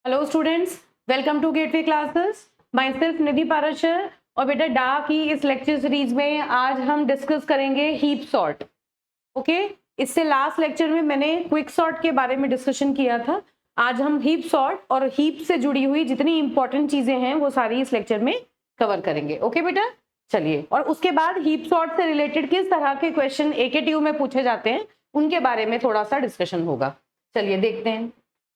Hello students, welcome to Gateway classes. Myself Nidhi Parashar. और बेटा डा की इस लेक्चर सीरीज में आज हम डिस्कस करेंगे हीप सॉर्ट। ओके, इससे लास्ट लेक्चर में मैंने क्विक सॉर्ट के बारे में डिस्कशन किया था। आज हम हीप सॉर्ट और हीप से जुड़ी हुई जितनी इंपॉर्टेंट चीजें हैं वो सारी इस लेक्चर में कवर करेंगे। ओके बेटा, चलिए। और उसके बाद हीप सॉर्ट से रिलेटेड किस तरह के क्वेश्चन AKTU में पूछे जाते हैं उनके बारे में थोड़ा सा डिस्कशन होगा। चलिए देखते हैं।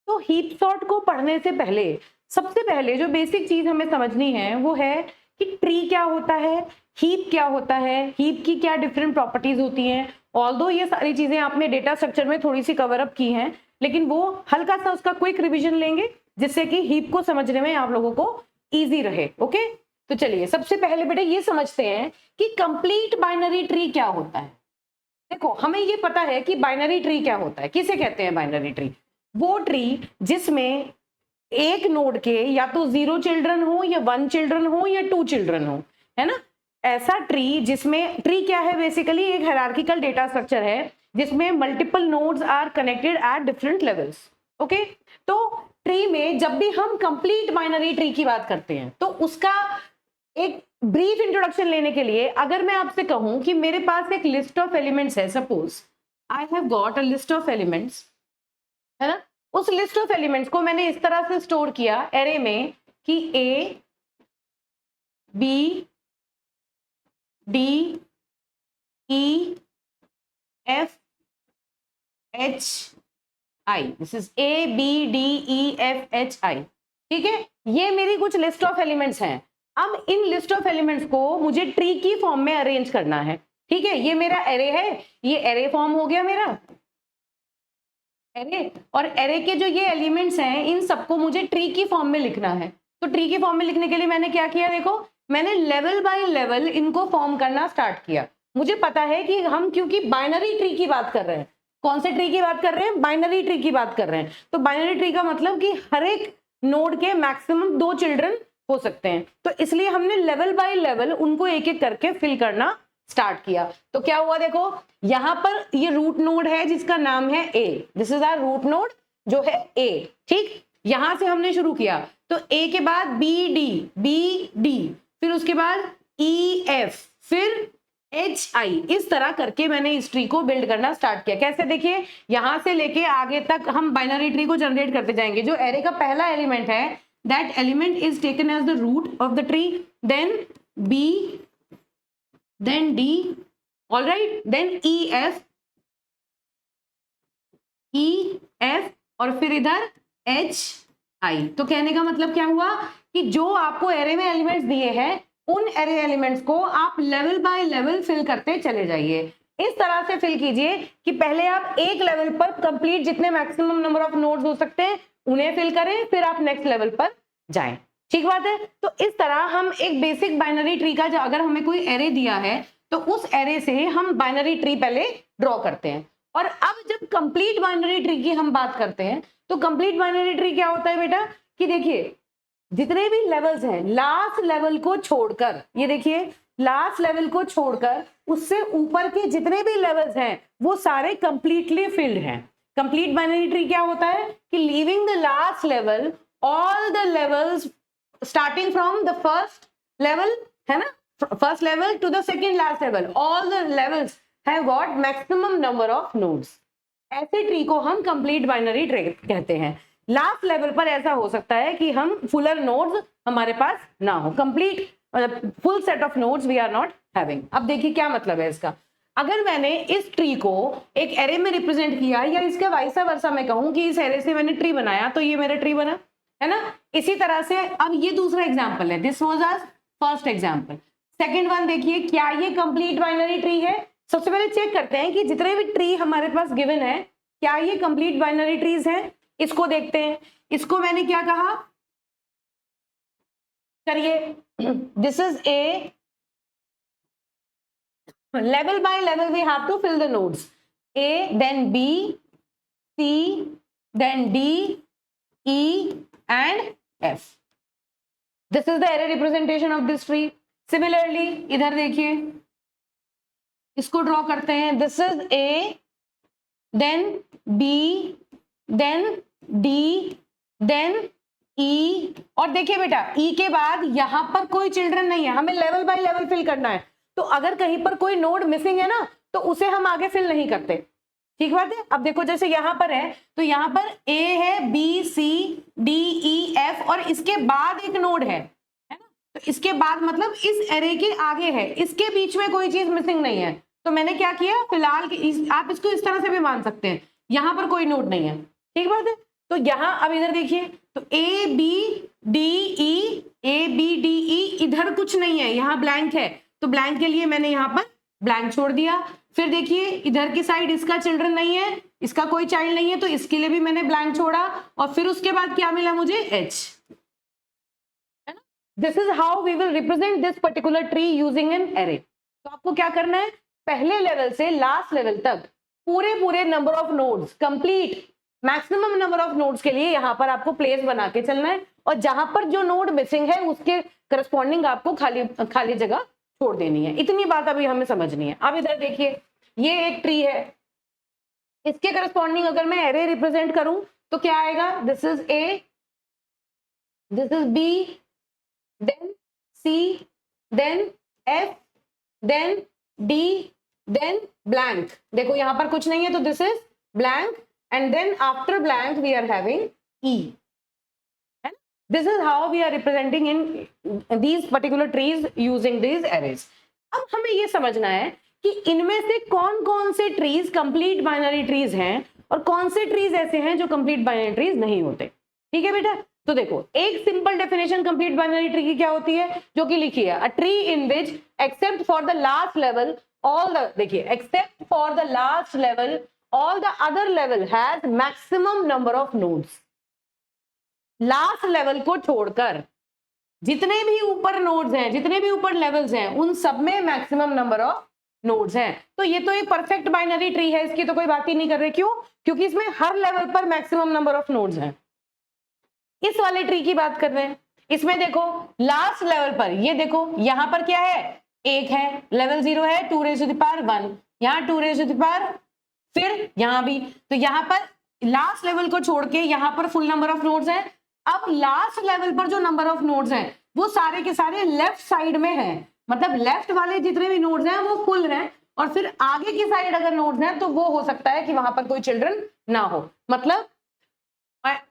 तो हीप सॉर्ट को पढ़ने से पहले सबसे पहले जो बेसिक चीज हमें समझनी है वो है कि ट्री क्या होता है, हीप क्या होता है, हीप की क्या डिफरेंट प्रॉपर्टीज होती हैं। ऑल्दो ये सारी चीजें आपने डेटा स्ट्रक्चर में थोड़ी सी कवर अप की हैं, लेकिन वो हल्का सा उसका क्विक रिवीजन लेंगे जिससे कि हीप को समझने में आप लोगों को इजी रहे। ओके, तो चलिए सबसे पहले बेटे ये समझते हैं कि कंप्लीट बाइनरी ट्री क्या होता है। देखो, हमें ये पता है कि बाइनरी ट्री क्या होता है। किसे कहते हैं बाइनरी ट्री? वो ट्री जिसमें एक नोड के या तो 0 चिल्ड्रन हो या 1 चिल्ड्रन हो या 2 चिल्ड्रन हो, है ना। ऐसा ट्री जिसमें ट्री क्या है, बेसिकली एक हायरार्किकल डेटा स्ट्रक्चर है जिसमें multiple nodes are connected at different levels. Okay, तो ट्री में जब भी हम कंप्लीट बाइनरी ट्री की बात करते हैं तो उसका एक ब्रीफ इंट्रोडक्शन लेने के लिए अगर मैं आपसे कहूं कि मेरे पास एक लिस्ट ऑफ एलिमेंट्स है, suppose I have got a list of elements, है ना। उस लिस्ट ऑफ एलिमेंट्स को मैंने इस तरह से स्टोर किया एरे में कि A B D E F H I, this is A B D E F H I। ठीक है, ये मेरी कुछ लिस्ट ऑफ एलिमेंट्स हैं। अब इन लिस्ट ऑफ एलिमेंट्स को मुझे ट्री की फॉर्म में अरेंज करना है। ठीक है, ये मेरा एरे है, ये एरे फॉर्म हो गया मेरा एरे। और एरे के जो ये एलिमेंट्स हैं इन सबको मुझे ट्री की फॉर्म में लिखना है। तो ट्री की फॉर्म में लिखने के लिए मैंने क्या किया, देखो मैंने लेवल बाय लेवल इनको फॉर्म करना स्टार्ट किया। मुझे पता है कि हम क्योंकि बाइनरी ट्री की बात कर रहे हैं, कौन से ट्री की बात कर रहे हैं, बाइनरी ट्री की बात कर रहे हैं। तो बाइनरी ट्री का मतलब कि हर एक नोड के मैक्सिमम 2 चिल्ड्रन हो सकते हैं। तो इसलिए हमने लेवल बाय लेवल उनको एक एक करके फिल करना स्टार्ट किया। तो क्या हुआ, देखो यहां पर ये रूट नोड है जिसका नाम है A, this is our root node जो है A। ठीक, यहां से हमने शुरू किया तो A के बाद BD, फिर उसके बाद EF, फिर HI। इस तरह करके मैंने इस ट्री को बिल्ड करना स्टार्ट किया। कैसे, देखिए यहां से लेके आगे तक हम बाइनरी ट्री को जनरेट करते जाएंगे। जो एरे का पहला एलिमेंट है that element is taken as the root of the tree, then B, then D, all right, then EF और फिर इधर HI। तो कहने का मतलब क्या हुआ कि जो आपको एरे में एलिमेंट्स दिए हैं उन एरे एलिमेंट्स को आप लेवल बाय लेवल फिल करते चले जाइए। इस तरह से फिल कीजिए कि पहले आप एक लेवल पर कंप्लीट जितने मैक्सिमम नंबर ऑफ नोड्स हो सकते हैं उन्हें फिल करें, फिर आप नेक्स्ट लेवल पर जाएं। ठीक बात है। तो इस तरह हम एक बेसिक बाइनरी ट्री का अगर हमें कोई एरे दिया है तो उस एरे से हम बाइनरी ट्री पहले ड्रॉ करते हैं। और अब जब कंप्लीट बाइनरी ट्री की हम बात करते हैं तो कंप्लीट बाइनरी ट्री क्या होता है बेटा कि देखिए जितने भी लेवल्स हैं लास्ट लेवल को छोड़कर, ये देखिए लास्ट लेवल को छोड़कर उससे ऊपर के जितने भी लेवल्स हैं वो सारे कंप्लीटली फिल्ड हैं। कंप्लीट बाइनरी ट्री क्या होता है कि leaving the last level all the levels starting from the first level, है ना, first level to the second last level, all the levels have got maximum number of nodes। ऐसे tree को हम complete binary tree कहते हैं। Last level पर ऐसा हो सकता है कि हम फुलर नोड्स हमारे पास ना हो, complete full set of nodes we are not having. अब देखिए क्या मतलब है इसका। अगर मैंने इस ट्री को एक एरे में रिप्रेजेंट किया या इसका वाइसा वर्सा मैं कहूं कि इस एरे से मैंने ट्री बनाया तो ये मेरा ट्री बना, है ना। इसी तरह से अब ये दूसरा एग्जांपल है, this was our first example. Second one देखिए, क्या ये कंप्लीट बाइनरी ट्री है। सबसे पहले चेक करते हैं कि जितने भी ट्री हमारे पास गिवन है क्या ये कंप्लीट बाइनरी ट्रीज हैं। इसको देखते हैं, इसको मैंने क्या कहा, करिए this is A level by level we have to fill the nodes, A, then B, C, then D, E and F. This is the array representation of this tree. Similarly इधर देखिए इसको ड्रॉ करते हैं, this is A, then B, then D, then ई, और देखिए बेटा ई के बाद यहां पर कोई चिल्ड्रन नहीं है, हमें लेवल बाय लेवल फिल करना है। तो अगर कहीं पर कोई नोड मिसिंग है ना तो उसे हम आगे फिल नहीं करते, ठीक बात है। अब देखो जैसे यहां पर है तो यहां पर ए है, B C D E F और इसके बाद एक नोड है ना, तो इसके बाद मतलब इस एरे के आगे है, इसके बीच में कोई चीज मिसिंग नहीं है। तो मैंने क्या किया फिलहाल आप इसको इस तरह से भी मान सकते हैं, यहां पर कोई नोड नहीं है, ठीक बात है। तो यहां अब इधर देखिए तो ए बी डी ई इधर कुछ नहीं है, यहां ब्लैंक है, तो ब्लैंक के लिए मैंने यहां पर ब्लैंक छोड़ दिया। फिर देखिए इधर की साइड इसका चिल्ड्रन नहीं है, इसका कोई चाइल्ड नहीं है, तो इसके लिए भी मैंने ब्लैंक छोड़ा। और फिर उसके बाद क्या मिला मुझे H. This is how we will represent this particular tree using an array. तो आपको क्या करना है, पहले लेवल से लास्ट लेवल तक पूरे number of nodes, complete maximum number of nodes के लिए यहां पर आपको प्लेस बना के चलना है, और जहां पर जो नोड मिसिंग है उसके करस्पॉन्डिंग आपको खाली जगह छोड़ देनी है। इतनी बात अभी हमें समझनी है। अब इधर देखिए ये एक ट्री है, इसके करस्पॉन्डिंग अगर मैं एरे रिप्रेजेंट करूं तो क्या आएगा, this is A, this is B, then C, then F, then D, then blank. देखो यहां पर कुछ नहीं है तो this is blank, and then after blank we are having E. This is how we are representing in these particular trees using these arrays. अब हमें ये समझना है कि इनमें से कौन कौन से ट्रीज कंप्लीट बाइनरी ट्रीज हैं और कौन से ट्रीज ऐसे हैं जो कंप्लीट बाइनरी ट्रीज नहीं होते, ठीक है बेटा। तो देखो एक simple definition complete binary tree की क्या होती है, जो कि लिखी है, a tree in which except for the last level all the, देखिए except for the last level all the other level has maximum number of nodes. Last level को छोड़कर जितने भी ऊपर नोड्स हैं, जितने भी ऊपर लेवल्स हैं, उन सब में मैक्सिमम नंबर ऑफ नोड्स हैं। तो ये तो एक परफेक्ट बाइनरी ट्री है, इसकी तो कोई बात ही नहीं कर रहे। क्यों? क्योंकि इसमें हर लेवल पर मैक्सिमम नंबर ऑफ नोड्स हैं। इस वाले ट्री की बात कर रहे हैं, इसमें देखो लास्ट लेवल पर, ये देखो यहां पर क्या है, एक है, लेवल 0 है, 2 raised to the power 1, यहाँ 2 raised to the power, फिर यहां भी, तो यहां पर लास्ट लेवल को छोड़ के यहां पर फुल नंबर ऑफ नोड्स हैं। अब लास्ट लेवल पर जो नंबर ऑफ नोड्स हैं वो सारे के सारे लेफ्ट साइड में हैं, मतलब लेफ्ट वाले जितने भी नोड्स हैं वो फुल हैं, और फिर आगे की साइड अगर नोड्स हैं तो वो हो सकता है कि वहां पर कोई चिल्ड्रन ना हो। मतलब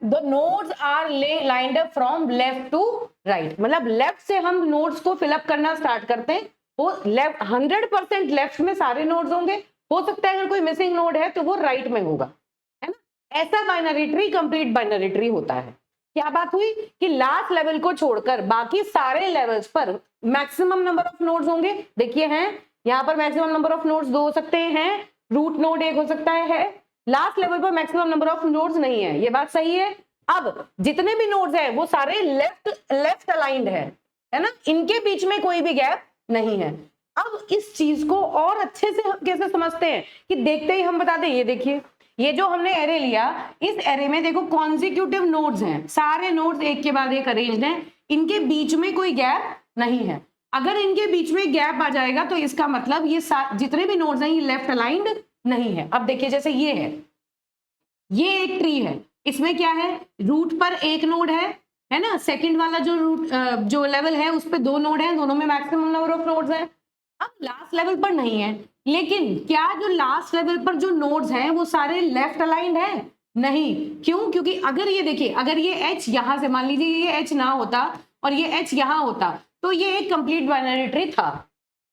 the nodes are lined up from left to right, मतलब लेफ्ट से हम नोड्स को फिलअप करना स्टार्ट करते हैं। वो लेफ्ट 100% लेफ्ट में सारे नोड्स होंगे, हो सकता है अगर कोई मिसिंग नोड है तो वो राइट में होगा, है ना। ऐसा binary tree complete binary tree होता है। क्या बात हुई कि लास्ट लेवल को छोड़कर बाकी सारे लेवल्स पर मैक्सिमम नंबर ऑफ नोड्स होंगे। देखिए हैं यहाँ पर मैक्सिमम नंबर ऑफ नोड्स 2 हो सकते हैं, रूट नोड 1 हो सकता है। लास्ट लेवल पर मैक्सिमम नंबर ऑफ नोड्स नहीं है, ये बात सही है। अब जितने भी नोड्स हैं वो सारे लेफ्ट अलाइंड है ना, इनके बीच में कोई भी गैप नहीं है। अब इस चीज को और अच्छे से कैसे समझते हैं कि देखते ही हम बता दें। ये देखिए ये जो हमने एरे लिया, इस एरे में देखो कॉन्जिक्यूटिव नोड्स हैं, सारे नोड्स एक के बाद एक अरेंज्ड हैं, इनके बीच में कोई गैप नहीं है। अगर इनके बीच में गैप आ जाएगा तो इसका मतलब ये जितने भी नोड्स हैं ये लेफ्ट अलाइंड नहीं है। अब देखिए जैसे ये है, ये एक ट्री है, इसमें क्या है, रूट पर एक नोड है ना, सेकंड वाला जो रूट जो लेवल है उस पर 2 नोड है, दोनों में मैक्सिमम नंबर ऑफ नोड्स है। अब लास्ट लेवल पर नहीं है, लेकिन क्या जो लास्ट लेवल पर जो नोड्स हैं वो सारे लेफ्ट अलाइंड हैं? नहीं। क्यों? क्योंकि अगर ये देखिए, अगर ये H यहां से, मान लीजिए ये H ना होता और ये H यहां होता तो ये एक कंप्लीट बाइनरी ट्री था,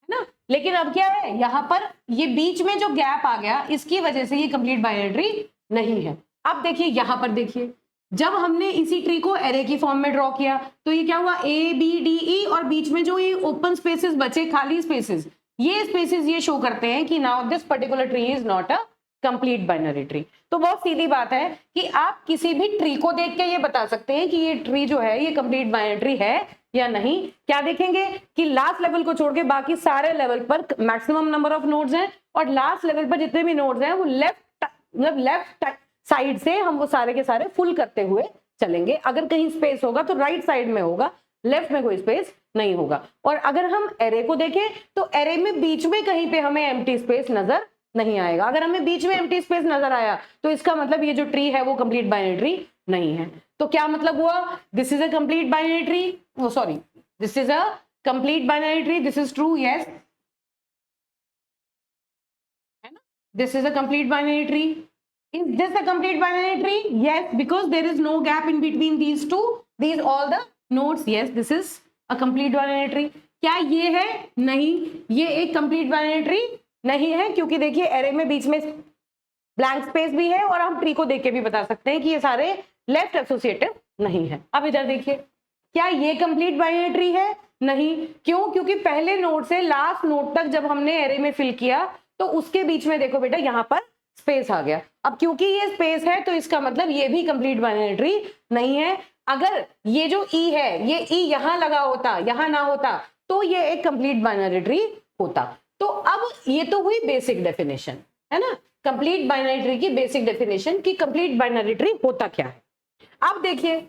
है ना। लेकिन अब क्या है, यहाँ पर ये बीच में जो गैप आ गया इसकी वजह से ये कंप्लीट बाइनरी ट्री नहीं है। अब देखिए यहाँ पर देखिए, जब हमने इसी ट्री को एरे की फॉर्म में ड्रॉ किया तो ये क्या हुआ, ए बी डी ई, और बीच में जो ये ओपन स्पेसेस बचे, खाली स्पेसेस, ये स्पेसेस ये शो करते हैं कि now this particular tree is not a complete binary tree. तो बहुत सीधी बात है कि आप किसी भी ट्री को देख के ये बता सकते हैं कि ये ट्री जो है ये कंप्लीट बाइनरी ट्री है या नहीं। क्या देखेंगे कि लास्ट लेवल को छोड़ के बाकी सारे लेवल पर मैक्सिमम नंबर ऑफ नोड्स हैं, और लास्ट लेवल पर जितने भी नोड्स हैं वो लेफ्ट साइड से हम वो सारे के सारे फुल करते हुए चलेंगे। अगर कहीं स्पेस होगा तो राइट साइड में होगा, लेफ्ट में कोई स्पेस नहीं होगा। और अगर हम एरे को देखें तो एरे में बीच में कहीं पे हमें एम्प्टी स्पेस नजर नहीं आएगा। अगर हमें बीच में एम्प्टी स्पेस नजर आया तो इसका मतलब ये जो ट्री है वो कंप्लीट बाइनरी ट्री नहीं है। तो क्या मतलब हुआ, this is a complete binary tree, oh sorry, this is a complete binary tree, this is true, yes, है ना, this is a complete binary tree. Is this a complete binary tree? Yes, because there is no gap in between these two. These all the nodes. Yes, this is a complete binary tree. क्या ये है? नहीं, ये एक complete binary tree नहीं है, क्योंकि देखिए array में बीच में blank space भी है और हम tree को देख के भी बता सकते हैं कि ये सारे left associative नहीं है. अब इधर देखिए, क्या ये complete binary tree है? नहीं. क्यों? क्योंकि पहले नोड से लास्ट नोड तक जब हमने array में फिल किया तो उसके बीच में देखो बेटा यहां पर स्पेस आ गया. अब क्योंकि ये स्पेस है तो इसका मतलब ये भी कंप्लीट बाइनरी ट्री नहीं है. अगर ये जो ई है, ये ई यहां लगा होता, यहां ना होता, तो ये एक कंप्लीट बाइनरी ट्री होता. तो अब ये तो हुई बेसिक डेफिनेशन, है ना, कंप्लीट बाइनरी ट्री की बेसिक डेफिनेशन कि कंप्लीट बाइनरी ट्री होता क्या है. अब देखिए,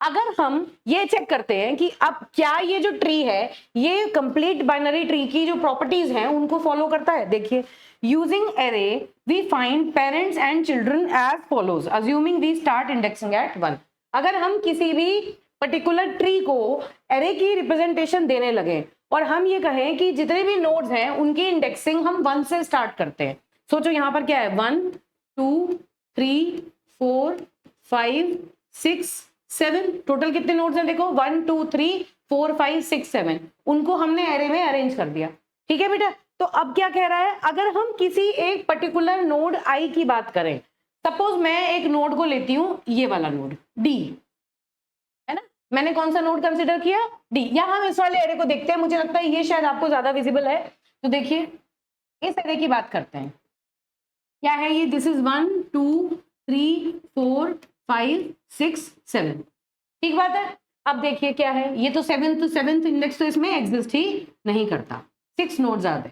अगर हम ये चेक करते हैं कि अब क्या ये जो ट्री है ये कंप्लीट बाइनरी ट्री की जो प्रॉपर्टीज हैं उनको फॉलो करता है. देखिए, using array we find parents and children as follows, assuming we start indexing at 1. अगर हम किसी भी पर्टिकुलर ट्री को एरे की रिप्रेजेंटेशन देने लगे और हम ये कहें कि जितने भी नोड्स हैं उनकी इंडेक्सिंग हम 1 से स्टार्ट करते हैं. सोचो यहाँ पर क्या है, 1 2 3 4 5 6 7, टोटल कितने नोड्स हैं देखो, 1 2 3 4 5 6 7, उनको हमने एरे में अरेंज कर दिया. ठीक है बेटा. तो अब क्या कह रहा है, अगर हम किसी एक पर्टिकुलर नोड आई की बात करें, सपोज मैं एक नोड को लेती हूं, ये वाला नोड डी, है ना, मैंने कौन सा नोड कंसिडर किया, डी. या हम इस वाले एरे को देखते हैं, मुझे लगता है ये शायद आपको ज्यादा विजिबल है. तो देखिए, इस एरे की बात करते हैं, क्या है ये, दिस इज 1 2 3 4 5 6 7. ठीक बात है. अब देखिए क्या है, ये तो सेवेंथ इंडेक्स तो इसमें एग्जिस्ट ही नहीं करता, 6 नोड्स आ गए.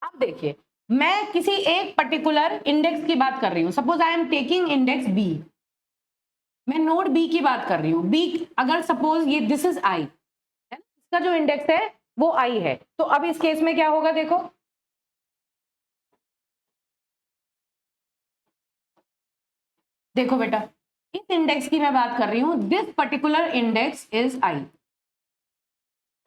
अब देखिए, मैं किसी एक पर्टिकुलर इंडेक्स की बात कर रही हूं, suppose I am taking index B, मैं नोड बी की बात कर रही हूं. बी अगर सपोज ये दिस इज आई, इसका जो इंडेक्स है वो आई है, तो अब इस केस में क्या होगा, देखो देखो बेटा, इस इंडेक्स की मैं बात कर रही हूं, this particular index is i.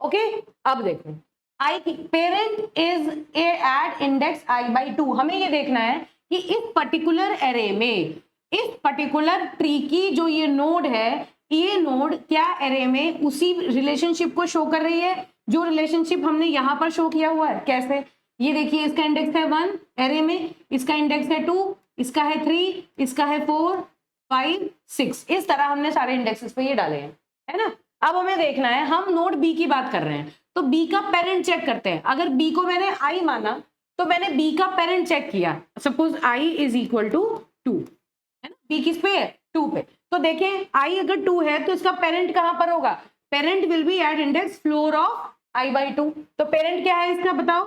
Okay. अब देखो, आई की parent is at index i by 2. हमें ये देखना है कि इस पर्टिकुलर एरे में, इस पर्टिकुलर ट्री की जो ये नोड है, ये नोड क्या एरे में उसी रिलेशनशिप को शो कर रही है जो रिलेशनशिप हमने यहां पर शो किया हुआ है. कैसे, ये देखिए, इसका इंडेक्स है 1 एरे में, इसका इंडेक्स है 2, इसका है 3, इसका है 4 5 6. इस तरह हमने सारे इंडेक्सेस पे ये डाले हैं, है ना. अब हमें देखना है, हम नोड बी की बात कर रहे हैं, तो बी का पेरेंट चेक करते हैं. अगर बी को मैंने आई माना तो मैंने बी का पेरेंट चेक किया, suppose i is equal to 2, है ना, बी किस पे है, 2 पे. तो देखें, आई अगर 2 है तो इसका पेरेंट कहां पर होगा, parent will be at index floor of i by 2. तो पेरेंट क्या है इसका बताओ,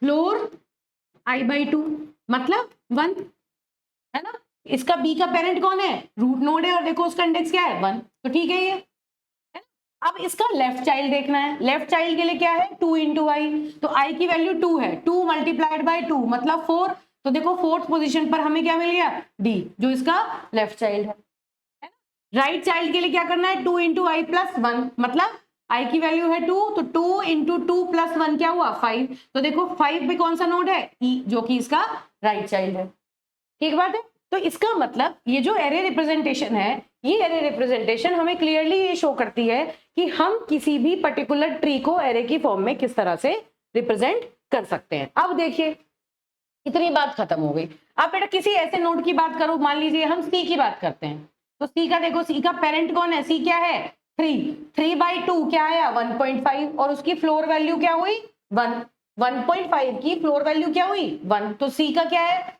फ्लोर आई बाई 2, मतलब 1, है ना. इसका बी का पेरेंट कौन है, रूट नोड है, और देखो उसका इंडेक्स क्या है 1. तो ठीक है ये, है ना. अब इसका लेफ्ट चाइल्ड देखना है, लेफ्ट चाइल्ड के लिए क्या है, 2 इंटू आई. तो आई की वैल्यू 2 है, 2 मल्टीप्लाइड बाई 2 मतलब 4. तो देखो फोर्थ पोजीशन पर हमें क्या मिल गया, डी, जो इसका लेफ्ट चाइल्ड है ना. राइट चाइल्ड के लिए क्या करना है, 2 इंटू आई प्लस 1, मतलब आई की वैल्यू है 2, तो 2 इंटू 2 प्लस 1 क्या हुआ, 5. तो देखो 5 पे कौन सा नोड है, ई, जो कि इसका राइट चाइल्ड है. ठीक बात है. तो इसका मतलब ये जो एरे रिप्रेजेंटेशन है, ये एरे रिप्रेजेंटेशन हमें क्लियरली ये शो करती है कि हम किसी भी पर्टिकुलर ट्री को एरे की फॉर्म में किस तरह से रिप्रेजेंट कर सकते हैं. अब देखिए, इतनी बात खत्म हो गई. अब बेटा किसी ऐसे नोड की बात करो, मान लीजिए हम सी की बात करते हैं, तो सी का देखो, सी का पेरेंट कौन है, सी क्या है 3, 3 बाई 2 क्या आया 1.5, और उसकी फ्लोर वैल्यू क्या हुई 1, 1.5 की फ्लोर वैल्यू क्या हुई 1. तो सी का क्या है,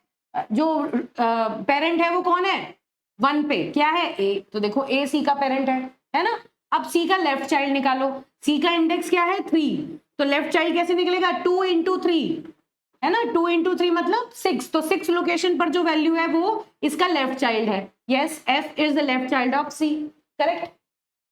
जो पेरेंट है वो कौन है 1 पे, क्या है ए. तो देखो ए सी का पेरेंट है ना. अब सी का लेफ्ट चाइल्ड निकालो, सी का इंडेक्स क्या है 3, तो लेफ्ट चाइल्ड कैसे निकलेगा, 2 इंटू 3, है ना, 2 इंटू 3 मतलब 6. तो 6 लोकेशन पर जो वैल्यू है वो इसका लेफ्ट चाइल्ड है. Yes, F is the left child of C, correct.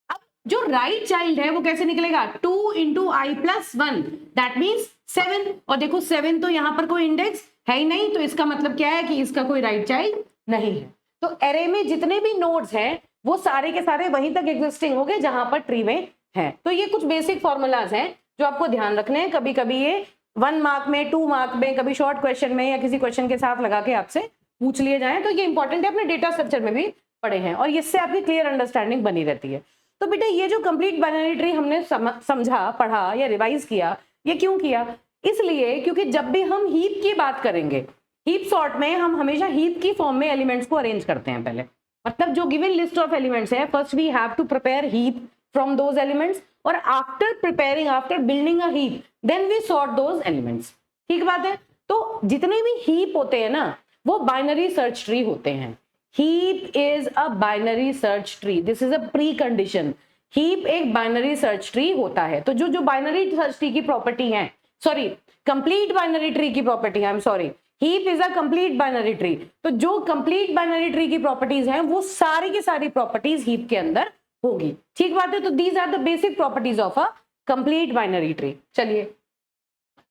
अब जो राइट चाइल्ड है वो कैसे निकलेगा, 2 into i plus 1, that means 7. और देखो 7 तो यहाँ पर कोई इंडेक्स है ही नहीं, तो इसका मतलब क्या है कि इसका कोई राइट चाइल्ड नहीं है. तो एरे में जितने भी नोड्स हैं वो सारे के सारे वहीं तक एग्जिस्टिंग हो गए जहां पर ट्री में है। तो ये कुछ बेसिक फॉर्मूलाज हैं जो आपको ध्यान रखने हैं। कभी कभी ये 1 मार्क में, 2 मार्क में, कभी शॉर्ट क्वेश्चन में या किसी क्वेश्चन के साथ लगा के आपसे पूछ लिए जाए, तो ये इंपॉर्टेंट है, अपने डेटा स्ट्रक्चर में भी पढ़े हैं और इससे आपकी क्लियर अंडरस्टैंडिंग बनी रहती है। तो बेटा ये जो कंप्लीट बाइनरी ट्री हमने समझा, पढ़ा या रिवाइज किया, ये क्यों किया? इसलिए क्योंकि जब भी हम हीप की बात करेंगे, हीप सॉर्ट में हम हमेशा हीप की फॉर्म में एलिमेंट्स को अरेंज करते हैं पहले। मतलब जो गिवन लिस्ट ऑफ एलिमेंट्स है, first we have to prepare heap from those elements, और after building a heap then we sort those elements. ठीक बात है? तो जितने भी हीप होते हैं ना वो बाइनरी सर्च ट्री होते हैं। Heap is a binary search tree, this is a pre condition. Heap एक बाइनरी सर्च ट्री होता है। तो जो बाइनरी सर्च ट्री की प्रॉपर्टी है, सॉरी कंप्लीट बाइनरी ट्री की प्रॉपर्टी है, I am sorry, heap is a complete binary tree. तो जो कंप्लीट बाइनरी ट्री की प्रॉपर्टीज हैं वो सारी की सारी प्रॉपर्टीज हीप के अंदर होगी। ठीक बात है? तो these are the basic properties of a complete binary tree. चलिए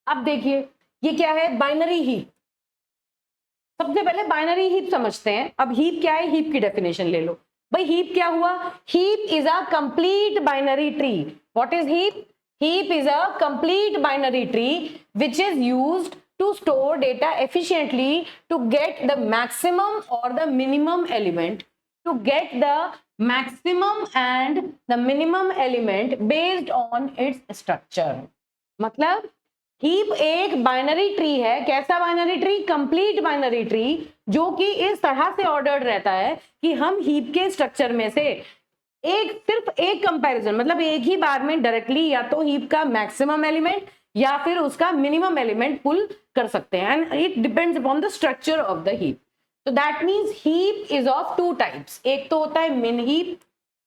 अब देखिए ये क्या है, बाइनरी हीप। सबसे पहले बाइनरी हीप समझते हैं। अब हीप क्या है, हीप की डेफिनेशन ले लो भाई। हीप क्या हुआ? Heap is a complete binary tree. What is heap? Heap is a complete binary tree which is used to store data efficiently to get the maximum or the minimum element, to get the maximum and the minimum element based on its structure. मतलब heap एक binary tree है। कैसा binary tree? Complete binary tree, जो कि इस तरह से ordered रहता है कि हम हीप के स्ट्रक्चर में से सिर्फ एक कंपैरिजन, मतलब एक ही बार में डायरेक्टली या तो हीप का मैक्सिमम एलिमेंट या फिर उसका मिनिमम एलिमेंट पुल कर सकते हैं, and it depends upon the structure of the heap. तो that means heap is of 2 types. एक तो होता है मिन हीप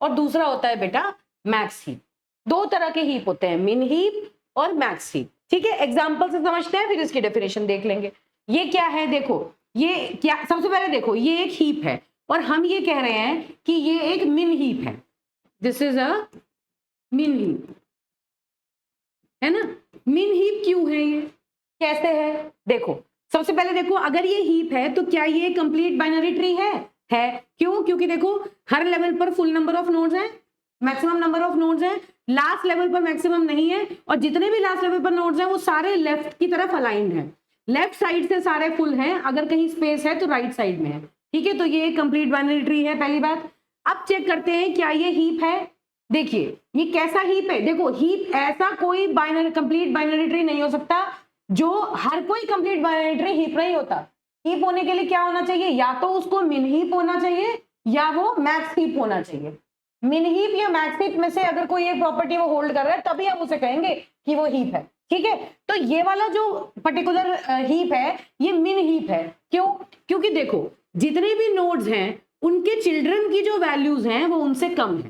और दूसरा होता है बेटा मैक्स हीप। 2 तरह के हीप होते हैं, मिन हीप और मैक्स हीप। ठीक है, एग्जांपल से समझते हैं, फिर इसकी डेफिनेशन देख लेंगे। ये क्या है? देखो ये क्या, सबसे पहले देखो ये एक हीप है और हम ये कह रहे हैं कि ये एक मिन हीप है। दिस इज अ मिन हीप, है ना? मिन हीप क्यों है? ये कैसे है? देखो सबसे पहले देखो, अगर ये हीप है तो क्या ये कंप्लीट बाइनरी ट्री है? क्यों? क्योंकि देखो हर लेवल पर फुल नंबर ऑफ नोड्स हैं, मैक्सिमम नंबर ऑफ नोड्स हैं, लास्ट लेवल पर मैक्सिमम नहीं है, और जितने भी लास्ट लेवल पर नोड्स हैं वो सारे लेफ्ट की तरफ अलाइंड हैं, लेफ्ट साइड से सारे फुल हैं, अगर कहीं स्पेस है तो राइट साइड में है। ठीक है, तो ये कंप्लीट बाइनरी ट्री है, पहली बात। अब चेक करते हैं क्या ये हीप है। देखिए ये कैसा हीप है? देखो हीप ऐसा कोई बाइनरी कंप्लीट बाइनरी ट्री नहीं हो सकता, जो हर कोई कंप्लीट बाइनरी ट्री हीप नहीं होता। हीप होने के लिए क्या होना चाहिए? या तो उसको मिन हीप होना चाहिए या वो मैक्स हीप होना चाहिए। मिन हीप या मैक्स हीप में से अगर कोई एक प्रॉपर्टी वो होल्ड कर रहा है तभी हम उसे कहेंगे कि वो हीप है। ठीक है, तो ये वाला जो पर्टिकुलर हीप है ये मिन हीप है। क्यों? क्योंकि देखो जितने भी नोड्स हैं उनके चिल्ड्रन की जो वैल्यूज हैं वो उनसे कम है।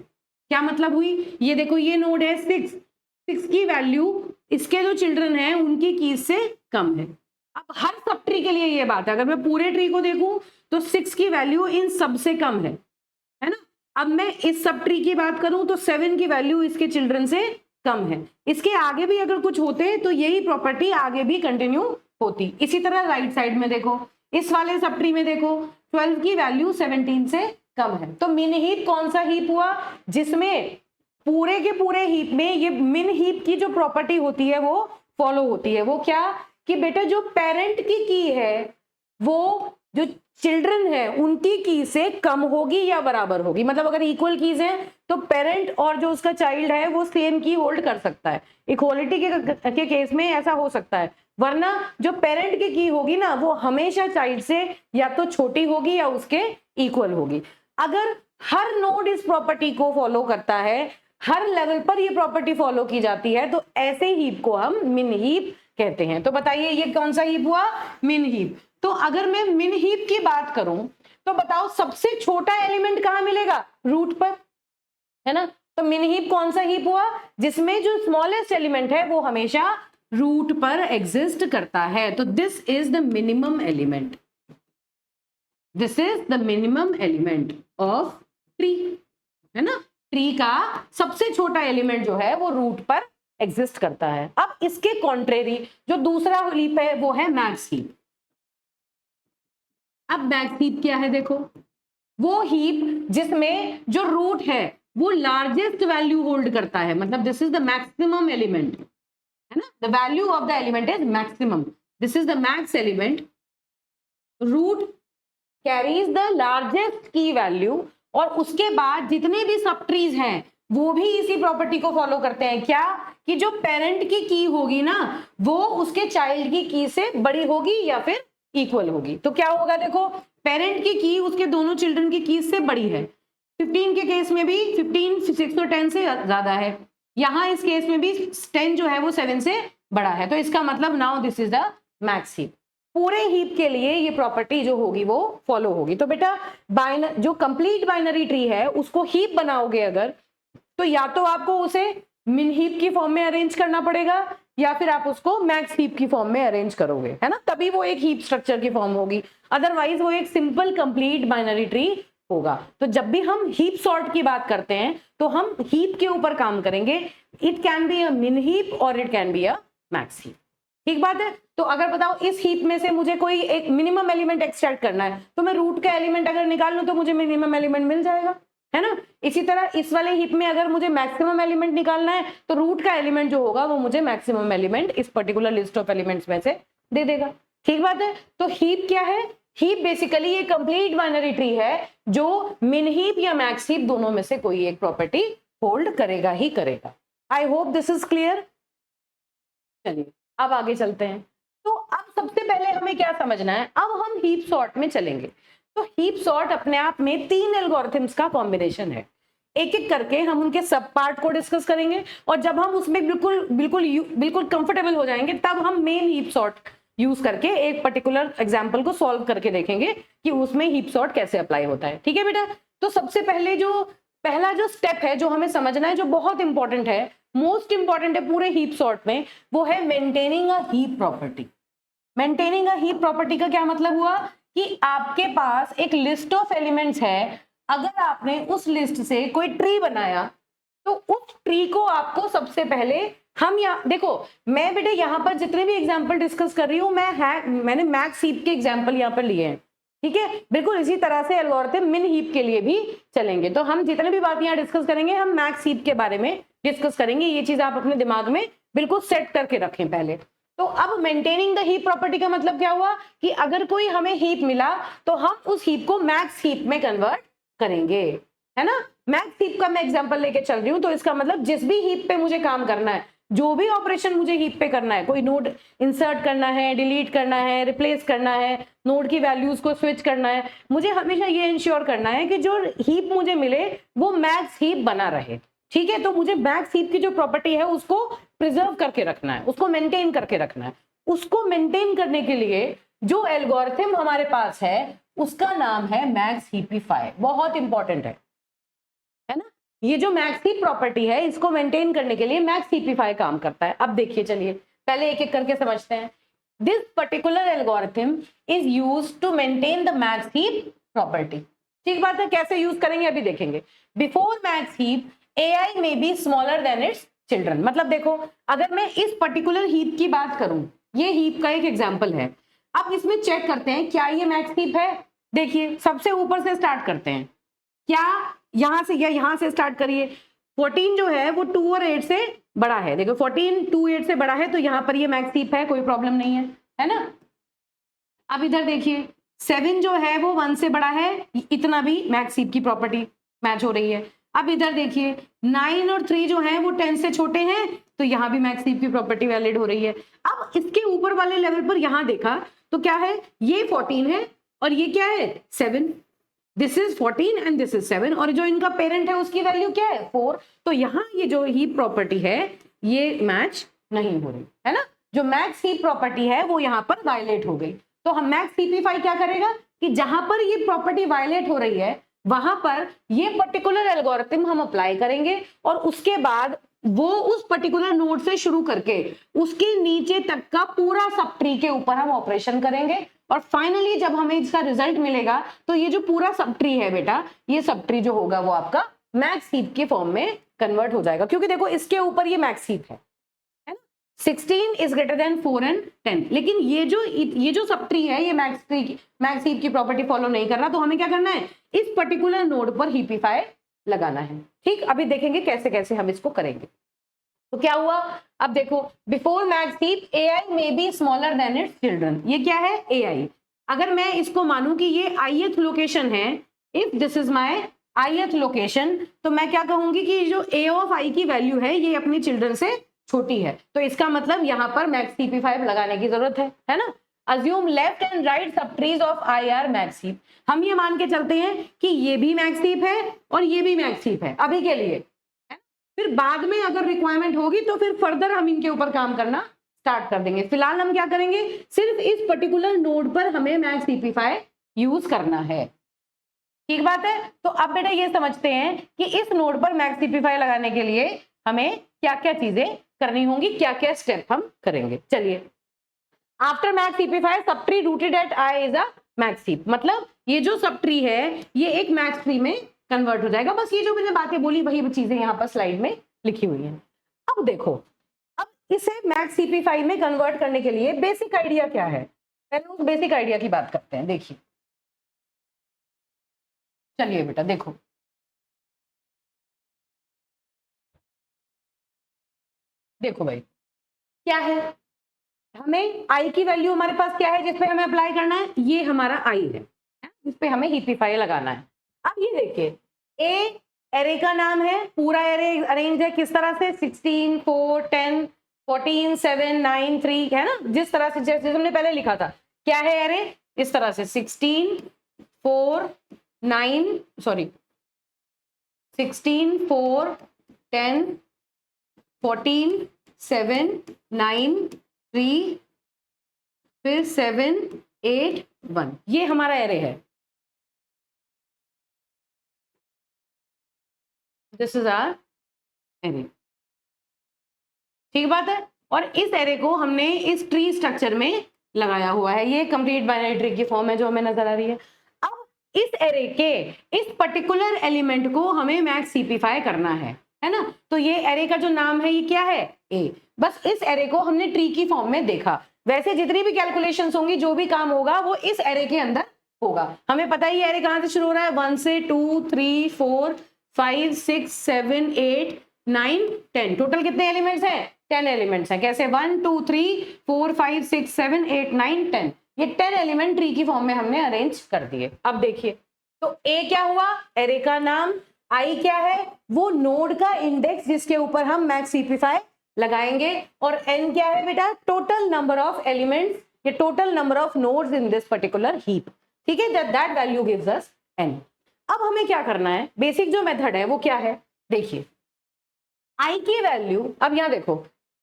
क्या मतलब हुई? ये देखो ये नोड है 6 की वैल्यू इसके जो चिल्ड्रन है उनकी कीज से कम है। अब हर सब ट्री के लिए ये बात है, अगर मैं पूरे ट्री को देखूं तो 6 की वैल्यू इन सबसे कम है ना? अब मैं इस सब ट्री की बात करूं तो 7 की वैल्यू इसके चिल्ड्रन से कम है। इसके आगे भी अगर कुछ होते तो यही प्रॉपर्टी आगे भी कंटिन्यू होती। इसी तरह राइट साइड में देखो, इस वाले सब ट्री में देखो 12 की वैल्यू 17 से कम है। तो मिन हीप कौन सा हीप हुआ? जिसमें पूरे के पूरे हीप में ये मिन हीप की जो प्रॉपर्टी होती है वो फॉलो होती है। वो क्या? कि बेटा जो पेरेंट की है वो जो चिल्ड्रन है उनकी की से कम होगी या बराबर होगी। मतलब अगर इक्वल कीज हैं तो पेरेंट और जो उसका चाइल्ड है वो सेम की होल्ड कर सकता है। इक्वालिटी के केस में ऐसा हो सकता है, वरना जो पेरेंट की होगी ना वो हमेशा चाइल्ड से या तो छोटी होगी या उसके इक्वल होगी। अगर हर नोड इस प्रॉपर्टी को फॉलो करता है, हर लेवल पर ये प्रॉपर्टी फॉलो की जाती है, तो ऐसे हीप को हम मिन हीप कहते हैं। तो बताइए ये कौन सा हीप हुआ? मिन हीप। तो अगर मैं मिन हीप की बात करूं तो बताओ सबसे छोटा एलिमेंट कहां मिलेगा? रूट पर, है ना? तो मिन हीप कौन सा हीप हुआ? जिसमें जो स्मॉलेस्ट एलिमेंट है वो हमेशा रूट पर एग्जिस्ट करता है। तो this is the minimum element, this is the minimum element of tree, है ना? ट्री का सबसे छोटा एलिमेंट जो है वो रूट पर एग्जिस्ट करता है। अब इसके कॉन्ट्रेरी जो दूसरा हीप है वो है मैक्स हीप। अब मैक्स हीप क्या है? देखो वो हीप जिसमें जो रूट है वो लार्जेस्ट वैल्यू होल्ड करता है, मतलब this is the maximum element, है ना, the value of the element is maximum, this is the max element, root carries the largest की वैल्यू, और उसके बाद जितने भी सब ट्रीज हैं वो भी इसी प्रॉपर्टी को फॉलो करते हैं, क्या कि जो पेरेंट की की होगी ना वो उसके चाइल्ड की की से बड़ी होगी या फिर इक्वल होगी। तो क्या होगा, देखो पेरेंट की की उसके दोनों चिल्ड्रन की की से बड़ी है, 15 के केस में भी 15 6 और 10 से ज्यादा है, यहां इस केस में भी 10 जो है वो 7 से बड़ा है, तो इसका मतलब now this is the max heap. पूरे हीप के लिए ये प्रॉपर्टी जो होगी वो फॉलो होगी। तो बेटा जो कंप्लीट बाइनरी ट्री है उसको हीप बनाओगे अगर, तो या तो आपको उसे मिन हीप की फॉर्म में अरेंज करना पड़ेगा या फिर आप उसको मैक्स हीप की फॉर्म में अरेंज करोगे, है ना, तभी वो एक हीप स्ट्रक्चर की फॉर्म होगी, अदरवाइज वो एक सिंपल कंप्लीट बाइनरी ट्री होगा। तो जब भी हम हीप सॉर्ट की बात करते हैं तो हम हीप के ऊपर काम करेंगे, इट कैन बी अ मिन हीप और it can be a max heap, ठीक बात है। तो अगर बताओ इस हीप में से मुझे कोई एक मिनिमम एलिमेंट एक्सट्रैक्ट करना है, तो मैं रूट का एलिमेंट अगर निकाल लूं तो मुझे मिनिमम एलिमेंट मिल जाएगा, है ना। इसी तरह इस वाले हीप में अगर मुझे मैक्सिमम एलिमेंट निकालना है तो रूट का एलिमेंट जो होगा वो मुझे मैक्सिमम एलिमेंट इस पर्टिकुलर लिस्ट ऑफ एलिमेंट्स में से दे देगा, ठीक बात है। तो हीप क्या है, हीप बेसिकली ये कंप्लीट बाइनरी ट्री है जो मिन हीप या मैक्स हीप दोनों में से कोई एक प्रॉपर्टी होल्ड करेगा ही करेगा। I hope this is clear. चलिए अब आगे चलते हैं। तो अब सबसे पहले हमें क्या समझना है, अब हम हीप सॉर्ट में चलेंगे। तो हीप सॉर्ट अपने आप में 3 एल्गोरिथम्स का कॉम्बिनेशन है, एक एक करके हम उनके सब पार्ट को डिस्कस करेंगे, और जब हम उसमें बिल्कुल बिल्कुल बिल्कुल कंफर्टेबल हो जाएंगे तब हम मेन हीप सॉर्ट यूज करके एक पर्टिकुलर एग्जांपल को सॉल्व करके देखेंगे कि उसमें हीप सॉर्ट कैसे अप्लाई होता है, ठीक है बेटा। तो सबसे पहले जो पहला जो स्टेप है जो हमें समझना है, जो बहुत इंपॉर्टेंट है, मोस्ट इंपॉर्टेंट है पूरे हीप सॉर्ट में, वो है maintaining a heap property. Maintaining a heap property का क्या मतलब हुआ कि आपके पास एक लिस्ट ऑफ एलिमेंट्स है, अगर आपने उस लिस्ट से कोई ट्री बनाया तो उस ट्री को आपको सबसे पहले हम यहाँ देखो, मैं बेटे यहाँ पर जितने भी एग्जांपल डिस्कस कर रही हूँ मैंने मैक्स हीप के एग्जांपल यहाँ पर लिए हैं, ठीक है। बिल्कुल इसी तरह से एल्गोरिथम मिन हीप के लिए भी चलेंगे। तो हम जितने भी बात यहाँ डिस्कस करेंगे हम मैक्स हीप के बारे में डिस्कस करेंगे, ये चीज आप अपने दिमाग में बिल्कुल सेट करके रखें पहले। तो अब मेंटेनिंग द हीप प्रॉपर्टी का मतलब क्या हुआ कि अगर कोई हमें हीप मिला तो हम उस हीप को मैक्स हीप में कन्वर्ट करेंगे, है ना। मैक्स हीप का मैं एग्जांपल लेके चल रही हूं, तो इसका मतलब जिस भी हीप पे मुझे काम करना है, जो भी ऑपरेशन मुझे हीप पे करना है, कोई नोड इंसर्ट करना है, डिलीट करना है, रिप्लेस करना है, नोड की वैल्यूज को स्विच करना है, मुझे हमेशा ये इंश्योर करना है कि जो हीप मुझे मिले वो मैक्स हीप बना रहे, ठीक है। तो मुझे मैक्स हीप की जो प्रॉपर्टी है उसको प्रिजर्व करके रखना है, उसको मेंटेन करके रखना है। उसको मेंटेन करने के लिए जो एल्गोरिथम हमारे पास है उसका नाम है मैक्स हीपिफाई, बहुत इंपॉर्टेंट है ना। ये जो मैक्स हीप प्रॉपर्टी है इसको मेंटेन करने के लिए मैक्स हीपिफाई काम करता है। अब देखिए, चलिए पहले एक एक करके समझते हैं। This particular algorithm is used to maintain the max heap property, ठीक बात है। कैसे यूज करेंगे अभी देखेंगे। Before max heap AI may be smaller than its children, मतलब देखो अगर मैं इस पर्टिकुलर हीप की बात करूं, ये हीप का एक एग्जांपल है। अब इसमें चेक करते हैं क्या ये मैक्स हीप है। देखिए सबसे ऊपर से स्टार्ट करते हैं, क्या यहां से या यहां से स्टार्ट करिए। 14 जो है वो 2 और 8 से बड़ा है, देखो 14 2 8 से बड़ा है, तो यहां पर ये मैक्स हीप है, कोई प्रॉब्लम नहीं है ना। अब इधर देखिए 7 जो है वो 1 से बड़ा है, इतना भी मैक्स हीप की प्रॉपर्टी मैच हो रही है। अब इधर देखिए 9 और 3 जो है वो 10 से छोटे हैं, तो यहाँ भी मैक्स हीप की प्रॉपर्टी वैलिड हो रही है। अब इसके ऊपर वाले लेवल पर यहाँ देखा तो क्या है, ये 14 है और ये क्या है 7, this is 14 and this is 7, और जो इनका पेरेंट है उसकी वैल्यू क्या है 4, तो यहाँ ये जो हीप प्रॉपर्टी है ये मैच नहीं हो रही, है ना। जो मैक्स हीप प्रॉपर्टी है वो यहाँ पर वायलेट हो गई। तो हम मैक्स हीपिफाई क्या करेगा कि जहां पर ये प्रॉपर्टी वायलेट हो रही है वहां पर ये पर्टिकुलर एल्गोरिथम हम अप्लाई करेंगे, और उसके बाद वो उस पर्टिकुलर नोड से शुरू करके उसके नीचे तक का पूरा सब ट्री के ऊपर हम ऑपरेशन करेंगे, और फाइनली जब हमें इसका रिजल्ट मिलेगा तो ये जो पूरा सब ट्री है बेटा, ये सब ट्री जो होगा वो आपका मैक्स हीप के फॉर्म में कन्वर्ट हो जाएगा, क्योंकि देखो इसके ऊपर ये मैक्स हीप है ना। 16 इज ग्रेटर देन 4 एंड 10। लेकिन ये जो सब ट्री है ये मैक्स हीप की प्रॉपर्टी फॉलो नहीं कर रहा, तो हमें क्या करना है, इस पर्टिकुलर नोड पर हीपिफाई लगाना है। ठीक, अभी देखेंगे कैसे कैसे हम इसको करेंगे। तो क्या हुआ, अब देखो, before max heap AI may be smaller than it's children. ये क्या है, AI। अगर मैं इसको मानूं कि ये ith लोकेशन है, if this is my ith location, तो मैं क्या कहूंगी कि जो A ऑफ I की वैल्यू है ये अपनी चिल्ड्रन से छोटी है, तो इसका मतलब यहां पर मैक्स हीप लगाने की जरूरत है ना। अज्यूम लेफ्ट एंड राइट सब trees of I R max heap. हम ये मान के चलते हैं कि ये भी मैक्स हीप है और ये भी मैक्स हीप है अभी के लिए, फिर बाद में अगर रिक्वायरमेंट होगी तो फिर फर्दर हम इनके ऊपर काम करना स्टार्ट कर देंगे। फिलहाल हम क्या करेंगे, सिर्फ इस पर्टिकुलर नोड पर हमें मैक्स हीपिफाई यूज करना है। ठीक बात है। तो अब बेटा ये समझते हैं कि इस नोड पर मैक्स हीपिफाई लगाने के लिए हमें क्या क्या चीजें करनी होंगी, क्या क्या स्टेप हम करेंगे। चलिए, after max heapify subtree rooted at I is a max heap. मतलब ये जो सब ट्री है ये एक मैक्स ट्री में कन्वर्ट हो जाएगा। बस ये जो मैंने बातें बोली वही चीजें यहाँ पर स्लाइड में लिखी हुई हैं। अब देखो, अब इसे मैक्स हीपिफाई में कन्वर्ट करने के लिए बेसिक आइडिया क्या है, पहले उस बेसिक आइडिया की बात करते हैं। देखिए, चलिए बेटा देखो, देखो भाई क्या है, हमें आई की वैल्यू हमारे पास क्या है जिसपे हमें अप्लाई करना है, ये हमारा आई है जिसपे हमें हीपिफाई लगाना है। अब ये देखिए, ए एरे का नाम है, पूरा एरे अरेंज है किस तरह से, 16 4 10 14 7 9 3 है ना, जिस तरह से जैसे हमने पहले लिखा था। क्या है एरे, इस तरह से 16 4 9 सॉरी 16 4 10 14 7 9 3 फिर 7 8 1, ये हमारा एरे है। This is our array. ठीक बात है। और इस एरे को हमने इस ट्री स्ट्रक्चर में लगाया हुआ है, ये कंप्लीट बाइनरी ट्री की फॉर्म है जो हमें नजर आ रही है। अब इस एरे के इस पर्टिकुलर एलिमेंट को हमें मैक्स हीपिफाई करना है ना। तो ये एरे का जो नाम है ये क्या है, ए। बस इस एरे को हमने ट्री की फॉर्म में देखा। वैसे जितनी भी कैलकुलेशंस होंगी, जो भी काम होगा वो इस एरे के अंदर होगा। हमें पता ही एरे कहां से शुरू हो रहा है, 1 से 2 3 4 5 6 7 8 9 10। टोटल कितने एलिमेंट्स हैं, 10 एलिमेंट्स हैं। कैसे, 1 2 3 4 5 6 7 8 9 10, ये 10 एलिमेंट ट्री की फॉर्म में हमने अरेंज कर दिए। अब देखिए, तो ए क्या हुआ, एरे का नाम, आई क्या है, वो नोड का इंडेक्स जिसके ऊपर हम मैक्स हीपिफाई लगाएंगे, और एन क्या है बेटा, टोटल नंबर ऑफ एलिमेंट्स, ये total number of nodes in this particular heap. ठीक है, that value gives us n. अब हमें क्या करना है, बेसिक जो मेथड है वो क्या है, देखिए आई की वैल्यू, अब यहां देखो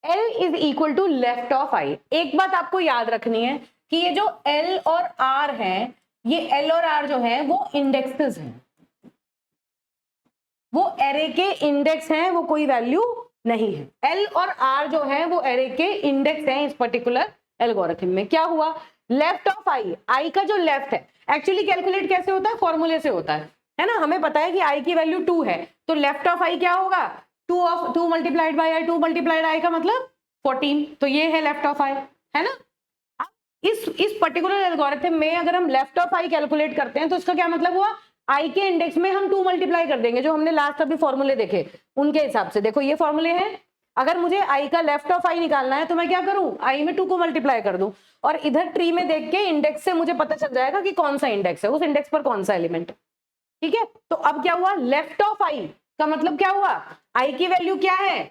L is equal to left of I. एक बात आपको याद रखनी है कि ये जो L और R है, ये L और R जो है वो इंडेक्सेस हैं, वो एरे के इंडेक्स हैं, वो कोई वैल्यू नहीं है। L और R जो है वो एरे के इंडेक्स हैं इस पर्टिकुलर एल्गोरिथम में। क्या हुआ, लेफ्ट ऑफ आई, आई का जो लेफ्ट है एक्चुअली कैलकुलेट कैसे होता है, फॉर्मूले से होता है ना। हमें पता है कि आई की वैल्यू 2 है, तो लेफ्ट ऑफ आई क्या होगा, 2 मल्टीप्लाइड बाई आई, 2 मल्टीप्लाइड आई का मतलब 14, तो ये है लेफ्ट ऑफ आई, है ना। अब इस पर्टिकुलर एल्गोरिथम में अगर हम लेफ्ट ऑफ आई कैलकुलेट करते हैं तो इसका क्या मतलब हुआ, आई के इंडेक्स में हम 2 मल्टीप्लाई कर देंगे, जो हमने लास्ट अभी फॉर्मूले देखे उनके हिसाब से। देखो ये फॉर्मूले हैं, अगर मुझे आई का लेफ्ट ऑफ आई निकालना है तो मैं क्या करूं, आई में 2 को मल्टीप्लाई कर दूं, और इधर ट्री में देख के इंडेक्स से मुझे पता चल जाएगा कि कौन सा इंडेक्स है, उस इंडेक्स पर कौन सा एलिमेंट। ठीक है, तो अब क्या हुआ, लेफ्ट ऑफ आई का मतलब क्या हुआ, आई की वैल्यू क्या है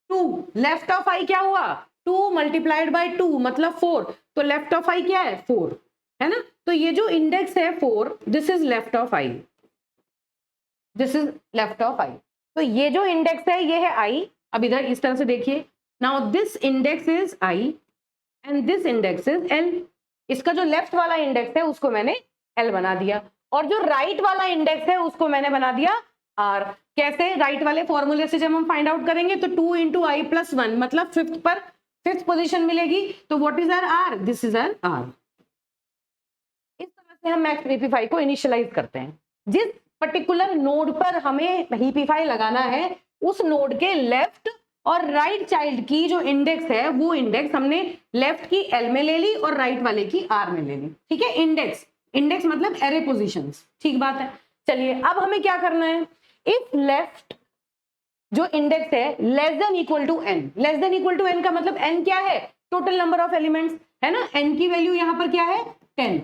2, लेफ्ट ऑफ आई क्या हुआ 2 मल्टीप्लाइड बाई 2 मतलब 4, तो लेफ्ट ऑफ आई क्या है 4, है ना। तो ये जो इंडेक्स है 4, this is left of I, this is left of I. तो ये जो इंडेक्स है ये है आई। अब इधर इस तरह से देखिए, now this index is I and this index is L. इसका जो लेफ्ट वाला इंडेक्स है उसको मैंने एल बना दिया, और जो राइट वाला इंडेक्स है उसको मैंने बना दिया आर। कैसे, राइट वाले फॉर्मूले से जब हम फाइंड आउट करेंगे तो 2 इंटू आई प्लस 1 मतलब फिफ्थ पोजीशन मिलेगी, तो what is R R, this is R R. इस तरह से हम मैक्स हीपिफाई को इनिशियलाइज करते हैं। जिस पर्टिकुलर नोड पर हमें हीपिफाई लगाना है उस नोड के लेफ्ट और राइट चाइल्ड की जो इंडेक्स है वो इंडेक्स हमने लेफ्ट की एल में ले ली और राइट वाले की आर में ले ली, ठीक है। इंडेक्स, इंडेक्स मतलब एरे पोजीशंस, ठीक बात है। चलिए अब हमें क्या करना है, इफ लेफ्ट जो इंडेक्स है less than equal to n, less than equal to n का मतलब एन क्या है, टोटल नंबर ऑफ एलिमेंट्स, है ना। एन की वैल्यू यहां पर क्या है 10,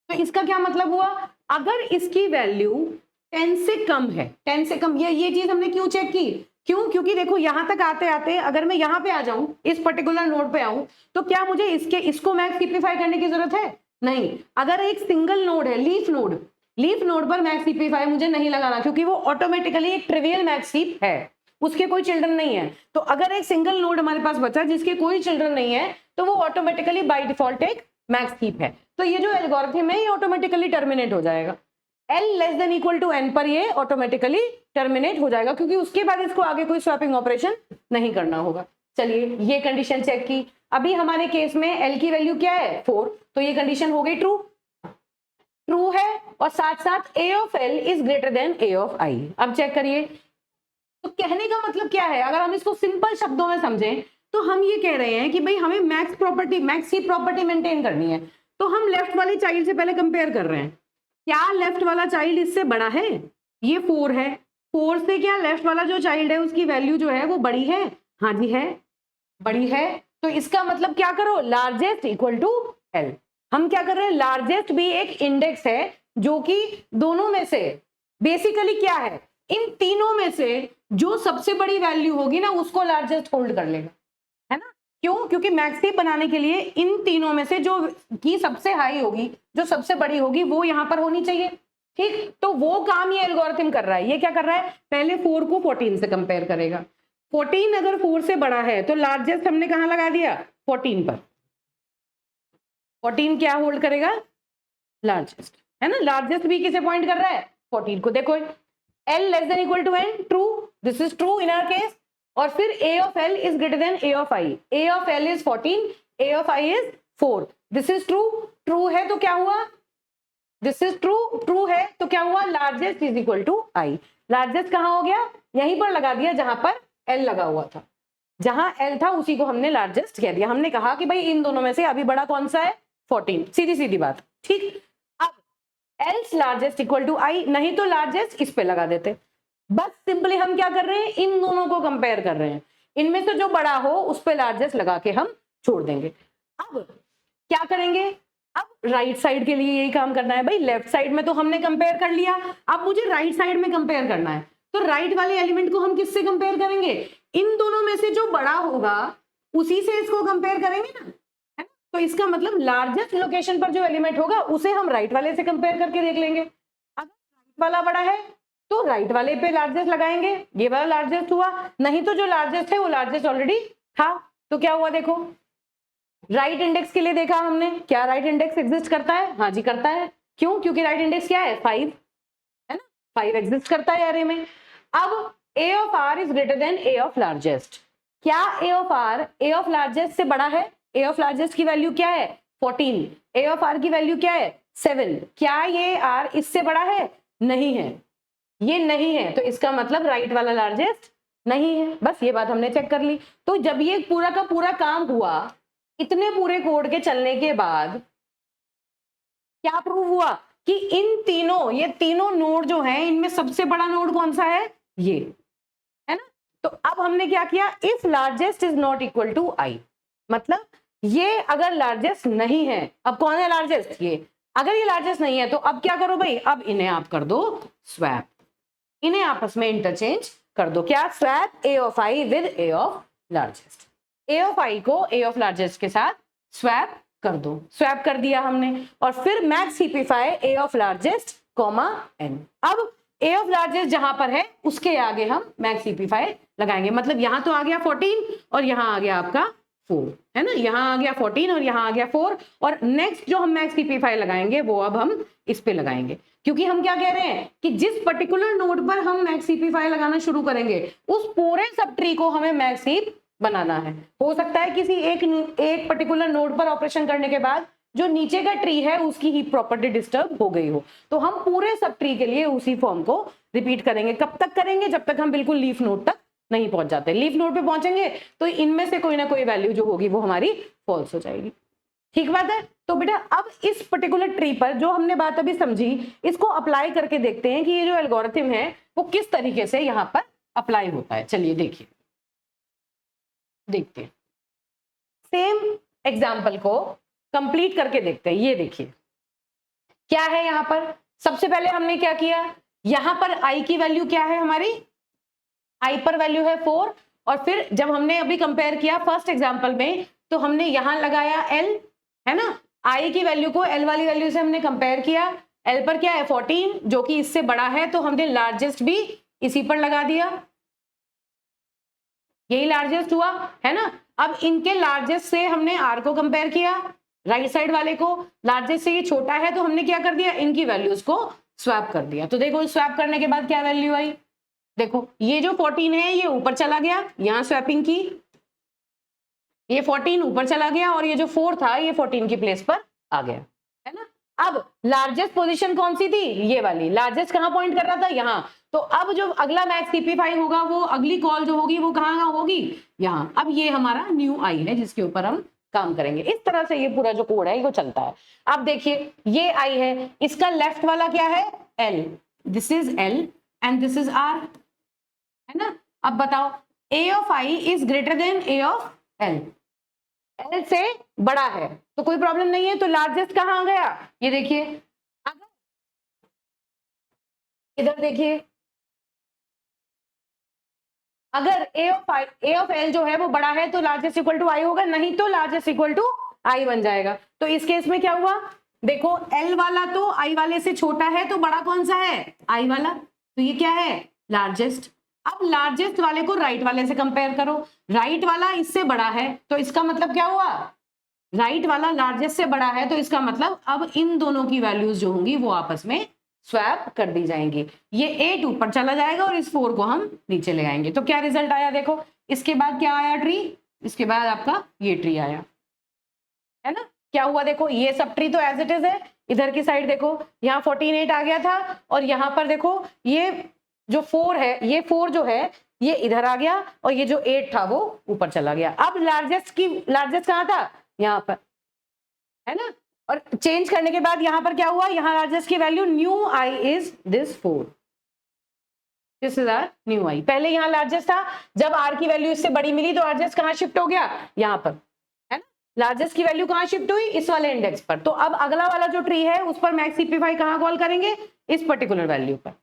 तो इसका क्या मतलब हुआ, अगर इसकी वैल्यू 10 से कम है, 10 से कम, ये चीज हमने क्यों चेक की, क्यों, क्योंकि देखो यहां तक आते आते अगर मैं यहां पे आ जाऊं, इस पर्टिकुलर नोड पे आऊं, तो क्या मुझे इसको मैक्स सिंपलीफाई करने की जरूरत है, नहीं। अगर एक सिंगल नोड है, लीफ नोड, लीफ नोड पर मैक्स सिंपलीफाई मुझे नहीं लगाना, क्योंकि वो ऑटोमेटिकली एक ट्रिवियल मैक्स हीप है, उसके कोई चिल्ड्रन नहीं है। तो अगर एक सिंगल नोड हमारे पास बचा जिसके कोई चिल्ड्रन नहीं है, तो वो ऑटोमेटिकली बाय डिफॉल्ट एक मैक्स हीप है। तो ये जो एल्गोरिथम है ये ऑटोमेटिकली टर्मिनेट हो जाएगा, L less than equal to n पर ये ऑटोमेटिकली टर्मिनेट हो जाएगा, क्योंकि उसके बाद इसको आगे कोई स्वैपिंग ऑपरेशन नहीं करना होगा। चलिए ये कंडीशन चेक की, अभी हमारे केस में L की वैल्यू क्या है 4, तो ये कंडीशन हो गई ट्रू, ट्रू है, और साथ साथ A of L is greater than A of I। अब चेक करिए, तो कहने का मतलब क्या है, अगर हम इसको सिंपल शब्दों में समझें तो हम ये कह रहे हैं कि भाई हमें मैक्स प्रॉपर्टी, मैक्स की प्रॉपर्टी मेंटेन करनी है, तो हम लेफ्ट वाली चाइल्ड से पहले कंपेयर कर रहे हैं, क्या लेफ्ट वाला चाइल्ड इससे बड़ा है, ये 4 है, 4 से क्या लेफ्ट वाला जो चाइल्ड है उसकी वैल्यू जो है वो बड़ी है, हाँ जी है, बड़ी है। तो इसका मतलब क्या करो, लार्जेस्ट इक्वल टू L। हम क्या कर रहे हैं, लार्जेस्ट भी एक इंडेक्स है जो कि दोनों में से बेसिकली क्या है, इन तीनों में से जो सबसे बड़ी वैल्यू होगी ना उसको लार्जेस्ट होल्ड कर लेगा, है ना। क्यों, क्योंकि मैक्स हीप बनाने के लिए इन तीनों में से जो की सबसे हाई होगी, जो सबसे बड़ी होगी वो यहां पर होनी चाहिए, ठीक। तो वो काम ये एल्गोरिथम कर रहा है, ये क्या कर रहा है, पहले 4 को 14 से कंपेयर करेगा, 14 अगर 4 से बड़ा है तो लार्जेस्ट हमने कहां लगा दिया 14 पर, 14 क्या होल्ड करेगा, लार्जेस्ट, है ना। लार्जेस्ट भी किसे पॉइंट कर रहा है, 14 को। देखो L less than equal to n, true, this is true in our case. और फिर A of L is greater than A of I, A of L is 14, A of I is 4, this is true, true है तो क्या हुआ, this is true, true है तो क्या हुआ, largest is equal to I। Largest कहां हो गया, यहीं पर लगा दिया जहां पर L लगा हुआ था, जहां L था उसी को हमने लार्जेस्ट कह दिया। हमने कहा कि भाई इन दोनों में से अभी बड़ा कौन सा है 14, सीधी सीधी बात, ठीक। अब else largest equal to I, नहीं तो लार्जेस्ट इस पे लगा देते। बस सिंपली हम क्या कर रहे हैं, इन दोनों को कंपेयर कर रहे हैं, इनमें से जो बड़ा हो उस पे लार्जेस्ट लगा के हम छोड़ देंगे। अब क्या करेंगे, अब राइट साइड के लिए यही काम करना है, भाई लेफ्ट साइड में तो हमने कंपेयर कर लिया, अब मुझे राइट साइड में कंपेयर करना है, तो राइट वाले एलिमेंट को हम किससे कंपेयर करेंगे, इन दोनों में से जो बड़ा होगा उसी से इसको कंपेयर करेंगे ना, है ना। तो इसका मतलब लार्जेस्ट लोकेशन पर जो एलिमेंट होगा उसे हम राइट वाले से कंपेयर करके देख लेंगे। अगर राइट वाला बड़ा है तो राइट वाले पे लार्जेस्ट लगाएंगे, ये वाला लार्जेस्ट हुआ, नहीं तो जो लार्जेस्ट है वो लार्जेस्ट ऑलरेडी था, तो क्या हुआ, देखो राइट इंडेक्स के लिए देखा हमने, क्या राइट इंडेक्स एग्जिस्ट करता है, हाँ जी करता है, क्यों, क्योंकि राइट इंडेक्स क्या है 5, है ना, 5 एग्जिस्ट करता है एरे में। अब A of R is greater than A of largest, क्या A of R A of largest से बड़ा है, A of लार्जेस्ट की वैल्यू क्या है 14, A of R की वैल्यू क्या है 7, क्या ये R इससे बड़ा है, नहीं है, ये नहीं है, तो इसका मतलब राइट वाला लार्जेस्ट नहीं है। बस ये बात हमने चेक कर ली। तो जब ये पूरा का पूरा काम हुआ, इतने पूरे कोड के चलने के बाद क्या प्रूव हुआ कि इन तीनों, ये तीनों नोड जो हैं इनमें सबसे बड़ा नोड कौन सा है, ये है ना। तो अब हमने क्या किया, if largest is not equal to I, मतलब ये अगर लार्जेस्ट नहीं है, अब कौन है लार्जेस्ट, ये, अगर ये लार्जेस्ट नहीं है तो अब क्या करो भाई, अब इन्हें आप कर दो स्वैप, इन्हें आपस में इंटरचेंज कर दो, क्या, swap A of I with A of largest, A of I को A of लार्जेस्ट के साथ स्वैप कर दो, स्वैप कर दिया हमने, और फिर max simplify A of largest comma n। अब A of लार्जेस्ट जहां पर है उसके आगे हम मैक्स सिंपलीफाई लगाएंगे, मतलब यहां तो आ गया 14 और यहां आ गया आपका 4, है ना, यहां आ गया 14 और यहां आ गया 4, और नेक्स्ट जो हम मैक्स सिंपलीफाई लगाएंगे वो अब हम इस पे लगाएंगे, क्योंकि हम क्या कह रहे हैं कि जिस पर्टिकुलर नोड पर हम मैक्स सिंपलीफाई लगाना शुरू करेंगे उस पूरे सब ट्री को हमें मैक्स हीप बनाना है। हो सकता है किसी एक पर्टिकुलर नोड पर ऑपरेशन करने के बाद जो नीचे का ट्री है उसकी हीप प्रॉपर्टी डिस्टर्ब हो गई हो, तो हम पूरे सब ट्री के लिए उसी फॉर्म को रिपीट करेंगे। कब तक करेंगे, जब तक हम बिल्कुल लीफ नोड तक नहीं पहुंच जाते। लीफ नोड पे पहुंचेंगे तो इनमें से कोई ना कोई वैल्यू जो होगी वो हमारी फॉल्स हो जाएगी। ठीक बात है। तो बेटा अब इस पर्टिकुलर ट्री पर जो हमने बात अभी समझी, इसको अप्लाई करके देखते हैं कि ये जो एल्गोरिथम है वो किस तरीके से यहाँ पर अप्लाई होता है। चलिए देखिए, देखते हैं, सेम एग्जाम्पल को कंप्लीट करके देखते हैं। ये देखिए क्या है यहाँ पर। सबसे पहले हमने क्या किया, यहाँ पर आई की वैल्यू क्या है हमारी, आई पर वैल्यू है 4, और फिर जब हमने अभी कंपेयर किया फर्स्ट एग्जांपल में तो हमने यहां लगाया एल, है ना, आई की वैल्यू को एल वाली वैल्यू से हमने कंपेयर किया। एल पर क्या है 14 जो कि इससे बड़ा है, तो हमने लार्जेस्ट भी इसी पर लगा दिया, यही लार्जेस्ट हुआ, है ना। अब इनके लार्जेस्ट से हमने आर को कंपेयर किया, राइट साइड वाले को, लार्जेस्ट से ये छोटा है तो हमने क्या कर दिया, इनकी वैल्यूज को स्वैप कर दिया। तो देखो स्वैप करने के बाद क्या वैल्यू आई, देखो ये जो 14 है ये ऊपर चला गया, यहां स्वैपिंग की, ये 14 ऊपर चला गया और ये जो 4 था ये 14 की प्लेस पर आ गया, है ना। अब लार्जेस्ट पोजीशन कौन सी थी, ये वाली, लार्जेस्ट कहां पॉइंट कर रहा था, यहां। तो अब जो अगला मैक्स CP5 होगा वो अगली कॉल जो होगी वो कहां होगी, यहां। अब ये हमारा न्यू आई है जिसके ऊपर हम काम करेंगे। इस तरह से ये पूरा जो कोड है वो चलता है। अब देखिए ये आई है, इसका लेफ्ट वाला क्या है, L, this is L and this is R, है ना। अब बताओ a of i is greater than a of l, l से बड़ा है तो कोई प्रॉब्लम नहीं है। तो लार्जेस्ट कहां आ गया, ये देखिए, अगर इधर देखिए, अगर a ऑफ l जो है वो बड़ा है तो लार्जेस्ट इक्वल टू i होगा, नहीं तो लार्जेस्ट इक्वल टू i बन जाएगा। तो इस केस में क्या हुआ, देखो l वाला तो i वाले से छोटा है तो बड़ा कौन सा है, i वाला, तो ये क्या है लार्जेस्ट। अब लार्जेस्ट वाले को राइट वाले से कंपेयर करो, राइट वाला इससे बड़ा है तो इसका मतलब क्या हुआ, राइट वाला लार्जेस्ट से बड़ा है तो इसका मतलब अब इन दोनों की वैल्यूज जो होंगी वो आपस में स्वैप कर दी जाएंगी। ये 8 ऊपर चला जाएगा और इस 4 को हम नीचे ले आएंगे। तो क्या रिजल्ट आया, देखो इसके बाद क्या आया ट्री, इसके बाद आपका ये ट्री आया, है ना। क्या हुआ देखो, ये सब ट्री तो एज इट इज है, इधर की साइड देखो यहाँ 14 8 आ गया था और यहाँ पर देखो ये जो 4 है, ये 4 जो है ये इधर आ गया और ये जो 8 था वो ऊपर चला गया। अब लार्जेस्ट कहाँ था, यहाँ पर, है ना। और चेंज करने के बाद यहाँ पर क्या हुआ, यहाँ लार्जेस्ट की value new I is this 4, this is our new I. पहले यहाँ लार्जेस्ट था, जब आर की वैल्यू इससे बड़ी मिली तो लार्जेस्ट कहाँ शिफ्ट हो गया, यहाँ पर, है ना। लार्जेस्ट की वैल्यू कहाँ शिफ्ट हुई, इस वाले इंडेक्स पर। तो अब अगला वाला जो ट्री है उस पर मैक्स CP5 कहाँ कॉल करेंगे, इस पर्टिकुलर वैल्यू पर।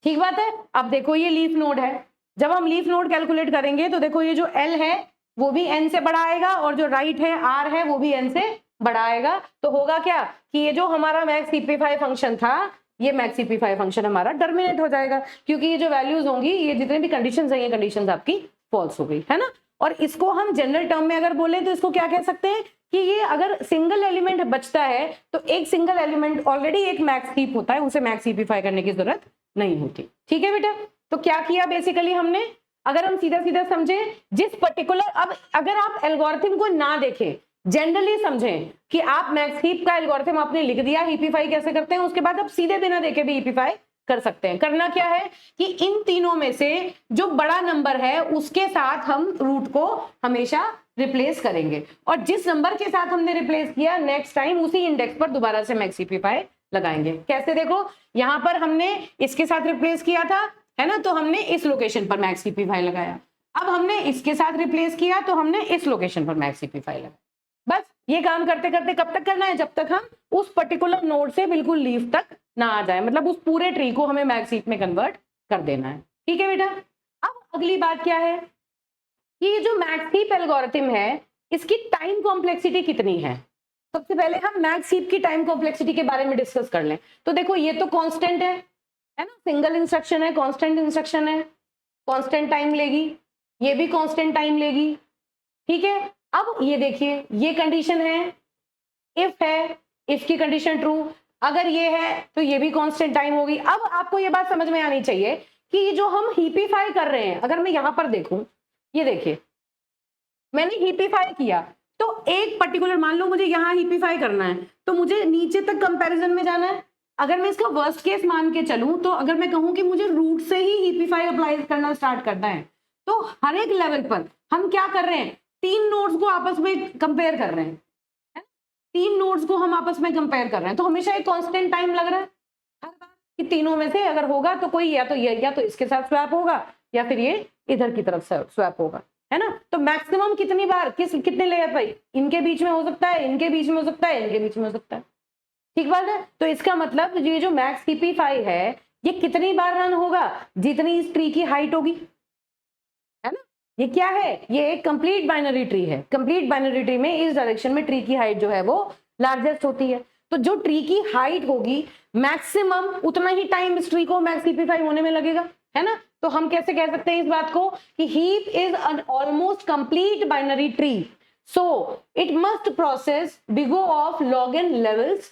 ठीक बात है। अब देखो ये लीफ नोड है, जब हम लीफ नोड कैलकुलेट करेंगे तो देखो ये जो L है वो भी n से बड़ा आएगा और जो राइट है R है वो भी n से बड़ा आएगा। तो होगा क्या कि ये जो हमारा मैक्स CP5 फंक्शन था, ये मैक्स CP5 फंक्शन हमारा टर्मिनेट हो जाएगा, क्योंकि ये जो वैल्यूज होंगी, ये जितने भी कंडीशंस हैं, ये कंडीशंस आपकी फॉल्स हो गई, है ना। और इसको हम जनरल टर्म में अगर बोले तो इसको क्या कह सकते हैं कि ये अगर सिंगल एलिमेंट बचता है तो एक सिंगल एलिमेंट ऑलरेडी एक मैक्स हीप होता है, उसे मैक्स CP5 करने की जरूरत नहीं होती। ठीक है बेटा। तो क्या किया बेसिकली हमने, अगर हम सीधा सीधा समझे, जिस पर्टिकुलर, अब अगर आप एल्गोरिथम को ना देखें, जनरली समझें कि आप मैक्स हीप का एल्गोरिथम आपने लिख दिया, हीपीफाई कैसे करते हैं, उसके बाद आप सीधे बिना देखे भी हीपीफाई कर सकते हैं। करना क्या है कि इन तीनों में से जो बड़ा नंबर है उसके साथ हम रूट को हमेशा रिप्लेस करेंगे, और जिस नंबर के साथ हमने रिप्लेस किया नेक्स्ट टाइम उसी इंडेक्स पर दोबारा से मैक्स CP5 लगाएंगे। कैसे, देखो यहां पर हमने इसके साथ रिप्लेस किया था, है ना, तो हमने इस लोकेशन पर मैक्स CP5 लगाया। अब हमने इसके साथ रिप्लेस किया तो हमने इस लोकेशन पर मैक्स CP5 लगाया। बस ये काम करते करते कब तक करना है, जब तक हम उस पर्टिकुलर नोड से बिल्कुल लीफ तक ना आ जाए, मतलब उस पूरे ट्री को हमें मैक्स हीप में कन्वर्ट कर देना है। ठीक है बेटा। अब अगली बात क्या है कि ये जो मैक्स हीप एल्गोरिथम है इसकी टाइम कॉम्प्लेक्सिटी कितनी है। सबसे पहले हम मैक्स हीप की टाइम कॉम्प्लेक्सिटी के बारे में डिस्कस कर लें। तो देखो ये तो कांस्टेंट है ना, सिंगल इंस्ट्रक्शन है, कांस्टेंट इंस्ट्रक्शन है, कांस्टेंट टाइम लेगी, ये भी कांस्टेंट टाइम लेगी। ठीक है। अब ये देखिए ये कंडीशन है, इफ है, इफ की कंडीशन ट्रू, अगर ये है तो ये भी कांस्टेंट टाइम होगी। अब आपको ये बात समझ में आनी चाहिए कि जो हम हीपीफाई कर रहे हैं, अगर मैं यहां पर देखूं, ये देखिए मैंने हीपीफाई किया तो एक पर्टिकुलर, मान लो मुझे यहां हीपीफाई करना है तो मुझे नीचे तक कंपैरिजन में जाना है। अगर मैं इसका वर्स्ट केस मान के चलूं, तो अगर मैं कहूं कि मुझे रूट से ही हीपीफाई अप्लाई करना स्टार्ट करना है, तो हर एक लेवल पर हम क्या कर रहे हैं, तीन नोड्स को आपस में कंपेयर कर रहे हैं, तीन नोड्स को हम आपस में कंपेयर कर रहे हैं, तो हमेशा एक कांस्टेंट टाइम लग रहा है हर बार कि तीनों में से अगर होगा तो कोई या तो ये या तो इसके साथ स्वैप होगा या फिर ये इधर की तरफ स्वैप होगा, है ना। तो मैक्सिमम कितनी बार कितने लेयर पर, इनके बीच में हो सकता है, इनके बीच में हो सकता है, इनके बीच में हो सकता है, ठीक बात है। तो इसका मतलब ये जो मैक्स हीपीफाई है ये कितनी बार रन होगा, जितनी इस ट्री की हाइट होगी, है ना। ये क्या है, ये एक कंप्लीट बाइनरी ट्री है। कंप्लीट बाइनरी ट्री में इस डायरेक्शन में ट्री की हाइट जो है वो लार्जेस्ट होती है, तो जो ट्री की हाइट होगी मैक्सिमम उतना ही टाइम इस ट्री को मैक्स हीपीफाई होने में लगेगा, है ना। तो हम कैसे कह सकते हैं इस बात को कि heap is an almost complete binary tree, so it must process big O of log n levels.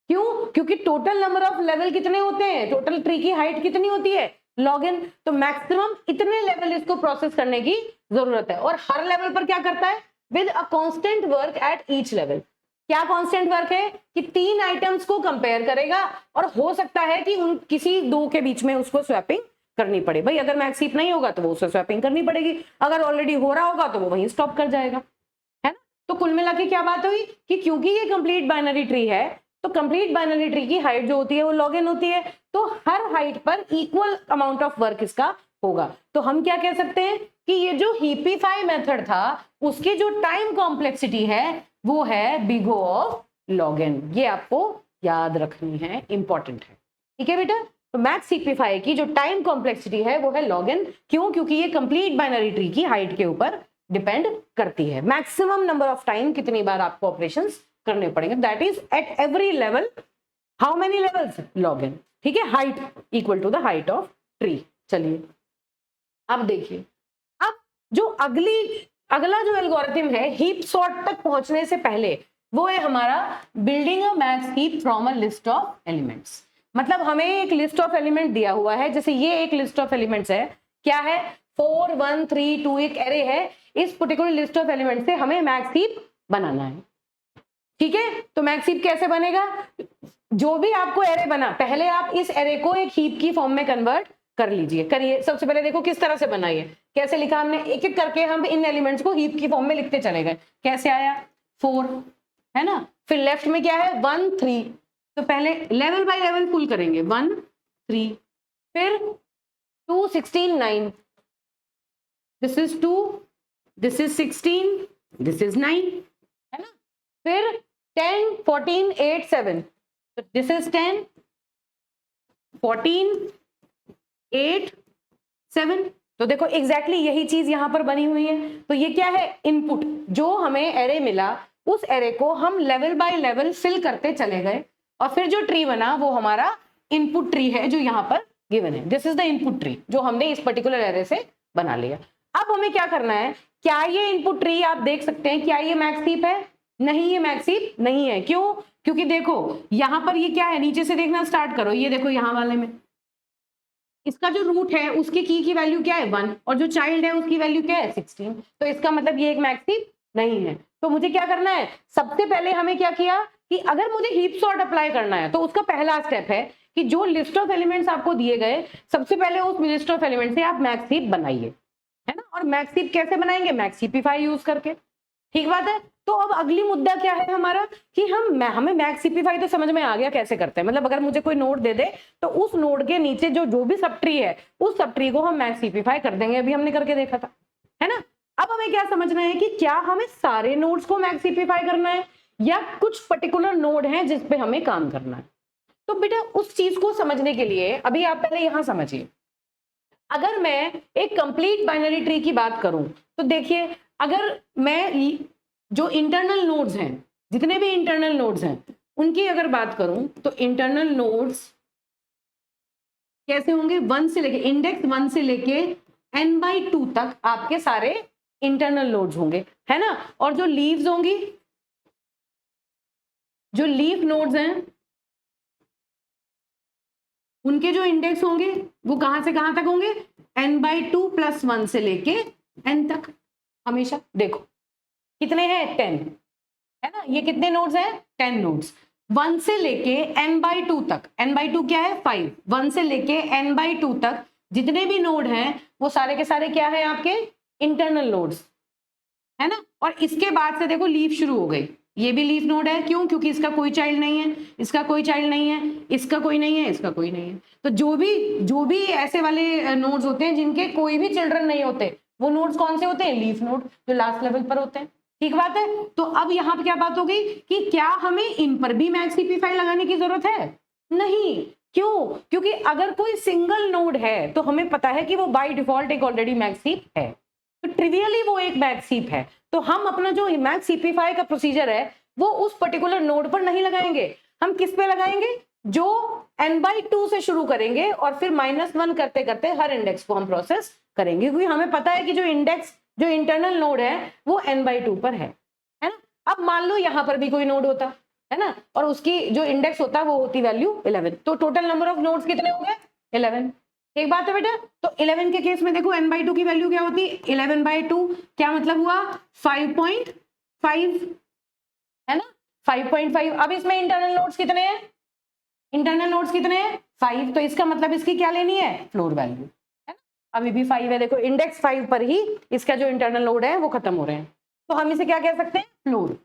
क्यों, क्योंकि टोटल नंबर ऑफ लेवल कितने होते हैं, टोटल ट्री की हाइट कितनी होती है, log n, तो मैक्सिमम इतने लेवल इसको प्रोसेस करने की जरूरत है। और हर लेवल पर क्या करता है, with a constant work at each level. क्या कांस्टेंट वर्क है कि तीन आइटम्स को कंपेयर करेगा और हो सकता है कि उन किसी दो के बीच में उसको स्वैपिंग करनी पड़े। भाई अगर मैक्स हीप नहीं होगा तो वो उससे स्वैपिंग करनी पड़ेगी, अगर ऑलरेडी हो रहा होगा तो वो वहीं स्टॉप कर जाएगा, है ना। तो कुल मिला के क्या बात हुई कि क्योंकि ये कंप्लीट बाइनरी ट्री है, तो कंप्लीट बाइनरी ट्री की हाइट जो होती है वो log n होती है, तो हर हाइट पर इक्वल अमाउंट ऑफ वर्क इसका होगा। तो हम क्या कह सकते हैं कि ये जो हीपीफाई मेथड था उसकी जो टाइम कॉम्प्लेक्सिटी है वो है big O of log n। ये आपको याद रखनी है, इंपॉर्टेंट है, ठीक है बेटा। तो मैक्स हीपीफाई की जो टाइम कॉम्प्लेक्सिटी है वो है log n। क्यों, क्योंकि ये कंप्लीट बाइनरी ट्री की हाइट के ऊपर डिपेंड करती है। मैक्सिमम नंबर ऑफ टाइम कितनी बार आपको ऑपरेशंस करने पड़ेंगे, that is at every level, how many levels, log n, ठीक है। Height equal to the height of tree. चलिए अब देखिए, अब जो अगला जो एल्गोरिथम है हीप सॉर्ट तक पहुंचने से पहले, वो है हमारा building a max heap from a list of elements. मतलब हमें एक लिस्ट ऑफ एलिमेंट दिया हुआ है, जैसे ये एक लिस्ट ऑफ एलिमेंट्स है, क्या है 4 1 3 2 एक एरे है, इस पर्टिकुलर लिस्ट ऑफ एलिमेंट से हमें मैक्स हीप बनाना है, ठीक है। तो मैक्स हीप कैसे बनेगा, जो भी आपको एरे बना पहले आप इस एरे को एक हीप की फॉर्म में कन्वर्ट कर लीजिए। करिए, सबसे पहले देखो किस तरह से बनाइए, कैसे लिखा हमने, एक एक करके हम इन एलिमेंट्स को हीप की फॉर्म में लिखते चले गए। कैसे आया 4, है ना, फिर लेफ्ट में क्या है 1 3, तो पहले लेवल बाय लेवल फुल करेंगे 1 3, फिर 2 16 9, this is 2, this is 16, this is 9, है ना, फिर 10 14 8 7, तो दिस इज 10 14 8 7, तो देखो एग्जैक्टली यही चीज यहां पर बनी हुई है। तो ये क्या है, इनपुट, जो हमें एरे मिला उस एरे को हम लेवल बाय लेवल फिल करते चले गए, और फिर जो ट्री बना वो हमारा इनपुट ट्री है जो यहाँ पर गिवन है। This is the input tree जो हमने इस पर्टिकुलर एरे से बना लिया। अब हमें क्या करना है, क्या ये इनपुट ट्री आप देख सकते हैं, क्या ये मैक्स हीप है, नहीं ये मैक्स हीप नहीं है। क्यों, क्योंकि देखो यहां पर ये क्या है, नीचे से देखना स्टार्ट करो, ये देखो यहां वाले में इसका जो रूट है उसके की वैल्यू क्या है 1, और जो चाइल्ड है उसकी वैल्यू क्या है 16, तो इसका मतलब ये एक मैक्स हीप नहीं है। तो मुझे क्या करना है, सबसे पहले हमें क्या किया कि अगर मुझे हीप सॉर्ट अप्लाई करना है तो उसका पहला स्टेप है कि जो लिस्ट ऑफ एलिमेंट्स आपको दिए गए सबसे पहले उस लिस्ट ऑफ एलिमेंट से आप मैक्स हीप बनाइए, है ना। और मैक्स हीप कैसे बनाएंगे, मैक्स हीपिफाई यूज करके, ठीक बात है। तो अब अगली मुद्दा क्या है हमारा कि हमें मैक्स हीपिफाई तो समझ में आ गया कैसे करते हैं, मतलब अगर मुझे कोई नोड दे दे तो उस नोड के नीचे जो भी सब ट्री है उस सब ट्री को हम मैक्स हीपिफाई कर देंगे, अभी हमने करके देखा था, है ना। अब हमें क्या समझना है कि क्या हमें सारे नोड्स को मैक्स हीपिफाई करना है या कुछ पर्टिकुलर नोड है जिसपे हमें काम करना है। तो बेटा उस चीज को समझने के लिए अभी आप पहले यहां समझिए, अगर मैं एक कंप्लीट बाइनरी ट्री की बात करूं तो देखिए, अगर मैं जो इंटरनल नोड्स हैं, जितने भी इंटरनल नोड्स हैं उनकी अगर बात करूं तो इंटरनल नोड्स कैसे होंगे, 1 से लेके इंडेक्स 1 से लेके n/2 तक आपके सारे इंटरनल नोड्स होंगे, है ना। और जो लीव्स होंगी, जो लीफ नोड्स हैं उनके जो इंडेक्स होंगे वो कहां से कहां तक होंगे, n/2 + 1 से लेके n तक। हमेशा देखो कितने हैं 10, है ना, ये कितने नोड्स हैं 10 नोड्स। 1 से लेके n/2 तक, n/2 क्या है 5, 1 से लेके n/2 तक जितने भी नोड हैं वो सारे के सारे क्या है आपके इंटरनल नोड्स, है ना। और इसके बाद से देखो लीफ शुरू हो गई, ये भी लीफ नोड है, क्यों? क्योंकि इसका कोई चाइल्ड नहीं है, इसका कोई चाइल्ड नहीं है, इसका कोई नहीं है, इसका कोई नहीं है। तो जो भी ऐसे वाले नोड्स होते हैं जिनके कोई भी चिल्ड्रन नहीं होते, वो नोड्स कौन से होते हैं? लीफ नोड, जो लास्ट लेवल पर होते हैं। ठीक बात है। तो अब यहाँ पे क्या बात हो गई कि क्या हमें इन पर भी मैक्सिपीफाई लगाने की जरूरत है? नहीं। क्यों? क्योंकि अगर कोई सिंगल नोड है तो हमें पता है कि वो बाय डिफॉल्ट एक ऑलरेडी मैक्सीप है, तो ट्रिवियली वो एक मैक्सीप है। तो हम अपना जो मैक्सिपीफाई का प्रोसीजर है वो उस पर्टिकुलर नोड पर नहीं लगाएंगे, हम किस पे लगाएंगे? जो n/2 से शुरू करेंगे और फिर -1 करते करते हर इंडेक्स को हम प्रोसेस करेंगे, क्योंकि हमें पता है कि जो इंडेक्स, जो इंटरनल नोड है वो n/2 पर है ना। अब मान लो यहां पर भी कोई नोड होता है ना, और उसकी जो इंडेक्स होता वो होती वैल्यू 11, तो टोटल नंबर ऑफ नोड्स कितने होंगे? 11। एक बात है बेटा, तो 11 के केस में देखो n/2 की वैल्यू क्या होती? 11/2 क्या मतलब हुआ? 5.5 है ना, 5.5। अब इसमें इंटरनल नोड्स कितने हैं? इंटरनल नोड्स कितने हैं? 5। तो इसका मतलब इसकी क्या लेनी है? फ्लोर वैल्यू, है ना। अभी भी 5 है, देखो इंडेक्स 5 पर ही इसका जो इंटरनल नोड है वो खत्म हो रहे हैं, तो हम इसे क्या कह सकते हैं? फ्लोर।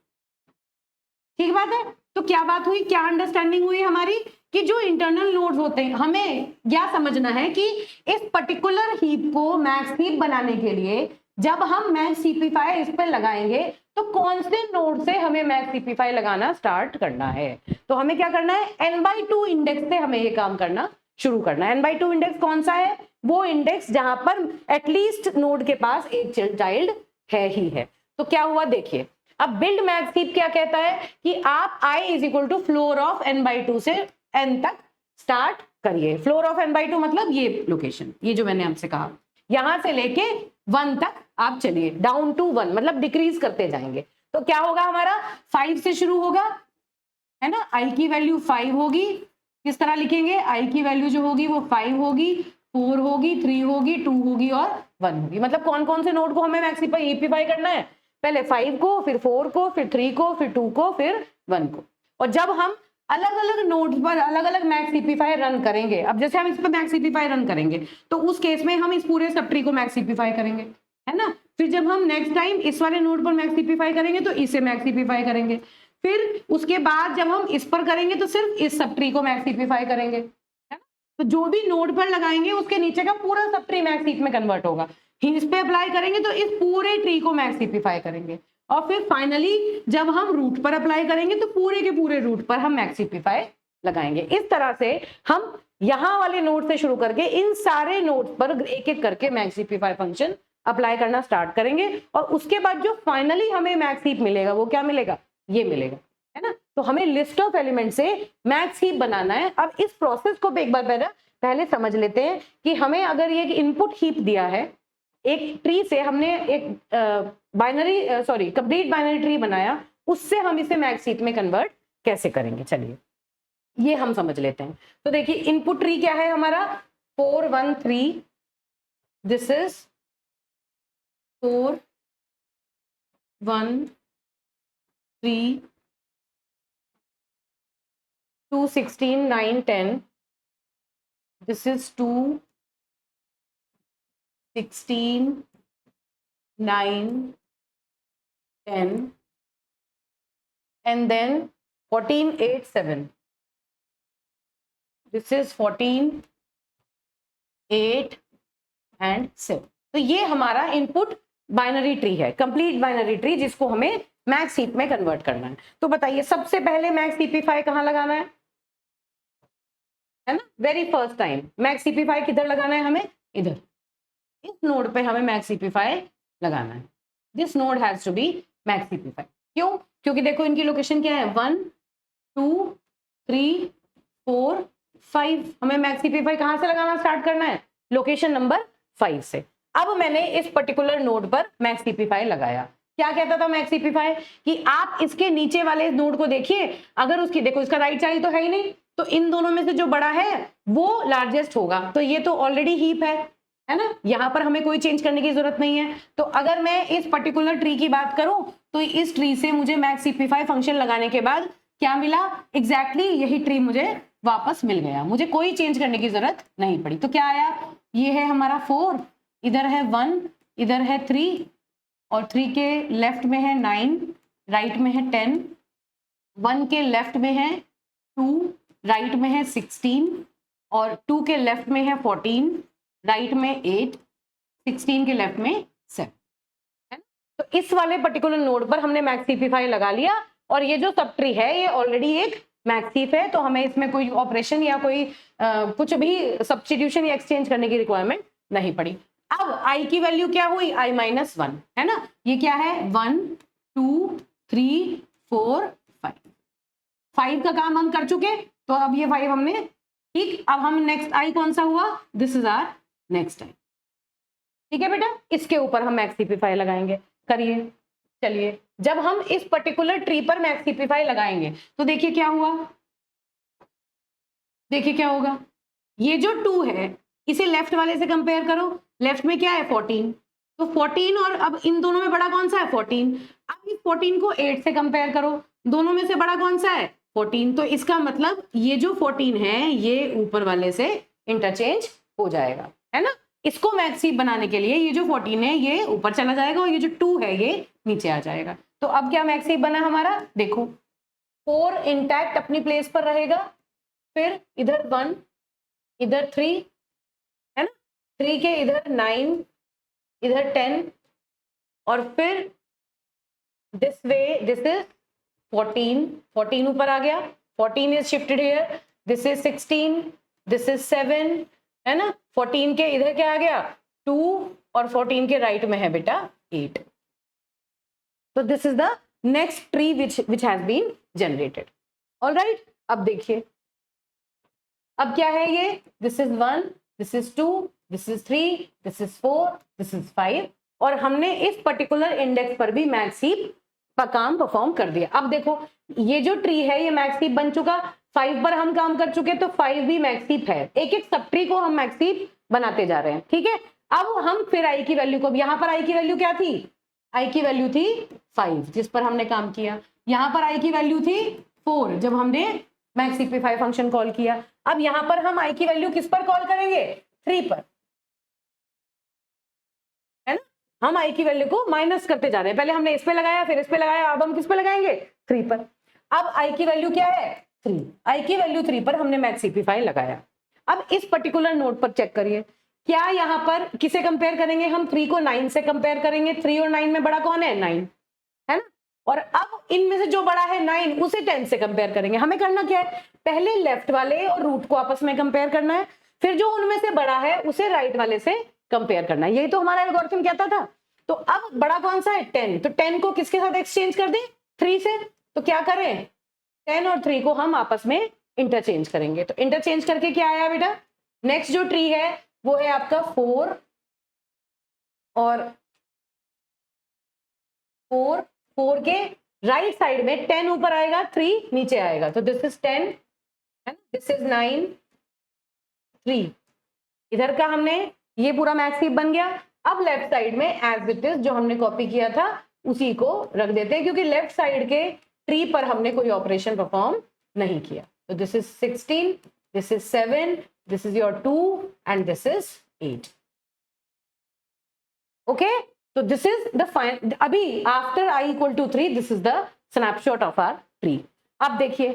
ठीक बात है। तो क्या बात हुई, क्या अंडरस्टैंडिंग हुई हमारी कि जो इंटरनल नोड्स होते हैं, हमें क्या समझना है कि इस पर्टिकुलर हीप को मैक्स हीप बनाने के लिए जब हम मैक्सिपीफाई इस पर लगाएंगे तो कौन से नोड से हमें मैक्सिपीफाई लगाना स्टार्ट करना है? तो हमें क्या करना है? n/2 इंडेक्स से हमें ये काम करना शुरू करना है। n/2 इंडेक्स कौन सा है? वो इंडेक्स जहां पर एटलीस्ट नोड के पास एक चाइल्ड है ही है। तो क्या हुआ देखिए, अब बिल्ड मैक्स हीप क्या कहता है कि आप i is equal to floor of n/2 से n तक स्टार्ट करिए। फ्लोर ऑफ n/2 मतलब ये लोकेशन, ये जो मैंने आपसे कहा, यहां से लेके 1 तक आप चलिए, डाउन टू 1 मतलब डिक्रीज करते जाएंगे। तो क्या होगा हमारा? 5 से शुरू होगा, है ना, i की वैल्यू 5 होगी। किस तरह लिखेंगे? i की वैल्यू जो होगी वो 5 होगी, 4 होगी, 3 होगी, 2 होगी और 1 होगी। मतलब कौन कौन से नोड को हमें मैक्सिपीफाई करना है? पहले 5 को, फिर 4 को, फिर 3 को, फिर 2 को, फिर 1 को। और जब हम अलग अलग नोड्स पर अलग अलग मैक्सिपीफाई रन करेंगे, अब जैसे हम इस पर मैक्सिपीफाई रन करेंगे तो उस केस में हम इस पूरे सब ट्री को मैक्सिपीफाई करेंगे, है ना। फिर जब हम नेक्स्ट टाइम इस वाले नोड पर मैक्सिपीफाई करेंगे तो इसे मैक्सिपीफाई करेंगे, फिर उसके बाद जब हम इस पर करेंगे तो सिर्फ इस सब ट्री को मैक्सिपीफाई करेंगे, है ना। तो जो भी नोड पर लगाएंगे उसके नीचे का पूरा सब ट्री मैक्स हीप में कन्वर्ट होगा। इस पे अप्लाई करेंगे तो इस पूरे ट्री को मैक्सिपीफाई करेंगे, और फिर फाइनली जब हम रूट पर अप्लाई करेंगे तो पूरे के पूरे रूट पर हम मैक्सिपीफाई लगाएंगे। इस तरह से हम यहां वाले नोड से शुरू करके इन सारे नोड पर एक एक करके मैक्सिपीफाई फंक्शन अप्लाई करना स्टार्ट करेंगे, और उसके बाद जो फाइनली हमें मैक्स हीप मिलेगा वो क्या मिलेगा? ये मिलेगा, है ना। तो हमें लिस्ट ऑफ एलिमेंट से मैक्स हीप बनाना है। अब इस प्रोसेस को एक बार पहले समझ लेते हैं कि हमें अगर ये इनपुट हीप दिया है, एक ट्री से हमने एक कंप्लीट बाइनरी ट्री बनाया, उससे हम इसे मैक्स हीप में कन्वर्ट कैसे करेंगे, चलिए ये हम समझ लेते हैं। तो देखिए इनपुट ट्री क्या है हमारा? 4 1 3, this is 4 1 3 2 16 9 10, this is 2 16 9 10, and then 14 8 7, this is 14 8 and 7। तो ये हमारा इनपुट बाइनरी ट्री है, कंप्लीट बाइनरी ट्री, जिसको हमें मैक्स हीप में कन्वर्ट करना है। तो बताइए सबसे पहले मैक्सिपीफाई कहां लगाना है ना? वेरी फर्स्ट टाइम मैक्सिपीफाई किधर लगाना है हमें? इधर, इस नोड पे हमें मैक्सिपीफाई लगाना है। This node has to be max heapify. क्यों? क्योंकि देखो इनकी लोकेशन क्या है? 1 2 3 4 5। हमें मैक्सिपीफाई कहां से लगाना स्टार्ट करना है? लोकेशन नंबर 5 से। अब मैंने इस पर्टिकुलर नोड पर मैक्सिपीफाई लगाया। क्या कहता था मैक्सिपीफाई? कि आप इसके नीचे वाले नोड को देखिए, अगर उसकी, देखो इसका राइट चाइल्ड तो है ही नहीं, तो इन दोनों में से जो बड़ा है वो लार्जेस्ट होगा। तो ये तो ऑलरेडी हीप है ना, यहां पर हमें कोई चेंज करने की जरूरत नहीं है। तो अगर मैं इस पर्टिकुलर ट्री की बात करूं तो इस ट्री से मुझे मैक्सिपीफाई फंक्शन लगाने के बाद क्या मिला? एग्जैक्टली यही ट्री मुझे वापस मिल गया, मुझे कोई चेंज करने की जरूरत नहीं पड़ी। तो क्या आया? ये है हमारा 4, इधर है 1, इधर है 3, और 3 के लेफ्ट में है 9, राइट में है 10, 1 के लेफ्ट में है 2, राइट में है 16, और 2 के लेफ्ट में है 14, राइट में 8, 16 के लेफ्ट में 7, है ना? तो इस वाले पर्टिकुलर नोड पर हमने मैक्सिफाई लगा लिया, और ये जो सब ट्री है ये ऑलरेडी एक मैक्सिफ है, तो हमें इसमें कोई ऑपरेशन या कोई कुछ भी सब्स्टिट्यूशन या एक्सचेंज करने की रिक्वायरमेंट नहीं पड़ी। अब आई की वैल्यू क्या हुई? i-1, है ना? ये क्या है? 1 2 3 4 5, 5 का काम हम कर चुके, तो अब ये 5 हमने, ठीक। अब हम नेक्स्ट आई कौन सा हुआ? This is our next I. ठीक है बेटा, इसके ऊपर हम मैक्सिफाई लगाएंगे। करिए, चलिए। जब हम इस पर्टिकुलर ट्री पर मैक्सिफाई लगाएंगे तो देखिए क्या हुआ, देखिए क्या होगा। ये जो 2 है इसे लेफ्ट वाले से कंपेयर करो, लेफ्ट में क्या है? 14, तो 14, और अब इन दोनों में बड़ा कौन सा है? 14। अब इस 14 को 8 से कंपेयर करो, दोनों में से बड़ा कौन सा है? 14। तो इसका मतलब ये जो 14 है ये ऊपर वाले से इंटरचेंज हो जाएगा, है ना? इसको मैक्सिफ बनाने के लिए ये जो 14 है ये ऊपर चला जाएगा, और ये जो 2 है ये नीचे आ जाएगा। तो अब क्या मैक्सिफ बना हमारा? देखो, 4 इंटैक्ट अपनी प्लेस पर रहेगा, फिर इधर 1, इधर 3, है ना? 3 के इधर 9, इधर 10, और फिर दिस वे दिस इज 14, 14 ऊपर आ गया, 14 is shifted here, this is 16, this is 7, है ना? 14 के इधर क्या आ गया? 2, और 14 के राइट में है बेटा 8। तो this is the next tree which has been generated. Alright, अब देखिए, अब क्या है ये? This is 1, this is 2, this is 3, this is 4, this is 5, और हमने इस पर्टिकुलर इंडेक्स पर भी मैक्सिफ का काम परफॉर्म कर दिया। अब देखो, ये जो ट्री है ये मैक्सिफ बन चुका, 5 पर हम काम कर चुके, तो 5 भी मैक्सिफ है। एक एक सब ट्री को हम मैक्सिफ बनाते जा रहे हैं, ठीक है? अब हम फिर आई की वैल्यू को, यहां पर आई की वैल्यू क्या थी? आई की वैल्यू थी 5 जिस पर हमने काम किया, यहां पर आई की वैल्यू थी 4 जब हमने मैक्सिफाई फंक्शन कॉल किया। अब यहां पर हम आई की वैल्यू किस पर कॉल करेंगे? 3 पर, है ना? हम आई की वैल्यू को माइनस करते जा रहे हैं, पहले हमने इस पे लगाया, फिर इस पे लगाया, अब हम किस पे लगाएंगे? 3 पर। अब आई की वैल्यू क्या है? 3। आई की वैल्यू 3 पर हमने मैक्सिफाई लगाया। अब इस पर्टिकुलर नोड पर चेक करिए, क्या यहां पर किसे कंपेयर करेंगे हम? 3 को 9 से कंपेयर करेंगे। 3 और 9 में बड़ा कौन है? 9, है ना? और अब इनमें से जो बड़ा है 9 उसे 10 से कंपेयर करेंगे। हमें करना क्या है? पहले लेफ्ट वाले और रूट को आपस में कंपेयर करना है, फिर जो उनमें से बड़ा है उसे राइट वाले से कंपेयर करना है। यही तो हमारा एल्गोरिथम कहता था। तो अब बड़ा कौन सा है? 10, तो 10 को किसके साथ एक्सचेंज कर दें? 3 से। तो क्या करें? 10 और 3 को हम आपस में इंटरचेंज करेंगे। तो इंटरचेंज करके क्या आया बेटा? नेक्स्ट जो ट्री है वो है आपका 4 और 4, 4 के राइट साइड में 10 ऊपर आएगा, 3 नीचे आएगा, तो दिस इज 10, है ना? दिस इज 9, 3 इधर का हमने ये पूरा मैक्सिफ बन गया। अब लेफ्ट साइड में एज इट इज जो हमने कॉपी किया था उसी को रख देते हैं, क्योंकि लेफ्ट साइड के ट्री पर हमने कोई ऑपरेशन परफॉर्म नहीं किया। तो this is 16, this is 7, this is your 2 and this is 8। Okay, तो दिस इज द फाइन। अभी after i equal to 3 this is the snapshot of our tree. अब देखिए,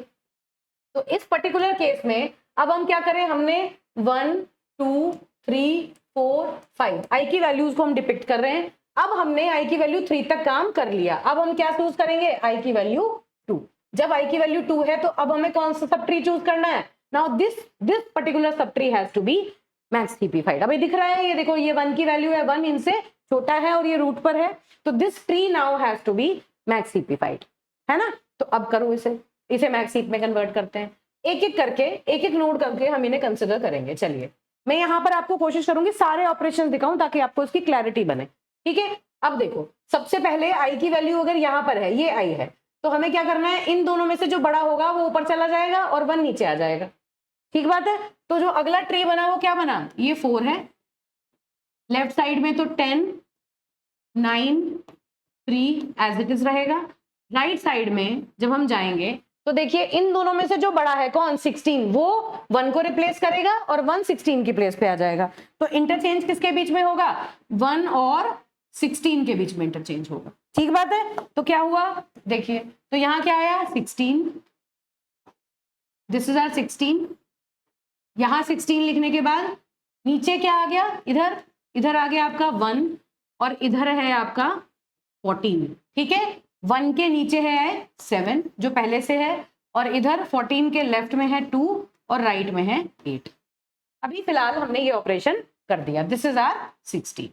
तो इस पर्टिकुलर केस में अब हम क्या करें? हमने 1 2 3 4 5 आई की वैल्यूज को हम डिपिक्ट कर रहे हैं। अब हमने आई की वैल्यू 3 तक काम कर लिया, अब हम क्या चूज करेंगे? आई की वैल्यू 2। जब आई की वैल्यू 2 है तो अब हमें कौन सा सब ट्री चूज करना है? Now this particular subtree has to be maxified. अभी दिख रहा है, ये देखो, ये 1 की वैल्यू है, 1 इनसे छोटा है और ये रूट पर है, तो this tree now has to be maxified, है ना? तो अब करो इसे मैक्सिफ में कन्वर्ट करते हैं। एक एक करके, एक एक नोड करके हम इन्हें कंसिडर करेंगे। चलिए, मैं यहां पर आपको कोशिश करूंगी सारे ऑपरेशन दिखाऊं ताकि आपको इसकी क्लैरिटी बने, ठीक है? अब देखो, सबसे पहले आई की वैल्यू अगर यहां पर है, ये आई है, तो हमें क्या करना है? इन दोनों में से जो बड़ा होगा वो ऊपर चला जाएगा और 1 नीचे आ जाएगा, ठीक बात है? तो जो अगला ट्री बना वो क्या बना? ये 4 है, लेफ्ट साइड में तो 10 9 3 एज इट इज रहेगा। राइट साइड में जब हम जाएंगे तो देखिए इन दोनों में से जो बड़ा है कौन 16, वो 1 को रिप्लेस करेगा और 1 16 की प्लेस पे आ जाएगा। तो इंटरचेंज किसके बीच में होगा? 1 और 16 के बीच में इंटरचेंज होगा। ठीक बात है। तो क्या हुआ देखिए, तो यहां क्या आया 16, दिस इज आर 16। यहां 16 लिखने के बाद नीचे क्या आ गया, इधर आ गया आपका 1 और इधर है आपका 14। ठीक है, 1 के नीचे है 7 जो पहले से है, और इधर 14 के लेफ्ट में है 2 और राइट में है 8। अभी फिलहाल हमने ये ऑपरेशन कर दिया। This is are 16।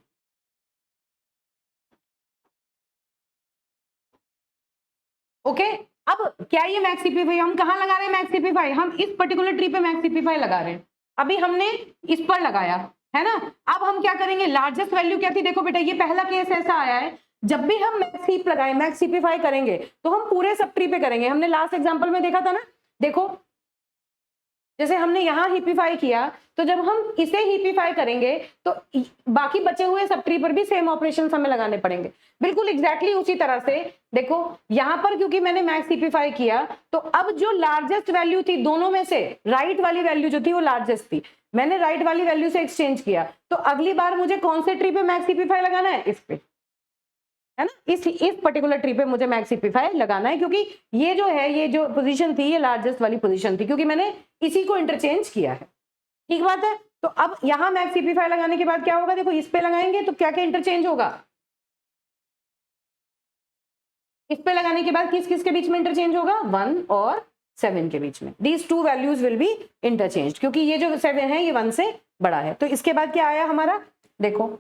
ओके, अब क्या ये मैक्सिफाई हम कहां लगा रहे हैं? मैक्सिफाई हम इस पर्टिकुलर ट्री पे मैक्सिफाई लगा रहे हैं। अभी हमने इस पर लगाया है ना। अब हम क्या करेंगे, लार्जेस्ट वैल्यू क्या थी? देखो बेटा, ये पहला केस ऐसा आया है, जब भी हम मैक्सिफ लगाए, मैक्सिफाई करेंगे तो हम पूरे सब ट्री पे करेंगे। हमने लास्ट एग्जांपल में देखा था ना, देखो जैसे हमने यहां हिपिफाई किया, तो जब हम इसे हिपिफाई करेंगे तो बाकी बचे हुए सब ट्री पर भी सेम ऑपरेशन हमें लगाने पड़ेंगे। बिल्कुल एग्जैक्टली उसी तरह से देखो यहां पर, क्योंकि मैंने मैक्स हिपिफाई किया, तो अब जो लार्जेस्ट वैल्यू थी दोनों में से, राइट वाली वैल्यू जो थी वो लार्जेस्ट थी, मैंने राइट वाली वैल्यू से एक्सचेंज किया। तो अगली बार मुझे कौन से ट्री पे मैक्स हिपिफाई लगाना है? इस पे, है ना। इस पर्टिकुलर ट्री पे मुझे मैक्स हिपिफाई लगाना है, क्योंकि ये जो है, ये जो पोजीशन थी ये लार्जेस्ट वाली पोजीशन थी, क्योंकि मैंने इसी को इंटरचेंज किया है। ठीक बात है। तो अब यहां मैक्स हिपिफाई लगाने के बाद क्या होगा, देखो इस पे लगाएंगे तो क्या क्या इंटरचेंज होगा? इस पे लगाने के बाद किस किस के बीच में इंटरचेंज होगा? 1 और 7 के बीच में। These two values will be interchange, क्योंकि ये जो 7 है ये 1 से बड़ा है। तो इसके बाद क्या आया हमारा, देखो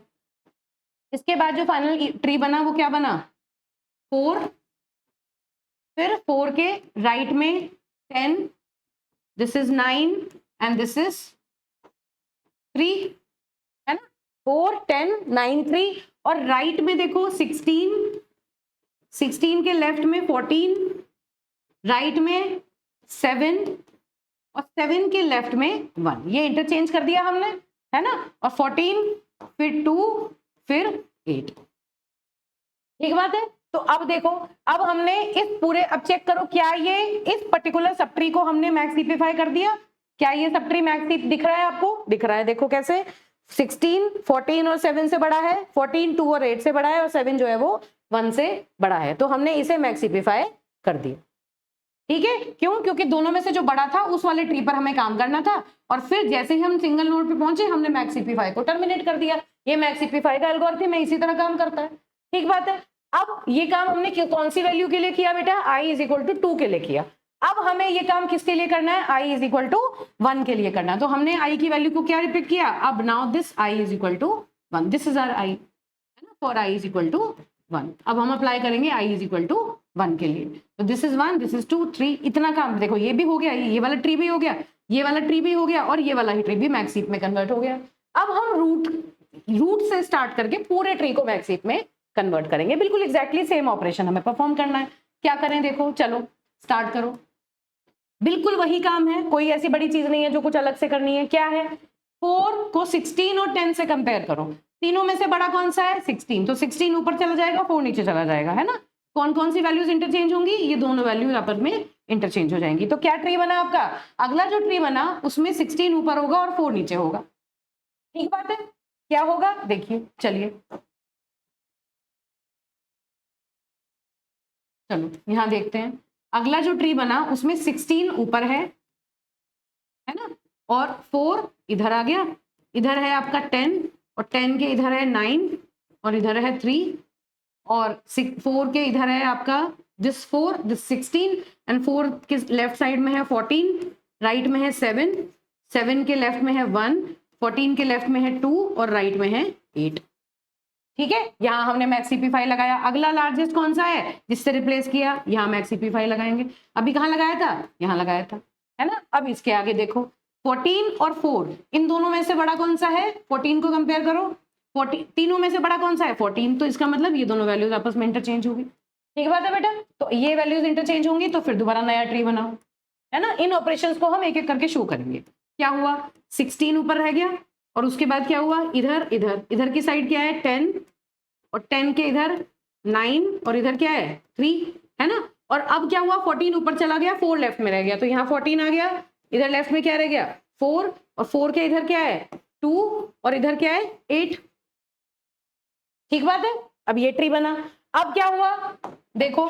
इसके बाद जो फाइनल ट्री बना वो क्या बना? 4, फिर 4 के राइट में 10, this is 9 and this is 3, है ना। 4 10 9 3, और राइट में देखो 16 के लेफ्ट में 14, राइट में 7 और 7 के लेफ्ट में 1। ये इंटरचेंज कर दिया हमने, है ना। और 14 फिर 2 फिर 8। ठीक बात है। तो अब देखो, अब हमने इस पूरे, अब चेक करो क्या ये इस पर्टिकुलर सब ट्री को हमने मैक्स हिपिफाई कर दिया? क्या ये सब ट्री मैक्स दिख रहा है आपको? दिख रहा है। देखो कैसे, 16 14 और 7 से बड़ा है, 14 2 और 8 से बड़ा है, और 7 जो है वो 1 से बड़ा है। तो हमने इसे मैक्स हिपिफाई कर दिया। ठीक है, क्यों? क्योंकि दोनों में से जो बड़ा था उस वाले ट्री पर हमें काम करना था, और फिर जैसे ही हम सिंगल नोड पे पहुंचे हमने मैक्स हिपिफाई को टर्मिनेट कर दिया। ये मैक्स हिपिफाई का एल्गोरिथम है, इसी तरह काम करता है। ठीक बात है। अब ये काम हमने कौन सी वैल्यू के लिए किया बेटा? i इज इक्वल टू 2 के लिए किया। अब हमें ये काम किसके लिए करना है? i इज इक्वल टू 1 के लिए करना है। तो हमने i की वैल्यू को क्या रिपीट किया? अब now this i is equal to 1, this is our i, है ना, for i is equal to 1। अब हम अप्लाई करेंगे i इज इक्वल टू 1 के लिए। तो दिस इज 1, दिस इज 2 3, इतना काम देखो, ये भी हो गया, ये वाला ट्री भी हो गया, ये वाला ट्री भी हो गया, और ये वाला ही ट्री भी मैक्स हीप में कन्वर्ट हो गया। अब हम रूट से स्टार्ट करके पूरे ट्री को मैक्स हीप में कन्वर्ट करेंगे। बिल्कुल एग्जैक्टली सेम ऑपरेशन हमें परफॉर्म करना है। क्या करें? देखो चलो स्टार्ट करो। बिल्कुल वही काम है, कोई ऐसी बड़ी चीज नहीं है जो कुछ अलग से करनी है। क्या है? 4 को 16 और 10 से कंपेयर करो। तीनों में से बड़ा कौन सा है? 16। तो 16 ऊपर चला जाएगा, 4 नीचे चला जाएगा, है ना। कौन कौन सी वैल्यूज इंटरचेंज होंगी? ये दोनों वैल्यूज आपस में इंटरचेंज हो जाएंगी। तो क्या ट्री बना आपका? अगला जो ट्री बना उसमें 16 ऊपर होगा और 4 नीचे होगा। ठीक बात है। क्या होगा देखिए, चलिए चलो यहां देखते हैं। अगला जो ट्री बना उसमें 16 ऊपर है ना, और 4 इधर आ गया, इधर है आपका 10, और 10 के इधर है 9, और इधर है 3, और 4 के इधर है आपका दिस 4 दिस 16, एंड 4 के लेफ्ट साइड में है 14, राइट में है 7, 7 के लेफ्ट में है 1, 14 के लेफ्ट में है 2, और राइट में है 8। ठीक है, यहां हमने मैक्स हिपिफाई लगाया। अगला लार्जेस्ट कौन सा है जिससे रिप्लेस किया? यहां मैक्स हिपिफाई लगाएंगे। अभी कहां लगाया था? यहां लगाया था, है ना। अब इसके आगे देखो 14 और 4, इन दोनों में से बड़ा कौन सा है? 14 को कंपेयर करो। 14 तीनों में से बड़ा कौन सा है? 14। तो इसका मतलब ये दोनों वैल्यूज आपस में इंटरचेंज होगी। ठीक बात है बेटा। तो ये वैल्यूज इंटरचेंज होंगी तो फिर दोबारा नया ट्री बनाओ, है ना। इन ऑपरेशंस को हम एक एक करके शो करेंगे। क्या हुआ? 16 ऊपर रह गया, और उसके बाद क्या हुआ? इधर इधर इधर की साइड क्या है? 10, और 10 के इधर 9, और इधर क्या है? 3, है ना। और अब क्या हुआ, 14 ऊपर चला गया, 4 लेफ्ट में रह गया, तो यहाँ 14 आ गया, इधर लेफ्ट में क्या रह गया 4, और 4 के इधर क्या है 2, और इधर क्या है 8। ठीक बात है। अब ये ट्री बना। अब क्या हुआ देखो,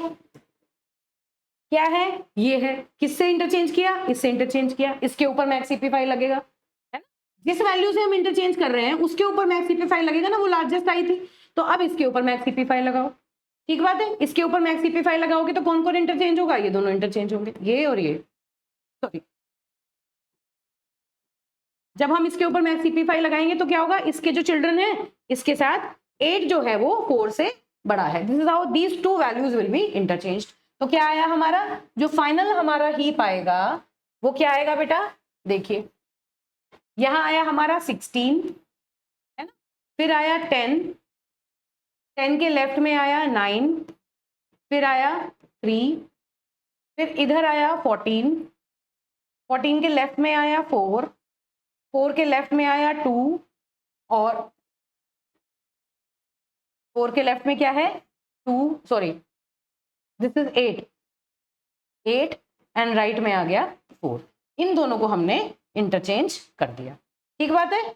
क्या है, ये है, किससे इंटरचेंज किया, इससे इंटरचेंज किया, इसके ऊपर मैक्स CP5 लगेगा, है ना। जिस वैल्यू से हम इंटरचेंज कर रहे हैं उसके ऊपर मैक्स CP5 लगेगा ना, वो लार्जेस्ट आई थी, तो अब इसके ऊपर मैक्स CP5 लगाओ। ठीक बात है। इसके ऊपर मैक्स CP5 लगाओगे तो कौन कौन इंटरचेंज होगा, ये दोनों इंटरचेंज होंगे, ये और ये, सॉरी। जब हम इसके ऊपर मैक्स CP5 लगाएंगे तो क्या होगा, इसके जो चिल्ड्रन है इसके साथ 8 जो है वो 4 से बड़ा है। This is how these two values will be interchanged. तो क्या आया हमारा, जो फाइनल हमारा हीप आएगा वो क्या आएगा बेटा, देखिए यहां आया हमारा 16, है ना, फिर आया 10, 10 के लेफ्ट में आया 9, फिर आया 3, फिर इधर आया 14, 14 के लेफ्ट में आया 4, 4 के लेफ्ट में आया 2, और 4 के लेफ्ट में क्या है 2, sorry this is 8, 8 and right में आ गया 4। इन दोनों को हमने इंटरचेंज कर दिया। ठीक बात है।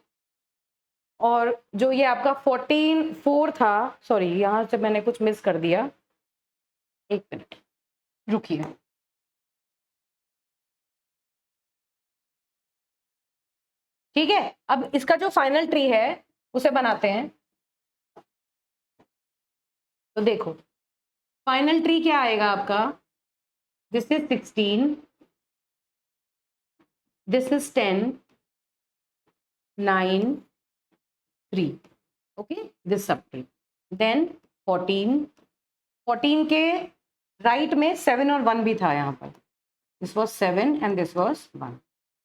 और जो ये आपका 14 4 था, सॉरी यहां से मैंने कुछ मिस कर दिया, एक मिनट रुकिए। ठीक है, अब इसका जो फाइनल ट्री है उसे बनाते हैं। तो देखो फाइनल ट्री क्या आएगा आपका, this is 16, this is 10, 9, 3, okay, this sub tree. Then 14, 14 के राइट में 7 और 1 भी था यहाँ पर, this was 7 and this was 1,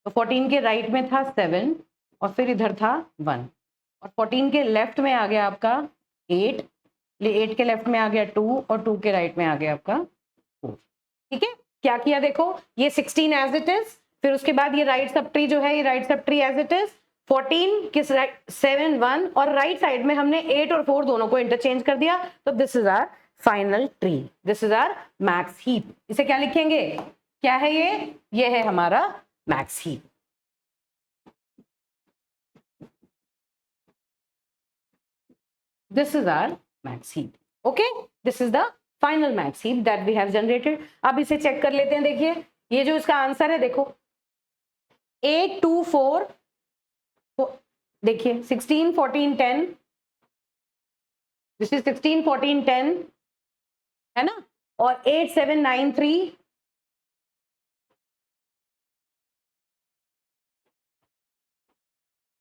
तो 14 के राइट में था 7 और फिर इधर था 1, और 14 के लेफ्ट में आ गया आपका 8, 8 के लेफ्ट में आ गया 2, और 2 के राइट में आ गया आपका 4। ठीक है, क्या किया देखो, ये 16 एज इट इज, फिर उसके बाद ये राइट सब ट्री जो है, ये right sub tree as it is, 14 किस राइट 7 1, और राइट साइड में हमने 8 और 4 दोनों को इंटरचेंज कर दिया, तो this is our final tree, this is our max heap. इसे क्या लिखेंगे, क्या है ये है हमारा max heap. This is our max heap. Okay, this is the final max heap that we have generated. अब इसे चेक कर लेते हैं। देखिए ये जो इसका आंसर है, देखो 8 2 4, देखिए 16 14 10, दिस इज 16 14 10, है ना, और 8 7 9 3,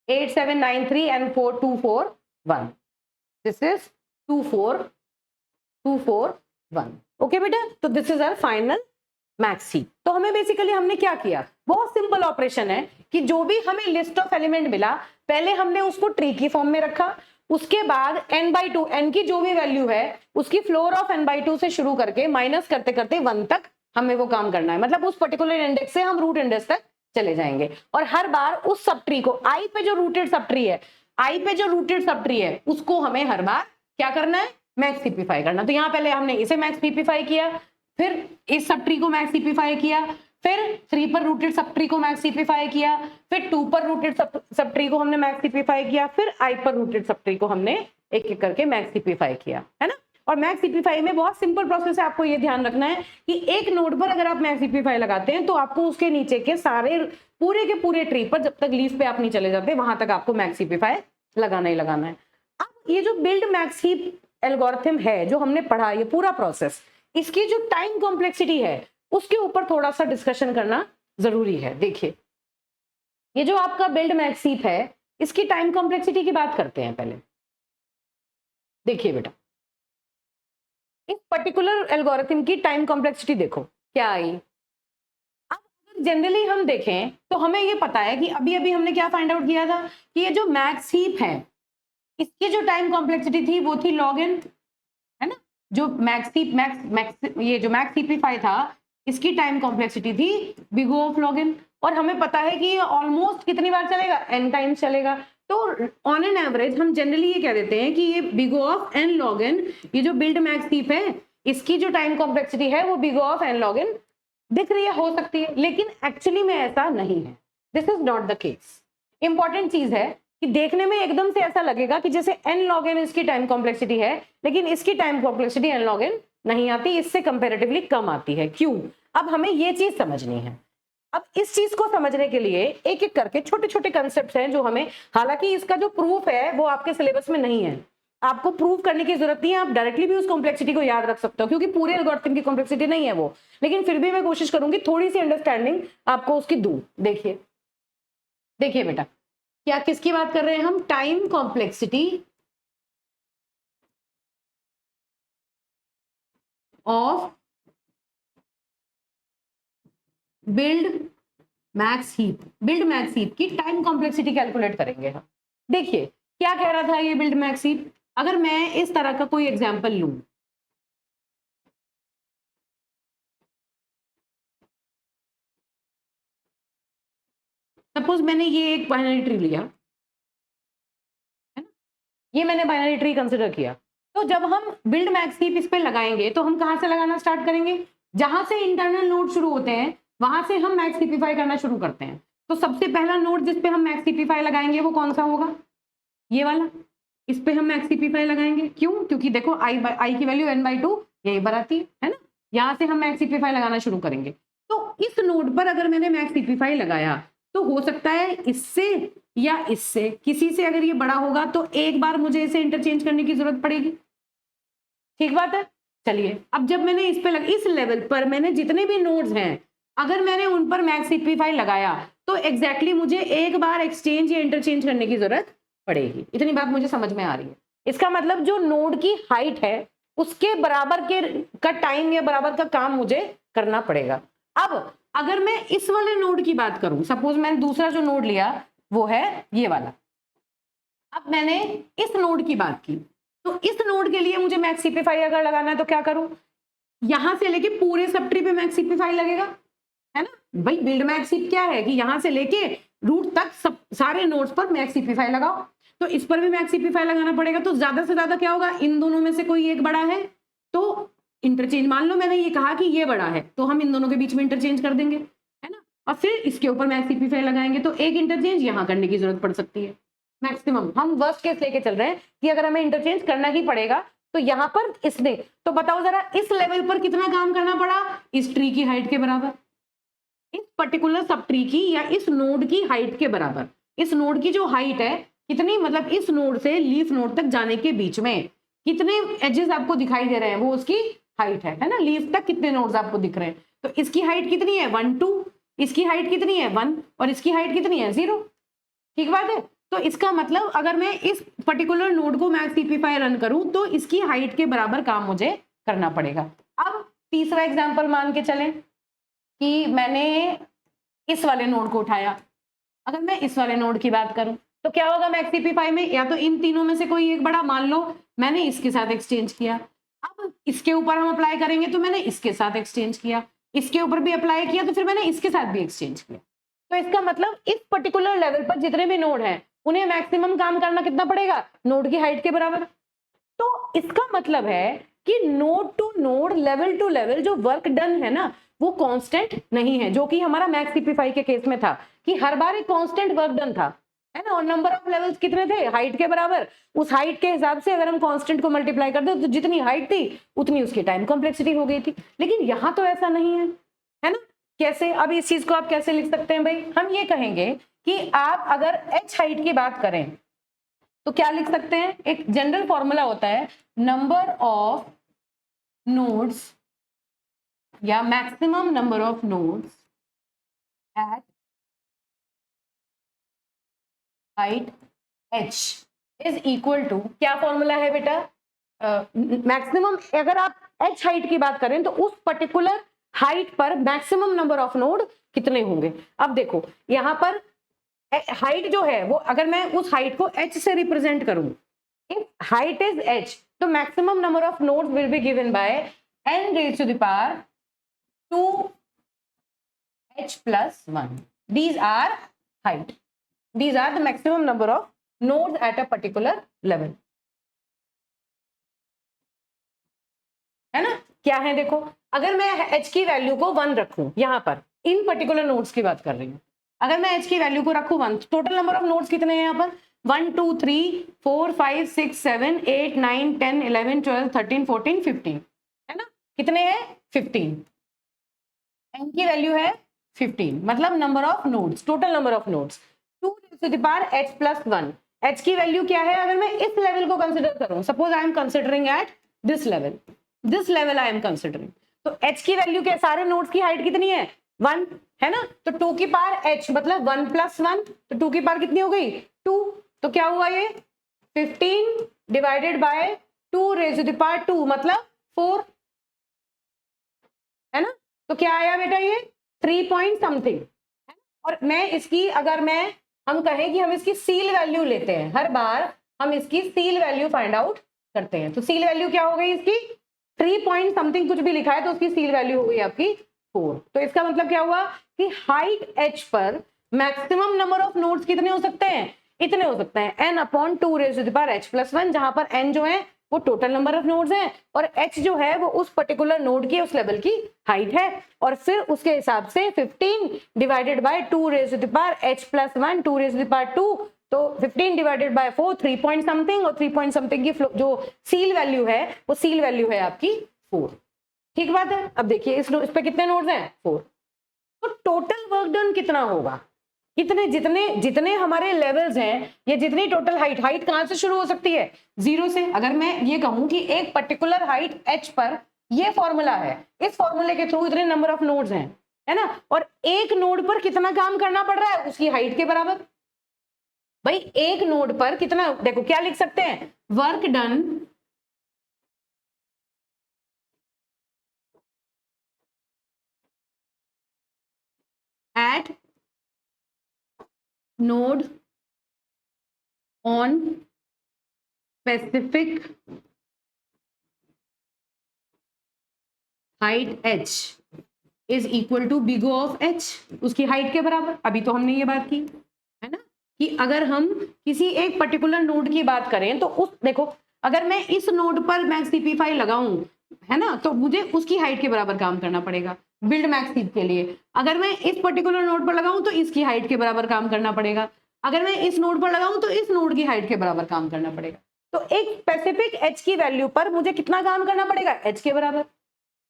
eight 7 9 3 and 4 2 4 1, this is 2 4 2 4 1। Okay बेटा, तो this is our final max heap. तो हमें बेसिकली हमने क्या किया, बहुत सिंपल ऑपरेशन है कि जो भी हमें लिस्ट ऑफ एलिमेंट मिला, पहले हमने उसको ट्री की फॉर्म में रखा, उसके बाद n/2, n की जो भी वैल्यू है उसकी फ्लोर ऑफ n/2 से शुरू करके माइनस करते करते 1 तक हमें वो काम करना है, मतलब उस पर्टिकुलर इंडेक्स से हम रूट इंडेक्स तक चले जाएंगे, और हर बार उस सब ट्री को आई पे जो रूटेड सब ट्री है, आई पे जो रूटेड सब ट्री है उसको हमें हर बार क्या करना है, मैक्स CP5 करना। तो यहाँ पहले हमने इसे मैक्स CP5 किया, फिर इस सब ट्री को मैक्स CP5 किया, फिर 3 पर रूटेड सब ट्री को मैक्स CP5 किया, फिर 2 पर रूटेड सब ट्री को हमने मैक्स CP5 किया, फिर I पर रूटेड सब ट्री को हमने एक एक करके मैक्स CP5 किया, है ना। और मैक्स CP5 में बहुत सिंपल प्रोसेस है, आपको ये ध्यान रखना है कि एक नोड पर अगर आप मैक्स CP5 लगाते हैं तो आपको उसके नीचे के सारे पूरे के पूरे ट्री पर जब तक लीफ पे आप नहीं चले जाते वहां तक आपको मैक्स CP5 लगाना ही लगाना है। अब ये जो बिल्ड मैक्स हीप एल्गोरिथम है जो हमने पढ़ा, ये पूरा प्रोसेस, इसकी जो टाइम कॉम्प्लेक्सिटी है उसके ऊपर थोड़ा सा डिस्कशन करना जरूरी है। देखिए ये जो आपका बिल्ड मैक्स हीप है इसकी टाइम कॉम्प्लेक्सिटी की बात करते हैं पहले। देखिए बेटा इस पर्टिकुलर एल्गोरिथम की टाइम कॉम्प्लेक्सिटी देखो क्या आई। अब जनरली हम देखें तो हमें ये पता है कि अभी अभी हमने क्या फाइंड आउट किया था कि ये जो मैक्स हीप है इसकी जो टाइम कॉम्प्लेक्सिटी थी वो थी log n, है ना। जो मैक्स ये जो मैक्स CP5 था इसकी टाइम कॉम्प्लेक्सिटी थी big O of log n, और हमें पता है कि ये ऑलमोस्ट कितनी बार चलेगा, n टाइम्स चलेगा। तो ऑन एन एवरेज हम जनरली ये कह देते हैं कि ये big O of n log n, ये जो बिल्ड मैक्स हीप है इसकी जो टाइम कॉम्प्लेक्सिटी है वो big of N log N दिख रही है, हो सकती है, लेकिन एक्चुअली में ऐसा नहीं है। This is not the case. Important चीज है कि देखने में एकदम से ऐसा लगेगा कि जैसे एन लॉग एन इसकी टाइम कॉम्प्लेक्सिटी है, लेकिन इसकी time complexity N log N नहीं आती, इससे कंपैरेटिवली कम आती है। क्यों? अब हमें ये चीज समझनी है। अब इस चीज को समझने के लिए एक एक करके छोटे छोटे कंसेप्ट हैं जो हमें, हालांकि इसका जो प्रूफ है वो आपके सिलेबस में नहीं है, आपको प्रूव करने की जरूरत नहीं है, आप डायरेक्टली भी उस कॉम्प्लेक्सिटी को याद रख सकते हो क्योंकि पूरे एल्गोरिथम की कॉम्प्लेक्सिटी नहीं है वो, लेकिन फिर भी मैं कोशिश करूंगी थोड़ी सी अंडरस्टैंडिंग आपको उसकी दूं। देखिए देखिए बेटा, क्या किसकी बात कर रहे हैं हम? Time complexity of build max heap. Build max heap की टाइम कॉम्प्लेक्सिटी कैलकुलेट करेंगे हम। देखिए क्या कह रहा था ये बिल्ड मैक्स हीप, अगर मैं इस तरह का कोई एग्जांपल लूं, सपोज मैंने ये एक बाइनरी ट्री लिया है ना, ये मैंने बाइनरी ट्री कंसिडर किया, तो जब हम बिल्ड मैक्स हीप इस पे लगाएंगे तो हम कहां से लगाना स्टार्ट करेंगे? जहां से इंटरनल नोड शुरू होते हैं वहां से हम मैक्स हीपिफाई करना शुरू करते हैं। तो सबसे पहला नोड जिस पे हम मैक्स हीपिफाई लगाएंगे वो कौन सा होगा? ये वाला। इस पे हम मैक्स हीपिफाई लगाएंगे, क्यों? क्योंकि देखो आई की वैल्यू n/2 यही पर आती है ना, यहां से हम मैक्स हीपिफाई लगाना शुरू करेंगे। तो इस नोड पर अगर मैंने मैक्स हीपिफाई लगाया तो हो सकता है इससे या इससे किसी से, अगर ये बड़ा होगा तो एक बार मुझे इसे इंटरचेंज करने की जरूरत पड़ेगी। ठीक बात है। चलिए अब जब मैंने इस पे इस लेवल पर मैंने जितने भी नोड्स हैं अगर मैंने उन पर मैक्स हीपिफाई लगाया तो एग्जैक्टली मुझे एक बार एक्सचेंज या इंटरचेंज करने की जरूरत पड़ेगी। इतनी बात मुझे समझ में आ रही है? इसका मतलब जो नोड की हाइट है उसके बराबर के का टाइम या बराबर का काम मुझे करना पड़ेगा। अब अगर मैं इस वाले नोड की बात करूं, सपोज मैंने दूसरा जो नोड लिया वो है ये वाला, अब मैंने इस नोड की बात की, तो इस नोड के लिए मुझे मैक्स हीपिफाई अगर लगाना है तो क्या करूं? यहां से लेके पूरे सब ट्री पे मैक्स हीपिफाई लगेगा, है ना भाई। बिल्ड मैक्स हीप क्या है कि यहां से लेके रूट तक सब सारे नोड्स पर मैक्स हीपिफाई लगाओ, तो इस पर भी मैक्स हीपिफाई लगाना पड़ेगा। तो ज्यादा से ज्यादा क्या होगा? इन दोनों में से कोई एक बड़ा है तो इंटरचेंज, मान लो मैंने ये कहा कि ये बड़ा है तो हम इन दोनों के बीच में इंटरचेंज कर देंगे, है ना, और फिर इसके ऊपर मैक्स हीपिफाई लगाएंगे तो एक इंटरचेंज यहां करने की जरूरत पड़ सकती है। मैक्सिमम हम वर्स्ट केस लेके चल रहे हैं कि अगर हमें इंटरचेंज करना ही पड़ेगा तो यहां पर इसने, तो बताओ जरा इस लेवल पर कितना काम करना पड़ा? इस ट्री की हाइट के बराबर, इस पर्टिकुलर सब ट्री की या इस नोड की हाइट के बराबर। इस नोड की जो हाइट है कितनी, मतलब इस नोड से लीफ नोड तक जाने के बीच में कितने एजेस आपको दिखाई दे रहे हैं वो उसकी हाइट है ना। लीफ तक कितने नोड्स आपको दिख रहे हैं, तो इसकी हाइट कितनी है? 1 2, इसकी हाइट कितनी है? 1, और इसकी हाइट कितनी है? 0। ठीक बात है। तो इसका मतलब अगर मैं इस पर्टिकुलर नोड को मैक्स हीपिफाई रन करूं तो इसकी हाइट के बराबर काम मुझे करना पड़ेगा। अब तीसरा एग्जांपल मान के चलें कि मैंने इस वाले नोड को उठाया, अगर मैं इस वाले नोड की बात करूं तो क्या होगा मैक्स हीपिफाई में? या तो इन तीनों में से कोई एक बड़ा, मान लो मैंने इसके साथ एक्सचेंज किया, अब इसके ऊपर हम अप्लाई करेंगे तो मैंने इसके साथ एक्सचेंज किया, इसके ऊपर भी अप्लाई किया तो फिर मैंने इसके साथ भी एक्सचेंज किया। तो इसका मतलब इस पर्टिकुलर लेवल पर जितने भी नोड हैं उन्हें मैक्सिमम काम करना कितना पड़ेगा? नोड की हाइट के बराबर। तो इसका मतलब है कि node to node, level to level जो वर्क डन है ना वो कांस्टेंट नहीं है, जो कि हमारा मैक्स हीपिफाई के केस में था कि हर बार एक कांस्टेंट वर्क डन था, है ना, और नंबर ऑफ लेवल्स कितने थे? हाइट के बराबर। उस हाइट के हिसाब से अगर हम कांस्टेंट को मल्टीप्लाई कर दे तो जितनी हाइट थी उतनी उसकी टाइम कॉम्प्लेक्सिटी हो गई थी। लेकिन यहां तो ऐसा नहीं है ना। कैसे? अब इस चीज को आप कैसे लिख सकते हैं भाई? हम ये कहेंगे कि आप अगर h हाइट की बात करें तो क्या लिख सकते हैं? एक जनरल फॉर्मूला होता है नंबर ऑफ नोड्स या maximum number of nodes at height h is equal to, क्या फॉर्मूला है बेटा? मैक्सिमम, अगर आप h हाइट की बात करें तो उस पर्टिकुलर हाइट पर मैक्सिमम नंबर ऑफ नोड कितने होंगे। अब देखो यहां पर हाइट जो है वो, अगर मैं उस हाइट को h से रिप्रेजेंट करूं, इफ हाइट इज h तो maximum number of nodes will be given by n raised to the power 2h plus 1. These are height. These are the maximum number of nodes at a particular level. है ना? क्या है देखो, अगर मैं h की value को 1 रखूं, यहां पर इन पर्टिकुलर नोड्स की बात कर रही हूं, अगर मैं h की वैल्यू को रखूं 1, टोटल नंबर ऑफ नोड्स कितने हैं यहां पर 1 2 3 4 5 6 7 8 9 10 11 12 13 14 15, है ना, कितने हैं 15, n की वैल्यू है 15, मतलब number of nodes, total number of nodes 2 to the power h plus 1। h की वैल्यू क्या है, अगर मैं इस लेवल को कंसिडर करूं, suppose I am considering at this level I am considering, तो h की वैल्यू क्या, सारे नोड्स की हाइट कितनी है 1, है ना, तो 2 की पावर h मतलब 1 प्लस 1, तो 2 की पावर कितनी हो गई 2, तो क्या हुआ ये 15 divided by 2 raise to the power 2 मतलब 4, है ना, तो क्या आया बेटा ये 3 पॉइंट समथिंग। और मैं इसकी, अगर मैं हम कहें कि हम इसकी सील वैल्यू लेते हैं, हर बार हम इसकी सील वैल्यू फाइंड आउट करते हैं, तो सील वैल्यू क्या हो गई इसकी 3 पॉइंट समथिंग, कुछ भी लिखा है तो उसकी सील वैल्यू हो गई आपकी 4। तो इसका मतलब क्या हुआ कि हाइट h पर मैक्सिमम नंबर ऑफ नोड्स कितने हो सकते हैं, इतने हो सकते हैं n upon 2 raise to the power h plus 1, जहां पर n जो है वो टोटल नंबर ऑफ नोड्स हैं और h जो है वो उस पर्टिकुलर नोड की, उस लेवल की हाइट है, और फिर उसके हिसाब से 15 divided by 2 raise to the power h plus 1 2 raise to the power 2, तो 15 डिवाइडेड बाय 4 3 पॉइंट समथिंग, और 3 पॉइंट समथिंग की जो सील वैल्यू है वो सील वैल्यू है आपकी 4। ठीक बात है। अब देखिए इस पे कितने नोड्स हैं 4, तो टोटल वर्क डन कितना होगा, कितने, जितने जितने हमारे लेवल्स हैं, या जितनी टोटल हाइट कहां से शुरू हो सकती है 0 से। अगर मैं ये कहूं कि एक पर्टिकुलर हाइट h पर ये फॉर्मूला है, इस फॉर्मूले के थ्रू इतने नंबर ऑफ नोड्स हैं, है ना, और एक नोड पर कितना काम करना पड़ रहा है उसकी हाइट के बराबर। भाई एक नोड पर कितना, देखो क्या लिख सकते हैं, work done at node on specific height h is equal to big O of h, उसकी हाइट के बराबर। अभी तो हमने ये बात की है ना कि अगर हम किसी एक पर्टिकुलर नोड की बात करें तो उस, देखो अगर मैं इस नोड पर मैक्स CP5 लगाऊं, है ना, तो मुझे उसकी हाइट के बराबर काम करना पड़ेगा बिल्ड मैक्स हीप के लिए। अगर मैं इस पर्टिकुलर नोड पर लगाऊं तो इसकी हाइट के बराबर काम करना पड़ेगा, अगर मैं इस नोड पर लगाऊं तो इस नोड की हाइट के बराबर काम करना पड़ेगा। तो एक स्पेसिफिक h की वैल्यू पर मुझे कितना काम करना पड़ेगा h के बराबर,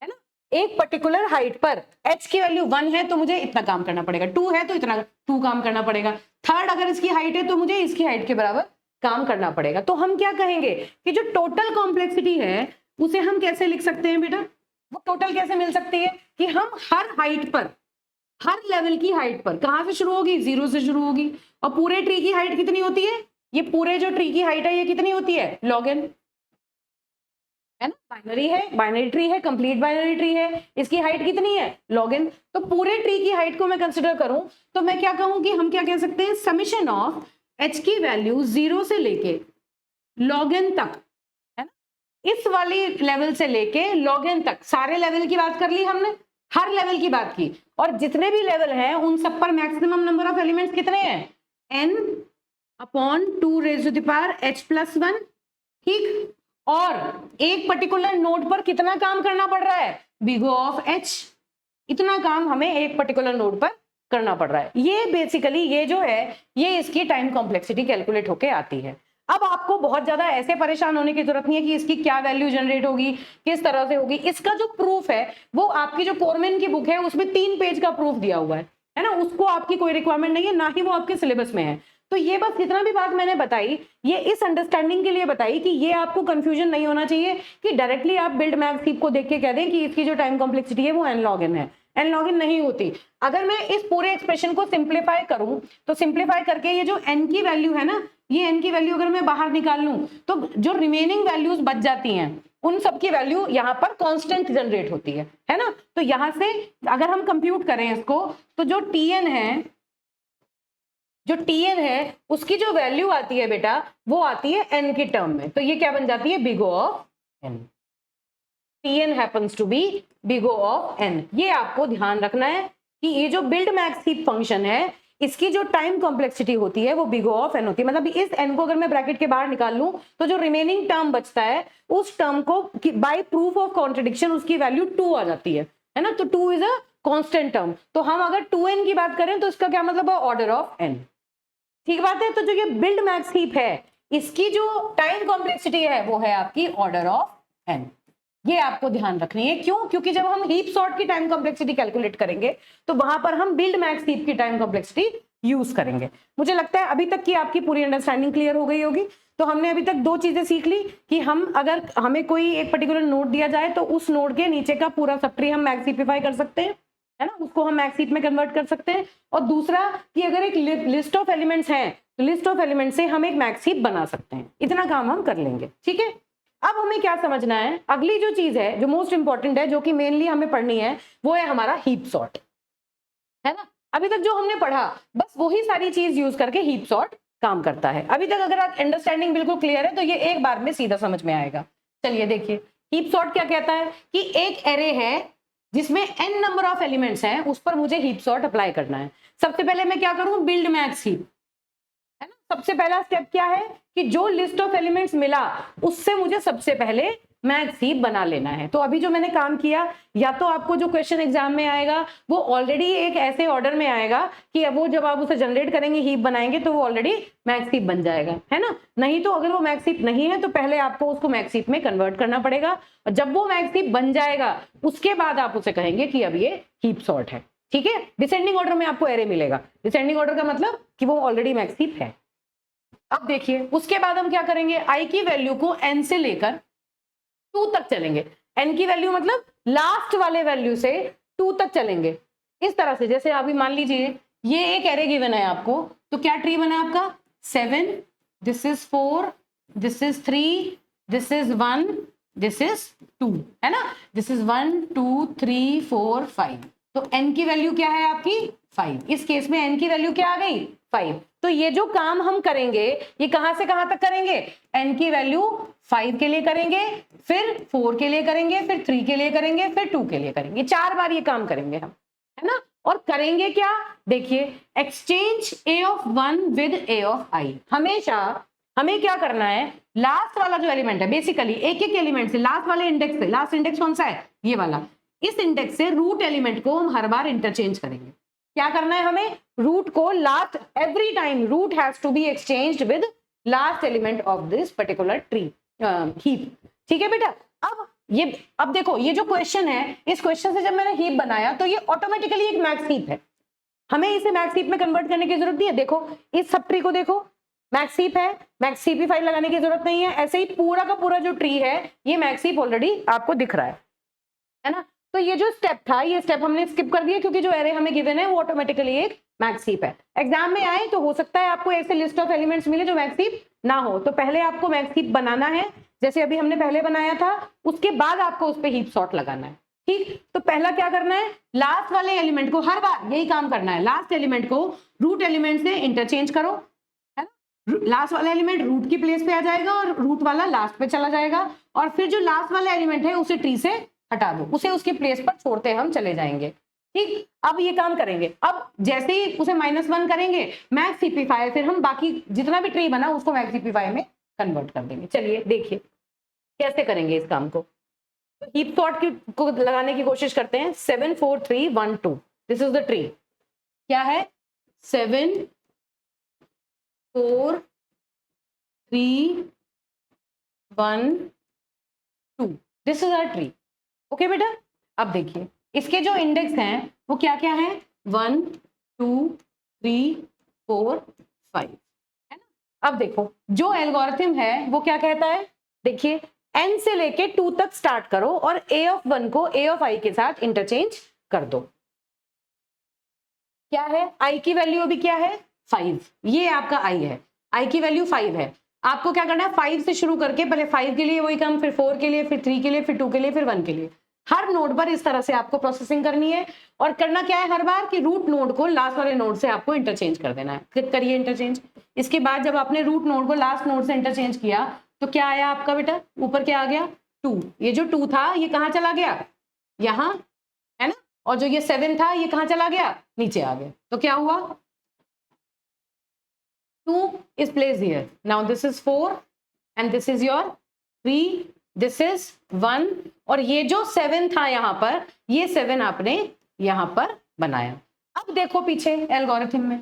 है ना, एक पर्टिकुलर हाइट पर h की वैल्यू 1 है तो मुझे इतना काम करना पड़ेगा, 2 है तो इतना 2 काम करना पड़ेगा, थर्ड अगर इसकी हाइट है तो मुझे इसकी हाइट के बराबर काम करना पड़ेगा। तो हम क्या कहेंगे कि जो टोटल कॉम्प्लेक्सिटी है उसे हम कैसे लिख सकते हैं बेटा, वो टोटल कैसे मिल सकती है कि हम हर हाइट पर, हर लेवल की हाइट पर कहां से शुरू होगी 0 से शुरू होगी, और पूरे ट्री की हाइट कितनी होती है, ये पूरे जो ट्री की हाइट है ये कितनी होती है log n, है ना, बाइनरी है, बाइनरी ट्री है, कंप्लीट बाइनरी ट्री है, इसकी हाइट कितनी है log n। तो पूरे ट्री की हाइट को मैं कंसिडर करूं तो मैं क्या कहूं कि हम क्या कह सकते हैं, समेशन ऑफ h की वैल्यू 0 से लेके log n तक, है ना, इस वाली लेवल से लेके log n तक, सारे लेवल की बात कर ली हमने, हर लेवल की बात की, और जितने भी लेवल हैं उन सब पर मैक्सिमम नंबर ऑफ एलिमेंट्स कितने हैं n upon 2 raise to the power h plus 1, ठीक, और एक पर्टिकुलर नोड पर कितना काम करना पड़ रहा है big O ऑफ h, इतना काम हमें एक पर्टिकुलर नोड पर करना पड़ रहा है। ये बेसिकली ये जो है ये इसकी टाइम कॉम्प्लेक्सिटी कैलकुलेट होके आती है। अब आपको बहुत ज्यादा ऐसे परेशान होने की जरूरत नहीं है कि इसकी क्या वैल्यू जनरेट होगी, किस तरह से होगी। इसका जो प्रूफ है वो आपकी जो कोरमेन की बुक है उसमें 3 पेज का प्रूफ दिया हुआ है ना, उसको आपकी कोई रिक्वायरमेंट नहीं है, ना ही वो आपके सिलेबस में है। तो ये बस जितना भी बात मैंने बताई ये इस अंडरस्टैंडिंग के लिए बताई कि ये आपको कंफ्यूजन नहीं होना चाहिए कि डायरेक्टली आप बिल्ड मैक्स हीप को देख के कह दें कि इसकी जो टाइम कॉम्प्लेक्सिटी है वो n log n है, n log n नहीं होती। अगर मैं इस पूरे एक्सप्रेशन को सिंप्लीफाई करूं तो सिंप्लीफाई करके ये जो n की वैल्यू है ना, ये n की वैल्यू अगर मैं बाहर निकाल लूं तो जो रिमेनिंग वैल्यूज बच जाती हैं उन सब की वैल्यू यहाँ पर कांस्टेंट जनरेट होती है ना। तो यहां से अगर हम कंप्यूट करें इसको तो जो Tn है उसकी जो वैल्यू आती है बेटा वो आती है n की टर्म में, तो ये क्या बन जाती है big O of n, Tn happens to be big O of n। ये आपको ध्यान रखना है कि ये जो बिल्ड मैक्स हीप फंक्शन है इसकी जो टाइम कॉम्प्लेक्सिटी होती है वो बिग O ऑफ n होती है। मतलब इस n को अगर मैं ब्रैकेट के बाहर निकाल लूं तो जो रिमेनिंग टर्म बचता है उस टर्म को बाय प्रूफ ऑफ कॉन्ट्रडिक्शन उसकी वैल्यू 2 आ जाती है ना। तो 2 इज अ कांस्टेंट टर्म। तो हम अगर 2n की बात करें तो इसका क्या मतलब है, ऑर्डर ऑफ n। ठीक बात है। तो जो ये बिल्ड मैक्स हीप है इसकी जो टाइम कॉम्प्लेक्सिटी है वो है आपकी ऑर्डर ऑफ n। ये आपको ध्यान रखनी है। क्यों? क्योंकि जब हम हीप सॉर्ट की टाइम कॉम्प्लेक्सिटी कैलकुलेट करेंगे तो वहां पर हम बिल्ड मैक्स हीप की टाइम कॉम्प्लेक्सिटी यूज करेंगे। मुझे लगता है अभी तक की आपकी पूरी अंडरस्टैंडिंग क्लियर हो गई होगी। तो हमने अभी तक दो चीजें सीख ली कि हम अगर हमें कोई एक पर्टिकुलर नोड दिया जाए तो उस नोड के नीचे का पूरा सब ट्री हम मैक्स हीपिफाई कर सकते हैं, है ना, उसको हम मैक्स हीप में कन्वर्ट कर सकते हैं। और दूसरा कि अगर एक लिस्ट ऑफ एलिमेंट्स हैं तो लिस्ट ऑफ एलिमेंट्स से हम एक मैक्स हीप बना सकते हैं। इतना काम हम कर लेंगे। ठीक है। अब हमें क्या समझना है, अगली जो चीज है जो मोस्ट इंपॉर्टेंट है जो कि मेनली हमें पढ़नी है वो है हमारा हीप सॉर्ट, है ना। अभी तक जो हमने पढ़ा बस वही सारी चीज यूज करके हीप सॉर्ट काम करता है। अभी तक अगर आप अंडरस्टैंडिंग बिल्कुल क्लियर है तो ये एक बार में सीधा समझ में आएगा। चलिए देखिए हीप सॉर्ट क्या कहता है कि एक एरे है जिसमें n नंबर ऑफ एलिमेंट्स हैं, उस पर मुझे हीप सॉर्ट अप्लाई करना है। सबसे पहले मैं क्या करूं, बिल्ड मैक्स हीप, है ना। सबसे पहला स्टेप क्या है कि जो लिस्ट ऑफ एलिमेंट्स मिला उससे मुझे सबसे पहले मैक्स हीप बना लेना है। तो अभी जो मैंने काम किया, या तो आपको जो क्वेश्चन एग्जाम में आएगा वो ऑलरेडी एक ऐसे ऑर्डर में आएगा कि अब वो जब आप उसे जनरेट करेंगे हीप बनाएंगे तो वो ऑलरेडी मैक्स हीप बन जाएगा, है ना। नहीं तो अगर वो मैक्स हीप नहीं है तो पहले आपको उसको मैक्स हीप में कन्वर्ट करना पड़ेगा, और जब वो मैक्स हीप बन जाएगा उसके बाद आप उसे कहेंगे कि अब ये हीप सॉर्ट है। ठीक है। डिसेंडिंग ऑर्डर में आपको एरे मिलेगा। डिसेंडिंग ऑर्डर का मतलब कि वो ऑलरेडी मैक्स हीप है। अब देखिए उसके बाद हम क्या करेंगे, आई की वैल्यू को n से लेकर 2 तक चलेंगे। n की वैल्यू मतलब लास्ट वाले वैल्यू से 2 तक चलेंगे। इस तरह से जैसे अभी मान लीजिए ये एक एरे गिवन है आपको, तो क्या ट्री बना आपका 7, this is 4, this is 3, this is 1, this is 2, है ना। This is 1 2 3 4 5। तो n की वैल्यू क्या है आपकी 5। इस केस में n की वैल्यू क्या आ गई 5। तो ये जो काम हम करेंगे ये कहां से कहां तक करेंगे, n की वैल्यू 5 के लिए करेंगे, फिर 4 के लिए करेंगे, फिर 3 के लिए करेंगे, फिर 2 के लिए करेंगे। 4 बार ये काम करेंगे हम, है ना। और करेंगे क्या, देखिए exchange a of 1 with a of i। हमेशा हमें क्या करना है, लास्ट वाला जो एलिमेंट है, बेसिकली एक एक एलिमेंट से लास्ट वाले इंडेक्स से, लास्ट इंडेक्स कौन सा है ये वाला, इस इंडेक्स से रूट एलिमेंट को हम हर बार इंटरचेंज करेंगे। क्या करना है हमें, रूट को last every time root has to be exchanged with last element of this particular tree heap. ठीक है बेटा। अब देखो ये जो क्वेश्चन है, इस क्वेश्चन से जब मैंने हीप बनाया तो ये ऑटोमेटिकली एक मैक्स हीप है। हमें इसे मैक्स हीप में कन्वर्ट करने की जरूरत नहीं है। देखो इस सब ट्री को देखो, मैक्स हीप है, मैक्स हीप फाइल लगाने की जरूरत नहीं है। ऐसे ही पूरा का पूरा जो ट्री है ये मैक्स हीप ऑलरेडी आपको दिख रहा है ना। तो ये जो स्टेप था ये स्टेप हमने स्किप कर दिया क्योंकि जो एरे हमें गिवन है वो ऑटोमेटिकली एक मैक्स हीप है। एग्जाम में आए तो हो सकता है आपको ऐसे लिस्ट ऑफ एलिमेंट्स मिले जो मैक्स हीप ना हो, तो पहले आपको मैक्स हीप बनाना है, जैसे अभी हमने पहले बनाया था, उसके बाद आपको उस पर हीप सॉर्ट लगाना है। ठीक। तो पहला क्या करना है, लास्ट वाले एलिमेंट को हर बार यही काम करना है, लास्ट एलिमेंट को रूट एलिमेंट से इंटरचेंज करो, है ना। लास्ट वाला एलिमेंट रूट की प्लेस पे आ जाएगा और रूट वाला लास्ट पे चला जाएगा, और फिर जो लास्ट वाला एलिमेंट है उसे ट्री से हटा दो, उसे उसकी प्लेस पर छोड़ते हम चले जाएंगे। ठीक। अब ये काम करेंगे, अब जैसे ही उसे -1 करेंगे मैक्स हीपिफाई, फिर हम बाकी जितना भी ट्री बना उसको मैक्स हीपिफाई में कन्वर्ट कर देंगे। चलिए देखिए कैसे करेंगे इस काम को। तो हीप सॉर्ट को लगाने की कोशिश करते हैं। 7 4 3 1 2, दिस इज द ट्री। क्या है 7 4 3 1 2, this is our tree. Okay बेटा। अब देखिए इसके जो इंडेक्स हैं वो क्या क्या है, 1 2 3 4 5, है ना। अब देखो जो एल्गोरिथम है वो क्या कहता है, देखिए n से लेके 2 तक स्टार्ट करो और a ऑफ 1 को a ऑफ i के साथ इंटरचेंज कर दो। क्या है, i की वैल्यू अभी क्या है 5, ये आपका i है, i की वैल्यू 5 है। आपको क्या करना है 5 से शुरू करके पहले 5 के लिए वही काम, फिर 4 के लिए, फिर 3 के लिए, फिर 2 के लिए, फिर 1 के लिए, हर नोड पर इस तरह से आपको प्रोसेसिंग करनी है। और करना क्या है हर बार कि रूट नोड को लास्ट वाले नोड से आपको इंटरचेंज कर देना है। क्लिक करिए इंटरचेंज। इसके बाद जब आपने रूट नोड को लास्ट नोड से इंटरचेंज किया तो क्या आया आपका बेटा, ऊपर क्या आ गया 2। ये जो 2 था ये कहाँ चला गया, यहाँ, है ना। और जो ये 7 था ये कहाँ चला गया, नीचे आ गया। तो क्या हुआ 2 is placed here. Now this is 4 and this is your 3, this is 1 और ये जो 7 था यहाँ पर, ये 7 आपने यहाँ पर बनाया। अब देखो पीछे एल्गोरिथम में,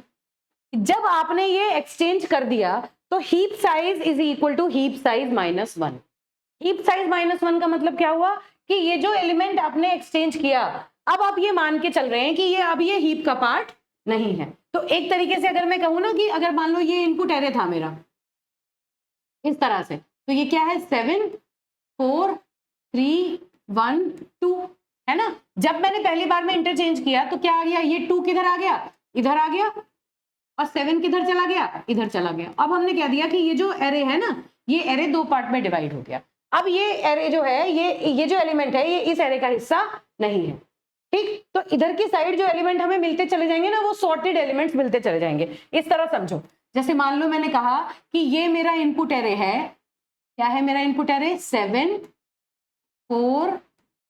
जब आपने ये एक्सचेंज कर दिया तो heap size is equal to heap size -1। Heap size -1 का मतलब क्या हुआ कि ये जो एलिमेंट आपने एक्सचेंज किया, अब आप ये मान के चल रहे हैं कि ये अब ये हीप का पार्ट नहीं है। तो एक तरीके से अगर मैं कहूं ना कि अगर मान लो ये इनपुट एरे था मेरा इस तरह से, तो ये क्या है 7 4 3 1 2 है ना। जब मैंने पहली बार में इंटरचेंज किया तो क्या आ गया, ये 2 किधर आ गया, इधर आ गया, और 7 किधर चला गया, इधर चला गया। अब हमने क्या दिया कि ये जो एरे है ना, ये एरे 2 पार्ट में डिवाइड हो गया। अब ये एरे जो है, ये जो एलिमेंट है, ये इस एरे का हिस्सा नहीं है, ठीक। तो इधर की साइड जो एलिमेंट हमें मिलते चले जाएंगे ना, वो सॉर्टेड एलिमेंट्स मिलते चले जाएंगे। इस तरह समझो, जैसे मान लो मैंने कहा कि ये मेरा इनपुट एरे है, क्या है मेरा इनपुट एरे 7 4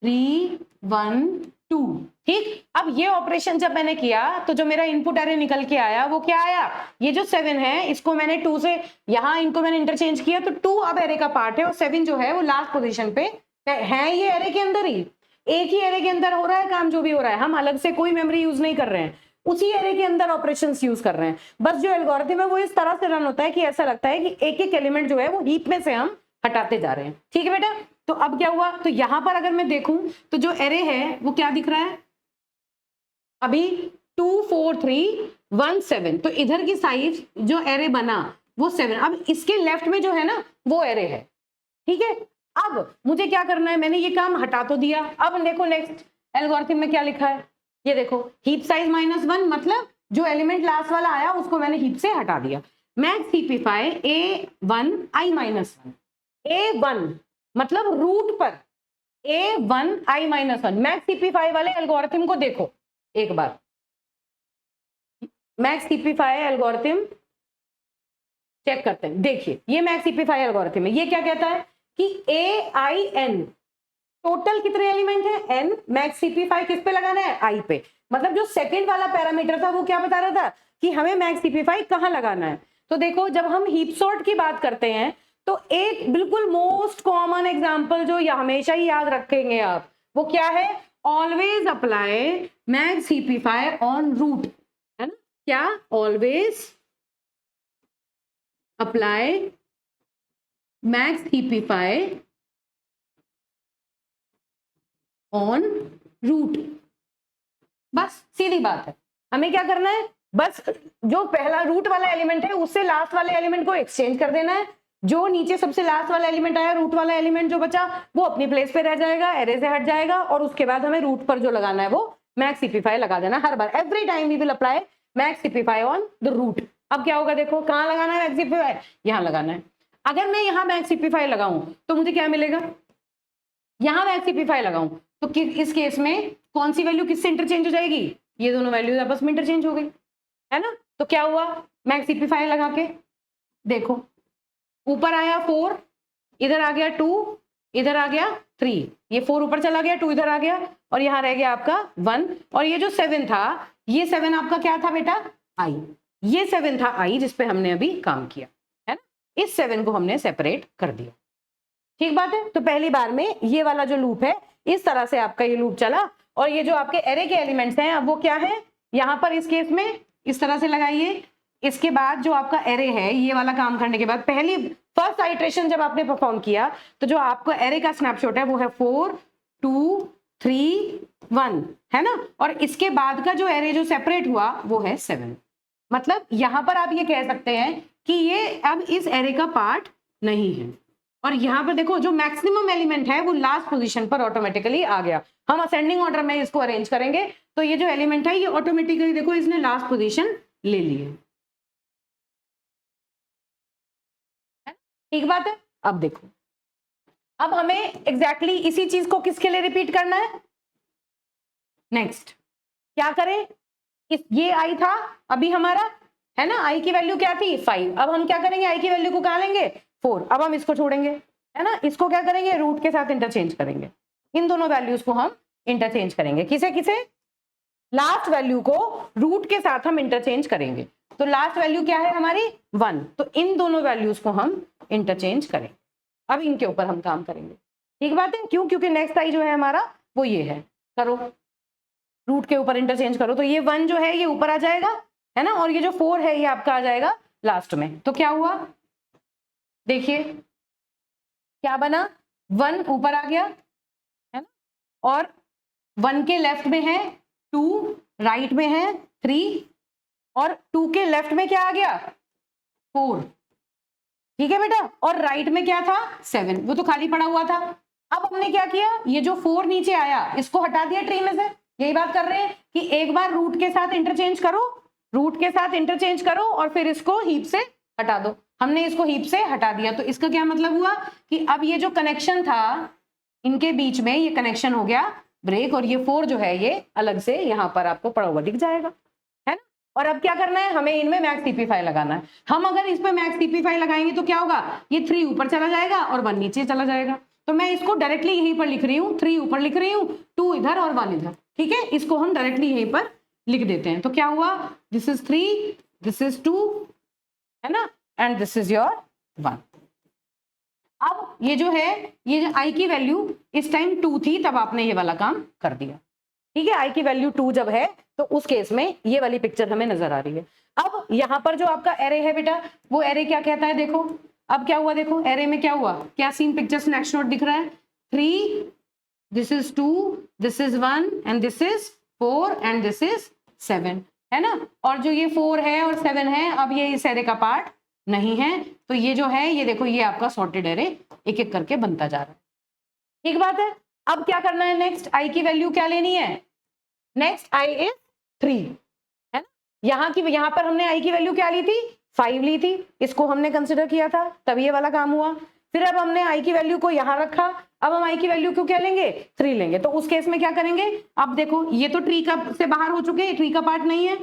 3 1 2, ठीक। अब ये ऑपरेशन जब मैंने किया तो जो मेरा इनपुट एरे निकल के आया वो क्या आया, ये जो 7 है इसको मैंने 2 से यहाँ इनको मैंने इंटरचेंज किया, तो 2 अब एरे का पार्ट है और 7 जो है वो लास्ट पोजीशन पे है। ये एरे के अंदर ही, एक ही एरे के अंदर हो रहा है काम, जो भी हो रहा है, हम अलग से कोई मेमोरी यूज नहीं कर रहे हैं, उसी एरे के अंदर ऑपरेशंस यूज कर रहे हैं। बस जो एल्गोरिथम है वो इस तरह से रन होता है कि ऐसा लगता है कि एक एक एलिमेंट जो है वो हीप में से हम हटाते जा रहे हैं, ठीक है बेटा। तो अब क्या हुआ, तो यहां पर अगर मैं देखूं तो जो एरे है वो क्या दिख रहा है अभी 2 4 3 1 7, तो इधर की साइज जो एरे बना वो 7। अब इसके लेफ्ट में जो है ना वो एरे है, ठीक है। अब मुझे क्या करना है, मैंने ये काम हटा तो दिया। अब देखो नेक्स्ट एल्गोरिथम में क्या लिखा है, ये देखो हीप साइज -1, मतलब जो एलिमेंट लास्ट वाला आया उसको मैंने हीप से हटा दिया। मैक्स हीपिफाई A1 I -1, A1 मतलब रूट पर A1 I -1। मैक्स हीपिफाई वाले एल्गोरिथम को देखो एक बार, मैक्स हीपिफाई एल्गोरिथम चेक करते हैं। देखिए ये मैक्स हीपिफाई एल्गोरिथम है, ये क्या कहता है कि AIN टोटल कितने एलिमेंट है n, मैक्स हीपिफाई किस पे लगाना है, I पे। मतलब जो सेकंड वाला पैरामीटर था वो क्या बता रहा था कि हमें मैक्स हीपिफाई कहां लगाना है। तो देखो जब हम हीप सॉर्ट की बात करते हैं तो एक बिल्कुल मोस्ट कॉमन एग्जांपल जो हमेशा ही याद रखेंगे आप, वो क्या है, always apply max heapify on root, है ना। क्या, always apply max heapify on root. बस सीधी बात है, हमें क्या करना है, बस जो पहला रूट वाला एलिमेंट है उससे लास्ट वाले एलिमेंट को एक्सचेंज कर देना है। जो नीचे सबसे लास्ट वाला एलिमेंट आया, रूट वाला एलिमेंट जो बचा वो अपनी प्लेस पे रह जाएगा, एरे से हट जाएगा, और उसके बाद हमें रूट पर जो लगाना है वो मैक्स हीपिफाई लगा देना हर बार। Every time we will apply max heapify on the root. अब क्या होगा, देखो कहां लगाना है मैक्स हीपिफाई, यहां लगाना है। अगर मैं यहां मैक्स हीपिफाई लगाऊं तो मुझे क्या मिलेगा, यहां मैक्स हीपिफाई लगाऊं तो इस केस में कौन सी वैल्यू किससे इंटरचेंज हो जाएगी, ये दोनों वैल्यूज आपस में इंटरचेंज हो गई, है ना। तो क्या हुआ, मैक्स हीपिफाई लगा के देखो, ऊपर आया 4, इधर आ गया 2, इधर आ गया 3, ये 4 ऊपर चला गया, 2 इधर आ गया, और यहां रह गया आपका 1, और ये जो 7 था, ये 7 आपका क्या था बेटा, I, ये 7 था I जिसपे हमने अभी काम किया, है ना। इस 7 को हमने सेपरेट कर दिया, ठीक बात है। तो पहली बार में ये वाला जो लूप है इस तरह से आपका ये लूप चला, और ये जो आपके एरे के एलिमेंट्स हैं अब वो क्या है, यहाँ पर इस केस में इस तरह से लगाइए। इसके बाद जो आपका एरे है, ये वाला काम करने के बाद पहली फर्स्ट आइट्रेशन जब आपने परफॉर्म किया तो जो आपको एरे का स्नैपशॉट है वो है 4 2 3 1, है ना। और इसके बाद का जो एरे जो सेपरेट हुआ वो है 7। मतलब यहां पर आप ये कह सकते हैं कि ये अब इस एरे का पार्ट नहीं है। और यहाँ पर देखो जो मैक्सिमम एलिमेंट है वो लास्ट पोजीशन पर ऑटोमेटिकली आ गया। हम असेंडिंग ऑर्डर में इसको अरेंज करेंगे तो ये जो एलिमेंट है ये ऑटोमेटिकली देखो इसने लास्ट पोजीशन ले ली है, ठीक बात है। अब देखो, अब हमें एग्जैक्टली इसी चीज को किसके लिए रिपीट करना है, नेक्स्ट क्या करें, ये आई था अभी हमारा, है ना, आई की वैल्यू क्या थी 5। अब हम क्या करेंगे, आई की वैल्यू को कहां लेंगे 4। अब हम इसको छोड़ेंगे, है ना, इसको क्या करेंगे रूट के साथ इंटरचेंज करेंगे, इन दोनों वैल्यूज को हम इंटरचेंज करेंगे, किसे किसे, लास्ट वैल्यू को रूट के साथ हम इंटरचेंज करेंगे। तो लास्ट वैल्यू क्या है हमारी 1, तो इन दोनों वैल्यूज को हम इंटरचेंज करें। अब इनके ऊपर हम काम करेंगे, ठीक बात है। क्यों? क्योंकि नेक्स्ट आई जो है हमारा वो ये है, करो रूट के ऊपर इंटरचेंज करो, तो ये 1 जो है ये ऊपर आ जाएगा, है ना, और ये जो 4 है ये आपका आ जाएगा लास्ट में। तो क्या हुआ, देखिए क्या बना, 1 ऊपर आ गया, है ना, और 1 के लेफ्ट में है 2, राइट में है 3, और 2 के लेफ्ट में क्या आ गया 4, ठीक है बेटा, और राइट में क्या था 7, वो तो खाली पड़ा हुआ था। अब हमने क्या किया, ये जो 4 नीचे आया इसको हटा दिया ट्री में से। यही बात कर रहे हैं कि एक बार रूट के साथ इंटरचेंज करो, रूट के साथ इंटरचेंज करो और फिर इसको हीप से हटा दो। हमने इसको हीप से हटा दिया, तो इसका क्या मतलब हुआ कि अब ये जो कनेक्शन था इनके बीच में, ये कनेक्शन हो गया ब्रेक, और ये 4 जो है ये अलग से यहाँ पर आपको पड़ा हुआ दिख जाएगा, है ना। और अब क्या करना है, हमें इनमें मैक्स CP5 लगाना है। हम अगर इस पे मैक्स CP5 लगाएंगे तो क्या होगा, ये 3 ऊपर चला जाएगा और 1 नीचे चला जाएगा। तो मैं इसको डायरेक्टली यहीं पर लिख रही हूँ, 3 ऊपर लिख रही हूँ, 2 इधर और 1 इधर, ठीक है। इसको हम डायरेक्टली यहीं पर लिख देते हैं। तो क्या हुआ, दिस इज 3, दिस इज 2, है ना, एंड दिस इज योर 1। अब ये जो है, ये जो आई की वैल्यू इस टाइम 2 थी, तब आपने ये वाला काम कर दिया, ठीक है। आई की वैल्यू 2 जब है तो उस केस में ये वाली पिक्चर हमें नजर आ रही है। अब यहाँ पर जो आपका एरे है बेटा, वो एरे क्या कहता है, देखो अब क्या हुआ, देखो एरे में क्या हुआ, क्या सीन पिक्चर से नेक्स्ट नोट दिख रहा है, 3, this is 2, this is 1 and this is 4 and this is 7, है ना। और जो ये 4 है और 7 है, अब ये इस एरे का पार्ट नहीं है, तो ये जो है ये देखो ये आपका सॉर्टेड एरे एक एक करके बनता जा रहा है, ठीक बात है। अब क्या करना है, नेक्स्ट आई की वैल्यू क्या लेनी है, नेक्स्ट आई इज 3, है ना। यहाँ पर हमने आई की वैल्यू क्या ली थी, 5 ली थी, इसको हमने कंसिडर किया था, तब ये वाला काम हुआ। फिर अब हमने आई की वैल्यू को यहाँ रखा, अब हम आई की वैल्यू को क्या लेंगे, 3 लेंगे। तो उस केस में क्या करेंगे, अब देखो ये तो ट्री का से बाहर हो चुके हैं, ट्री का पार्ट नहीं है,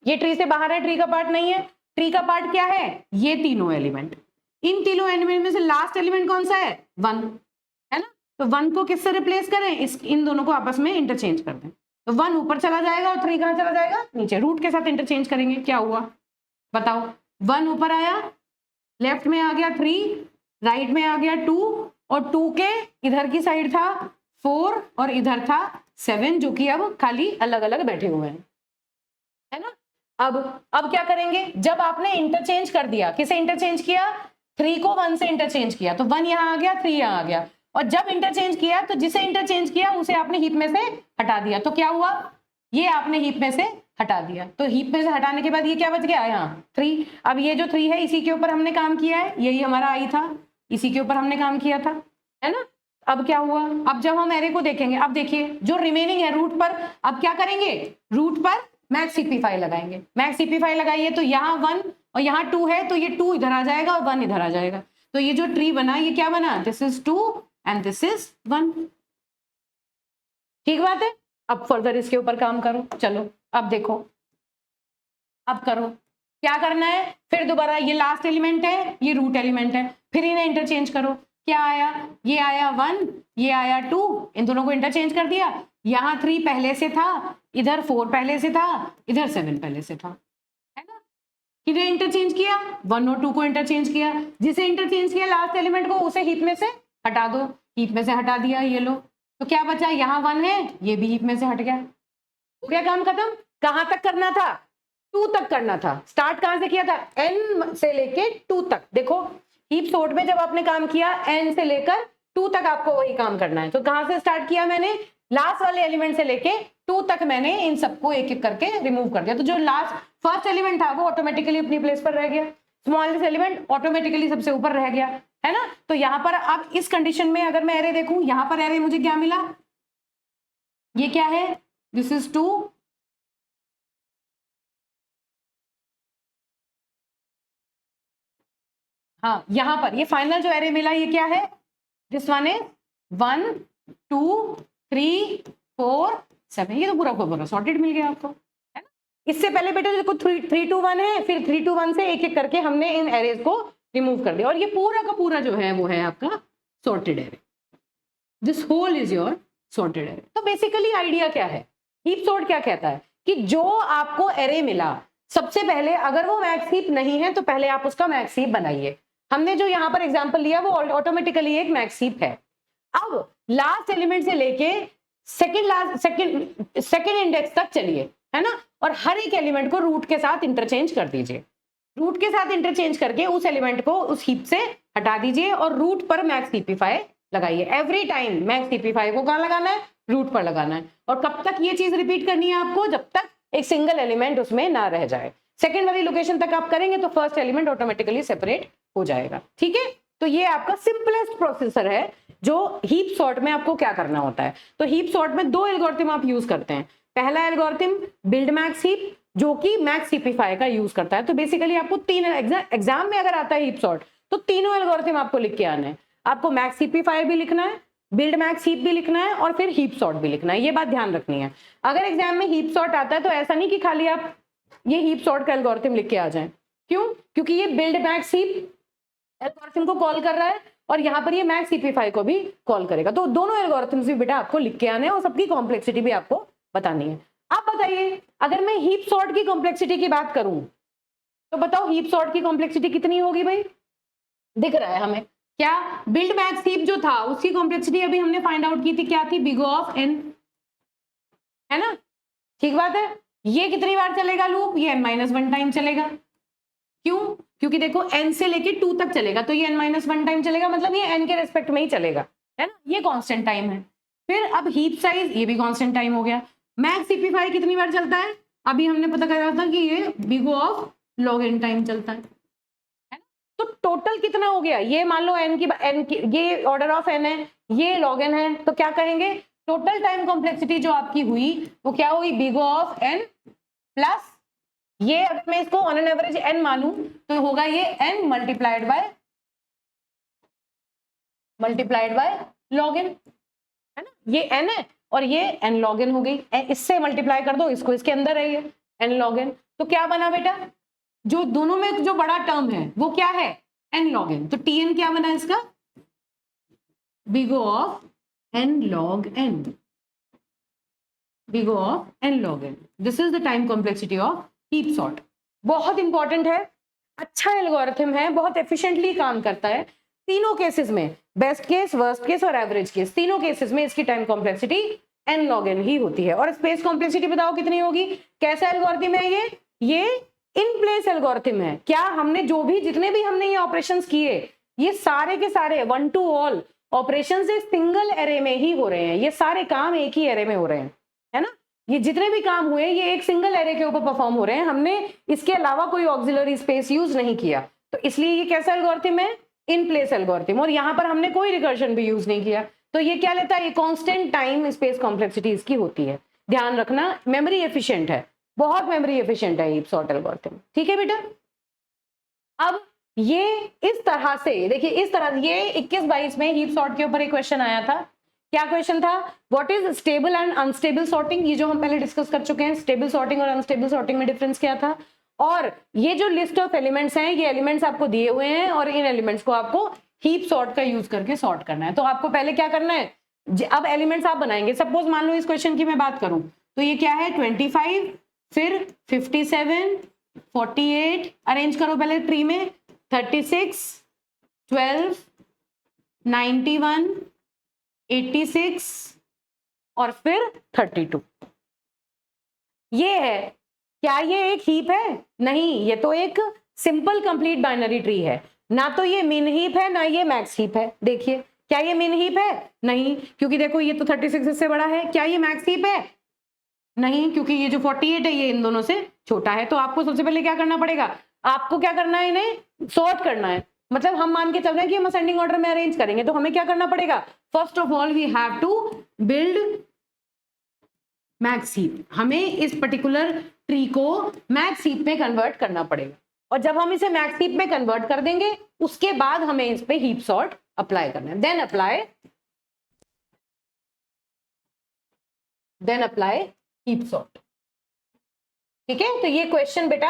ये ट्री से बाहर है, ट्री का पार्ट नहीं है। ट्री का पार्ट क्या है, ये तीनों एलिमेंट, इन तीनों एलिमेंट में से लास्ट एलिमेंट कौन सा है, 1, है ना। तो 1 को किससे रिप्लेस करें, इन दोनों को आपस में इंटरचेंज कर दें, तो 1 ऊपर चला जाएगा और 3 कहाँ चला जाएगा, नीचे। रूट के साथ इंटरचेंज करेंगे, क्या हुआ बताओ, 1 ऊपर आया, लेफ्ट में आ गया 3, राइट में आ गया 2, और 2 के इधर की साइड था 4 और इधर था 7, जो कि अब खाली अलग अलग बैठे हुए हैं, है ना। अब क्या करेंगे, जब आपने इंटरचेंज कर दिया, किसे इंटरचेंज किया, 3 को 1 से इंटरचेंज किया, तो 1 यहाँ आ गया, 3 यहाँ आ गया, और जब इंटरचेंज किया तो जिसे इंटरचेंज किया उसे आपने हीप में से हटा दिया। तो क्या हुआ, ये आपने हीप में से हटा दिया, तो हीप में से हटाने के बाद ये क्या बच गया, यहाँ 3। अब ये जो 3 है इसी के ऊपर हमने काम किया है, यही हमारा आई था, इसी के ऊपर हमने काम किया था, है ना। अब क्या हुआ, अब जब हम एरे को देखेंगे, अब देखिए जो रिमेनिंग है रूट पर, अब क्या करेंगे, रूट पर मैक्स CP5 लगाएंगे। मैक्स CP5 लगाइए तो यहाँ 1 और यहाँ 2 है, तो ये 2 इधर आ जाएगा और 1 इधर आ जाएगा, तो ये जो ट्री बना ये क्या बना, this is 2 and this is 1, ठीक बात है। अब फर्दर इसके ऊपर काम करो, चलो अब देखो, अब करो क्या करना है, फिर दोबारा ये लास्ट एलिमेंट है, ये रूट एलिमेंट है, फिर इन्हें इंटरचेंज करो। क्या आया, ये आया 1, ये आया 2, इन दोनों को इंटरचेंज कर दिया। यहाँ 3 पहले से था, इधर 4 पहले से था, इधर 7 पहले से था, है ना। किधर इंटरचेंज किया, 1 और 2 को इंटरचेंज किया, जिसे इंटरचेंज किया लास्ट एलिमेंट को उसे हीप में से हटा दो, हीप में से हटा दिया, ये लो, तो क्या बचा, यहाँ 1 है, ये भी हीप में से हट गया, हो गया काम खत्म। कहाँ तक करना था, 2 तक करना था। स्टार्ट कहां से किया था, n से लेके 2 तक। देखो हीप सॉर्ट में जब आपने काम किया n से लेकर 2 तक आपको वही काम करना है। तो कहां से स्टार्ट किया मैंने, लास्ट वाले एलिमेंट से लेके 2 तक मैंने इन सबको एक एक करके रिमूव कर दिया। तो जो लास्ट फर्स्ट एलिमेंट था वो ऑटोमेटिकली अपनी प्लेस पर रह गया, स्मॉलेस्ट एलिमेंट ऑटोमेटिकली सबसे ऊपर रह गया, है ना। तो यहाँ पर अब इस कंडीशन में अगर मैं एरे देखूं, यहाँ पर एरे मुझे क्या मिला, ये क्या है, दिस इज 2, हाँ यहाँ पर ये फाइनल जो एरे मिला ये क्या है, दिस वन इज 1 2 3 4 7, ये तो पूरा को पूरा सॉर्टेड मिल गया आपको, है ना। इससे पहले बेटा देखो 3 2 1 है, फिर 3 2 1 से एक एक करके हमने इन एरेज को रिमूव कर दिया, और ये पूरा का पूरा जो है वो है आपका sorted array. This whole is your sorted array. तो बेसिकली आइडिया क्या है, हीप सॉर्ट क्या कहता है कि जो आपको एरे मिला सबसे पहले अगर वो मैक्स हीप नहीं है तो पहले आप उसका मैक्स हीप बनाइए। हमने जो यहाँ पर एग्जांपल लिया वो ऑटोमेटिकली एक मैक्स हीप है। अब लास्ट एलिमेंट से लेके सेकंड इंडेक्स तक चलिए, है ना, और हर एक एलिमेंट को रूट के साथ इंटरचेंज कर दीजिए। रूट के साथ इंटरचेंज करके उस एलिमेंट को उस हीप से हटा दीजिए और रूट पर मैक्स हीपिफाई लगाइए। एवरी टाइम मैक्स हीपिफाई को कहां लगाना है? रूट पर लगाना है। और कब तक ये चीज रिपीट करनी है आपको? जब तक एक सिंगल एलिमेंट उसमें ना रह जाए। सेकेंड वाली लोकेशन तक आप करेंगे तो फर्स्ट एलिमेंट ऑटोमेटिकली सेपरेट हो जाएगा। ठीक है, तो ये आपका सिंपलेस्ट प्रोसेसर है जो हीप सॉर्ट में आपको क्या करना होता है। तो हीप सॉर्ट में दो एल्गोरिथम आप यूज करते हैं। पहला एल्गोरिथम बिल्ड मैक्स हीप, जो कि मैक्स हीपिफाई का यूज करता है। तो बेसिकली आपको तीन एग्जाम में अगर आता है हीप सॉर्ट तो तीनों एल्गोरिथम आपको लिख के आना है। आपको मैक्स हीपिफाई भी लिखना है, बिल्ड मैक्स हीप भी लिखना है और फिर हीप सॉर्ट भी लिखना है। ये बात ध्यान रखनी है। अगर एग्जाम में हीप सॉर्ट आता है तो ऐसा नहीं कि खाली आप ये हीप सॉर्ट का एल्गोरिथम लिख के आ जाएं। क्यों? क्योंकि ये बिल्ड मैक्स हीप एल्गोरिथम को कॉल कर रहा है और यहाँ पर ये मैक्स हीपिफाई को भी कॉल करेगा। तो दोनों एल्गोरिथम्स भी बेटा आपको लिख के आने हैं और सबकी कॉम्प्लेक्सिटी भी आपको बतानी है। आप बताइए, अगर मैं हीप सॉर्ट की कॉम्प्लेक्सिटी की बात करूं तो बताओ हीप सॉर्ट की कॉम्प्लेक्सिटी कितनी होगी भाई? दिख रहा है हमें क्या? बिल्ड मैक्स हीप जो था उसकी कॉम्प्लेक्सिटी अभी हमने फाइंड आउट की थी, क्या थी? बिग ऑफ एन, है ना? ठीक बात है। ये कितनी बार चलेगा लूप? ये n-1 टाइम चलेगा। क्यों? क्योंकि देखो n से लेके 2 तक चलेगा तो ये n-1 टाइम चलेगा, मतलब ये n के रेस्पेक्ट में ही चलेगा, है ना? ये कांस्टेंट टाइम है। फिर अब हीप साइज, ये भी कांस्टेंट टाइम हो गया। मैक्स हीपिफाई कितनी बार चलता है? अभी हमने पता करा था कि ये big of log n time चलता है ना? तो टोटल कितना हो गया? ये मान लो n की ये ऑर्डर ऑफ n है, ये log n है, तो क्या कहेंगे? टोटल टाइम कॉम्प्लेक्सिटी जो आपकी हुई वो क्या हुई? बिग ऑफ n प्लस ये, अगर मैं इसको ऑन एन एवरेज n मानूं तो होगा ये n multiplied by log n, है ना? ये n है और ये n log n हो गई। इससे मल्टीप्लाई कर दो इसको, इसके अंदर है ये n log n। तो क्या बना बेटा? जो दोनों में जो बड़ा टर्म है वो क्या है? n log n। तो tn क्या बना इसका? Big of n log n, big of n log n। This is the time complexity of heap sort. बहुत इंपॉर्टेंट है, अच्छा एल्गोरिथम है, बहुत एफिशिएंटली काम करता है। तीनों केसेस में, बेस्ट केस, वर्स्ट केस और एवरेज केस, तीनों केसेस में इसकी time complexity n log n ही होती है। और स्पेस कॉम्प्लेक्सिटी बताओ कितनी होगी? कैसा एल्गोरिथम है ये इन प्लेस एल्गोरिथम है। क्या हमने जो भी जितने भी हमने ये ऑपरेशंस किए, ये सारे के सारे वन टू ऑल ऑपरेशंस एक सिंगल एरे में ही हो रहे हैं। ये सारे काम एक ही एरे में हो रहे हैं, है ना? ये जितने भी काम हुए ये एक सिंगल एरे के ऊपर परफॉर्म हो रहे हैं। हमने इसके अलावा कोई ऑक्सिलरी स्पेस यूज नहीं किया, तो इसलिए ये कैसा एल्गोरिथम है? In place algorithm. और यहाँ पर हमने कोई रिकर्शन भी यूज नहीं किया, तो ये क्या लेता है? ये कांस्टेंट टाइम स्पेस कॉम्प्लेक्सिटी इसकी होती है। ध्यान रखना, मेमोरी एफिशिएंट है, बहुत मेमोरी एफिशिएंट है हीप सॉर्ट एल्गोरिथम। ठीक है बेटा? अब ये इस तरह से देखिए, इस तरह ये 21-22 में हीप सॉर्ट के ऊपर एक क्वेश्चन आया था। क्या क्वेश्चन था? What is stable and unstable sorting? ये जो हम पहले डिस्कस कर चुके हैं, स्टेबल सॉर्टिंग और अनस्टेबल सॉर्टिंग में डिफरेंस क्या था। और ये जो लिस्ट ऑफ एलिमेंट्स हैं, ये एलिमेंट्स आपको दिए हुए हैं और इन एलिमेंट्स को आपको हीप सॉर्ट का यूज करके सॉर्ट करना है। तो आपको पहले क्या करना है? अब एलिमेंट्स आप बनाएंगे। सपोज मान लो इस क्वेश्चन की मैं बात करूं तो ये क्या है? 25, फिर 57, 48, अरेंज करो पहले ट्री में, 36, 12, 91, 86 और फिर 32। ये है, क्या ये एक हीप है? नहीं, ये तो एक सिंपल कंप्लीट बाइनरी ट्री है। ना तो ये मिन हीप है ना ये मैक्स हीप है। देखिए, क्या ये मिन हीप है? नहीं, क्योंकि देखो ये तो 36 इससे बड़ा है। क्या ये मैक्स हीप है? नहीं, क्योंकि ये जो 48 है ये इन दोनों से छोटा है। तो आपको सबसे पहले क्या करना पड़ेगा? आपको क्या करना है? इन्हें सॉर्ट करना है। मतलब हम मान के चल रहे हैं कि हम असेंडिंग ऑर्डर में अरेंज करेंगे, तो हमें क्या करना पड़ेगा? First of all we have to build max heap. हमें इस पर्टिकुलर ट्री को मैक्स हीप में कन्वर्ट करना पड़ेगा। और जब हम इसे मैक्स हीप में कन्वर्ट कर देंगे उसके बाद हमें इस पे हीप सॉर्ट अप्लाई करना है। Then apply heap sort. ठीक है? तो ये क्वेश्चन बेटा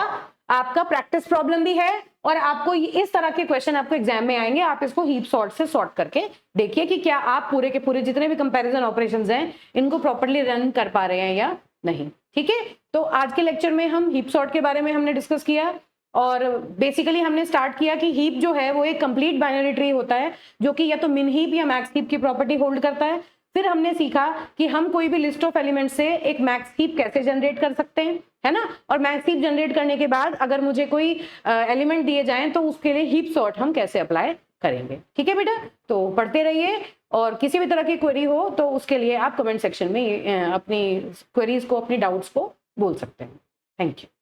आपका प्रैक्टिस प्रॉब्लम भी है और आपको इस तरह के क्वेश्चन आपको एग्जाम में आएंगे। आप इसको हीप सॉर्ट से सॉर्ट करके देखिए कि क्या आप पूरे के पूरे जितने भी कंपैरिजन ऑपरेशंस हैं इनको प्रॉपर्ली रन कर पा रहे हैं या नहीं। ठीक है, तो आज के लेक्चर में हम हीप सॉर्ट के बारे में हमने डिस्कस किया और बेसिकली हमने स्टार्ट किया कि हीप जो है वो एक कंप्लीट बाइनरी ट्री होता है जो कि या तो मिन हीप या मैक्स हीप की प्रॉपर्टी होल्ड करता है। फिर हमने सीखा कि हम कोई भी लिस्ट ऑफ एलिमेंट से एक मैक्स हीप कैसे जनरेट कर सकते हैं, है ना। और मैक्स हीप जनरेट करने के बाद अगर मुझे कोई एलिमेंट दिए जाएं तो उसके लिए हीप सॉर्ट हम कैसे अप्लाई करेंगे। ठीक है बेटा, तो पढ़ते रहिए और किसी भी तरह की क्वेरी हो तो उसके लिए आप कमेंट सेक्शन में अपनी क्वेरीज को, अपनी डाउट्स को बोल सकते हैं। Thank you.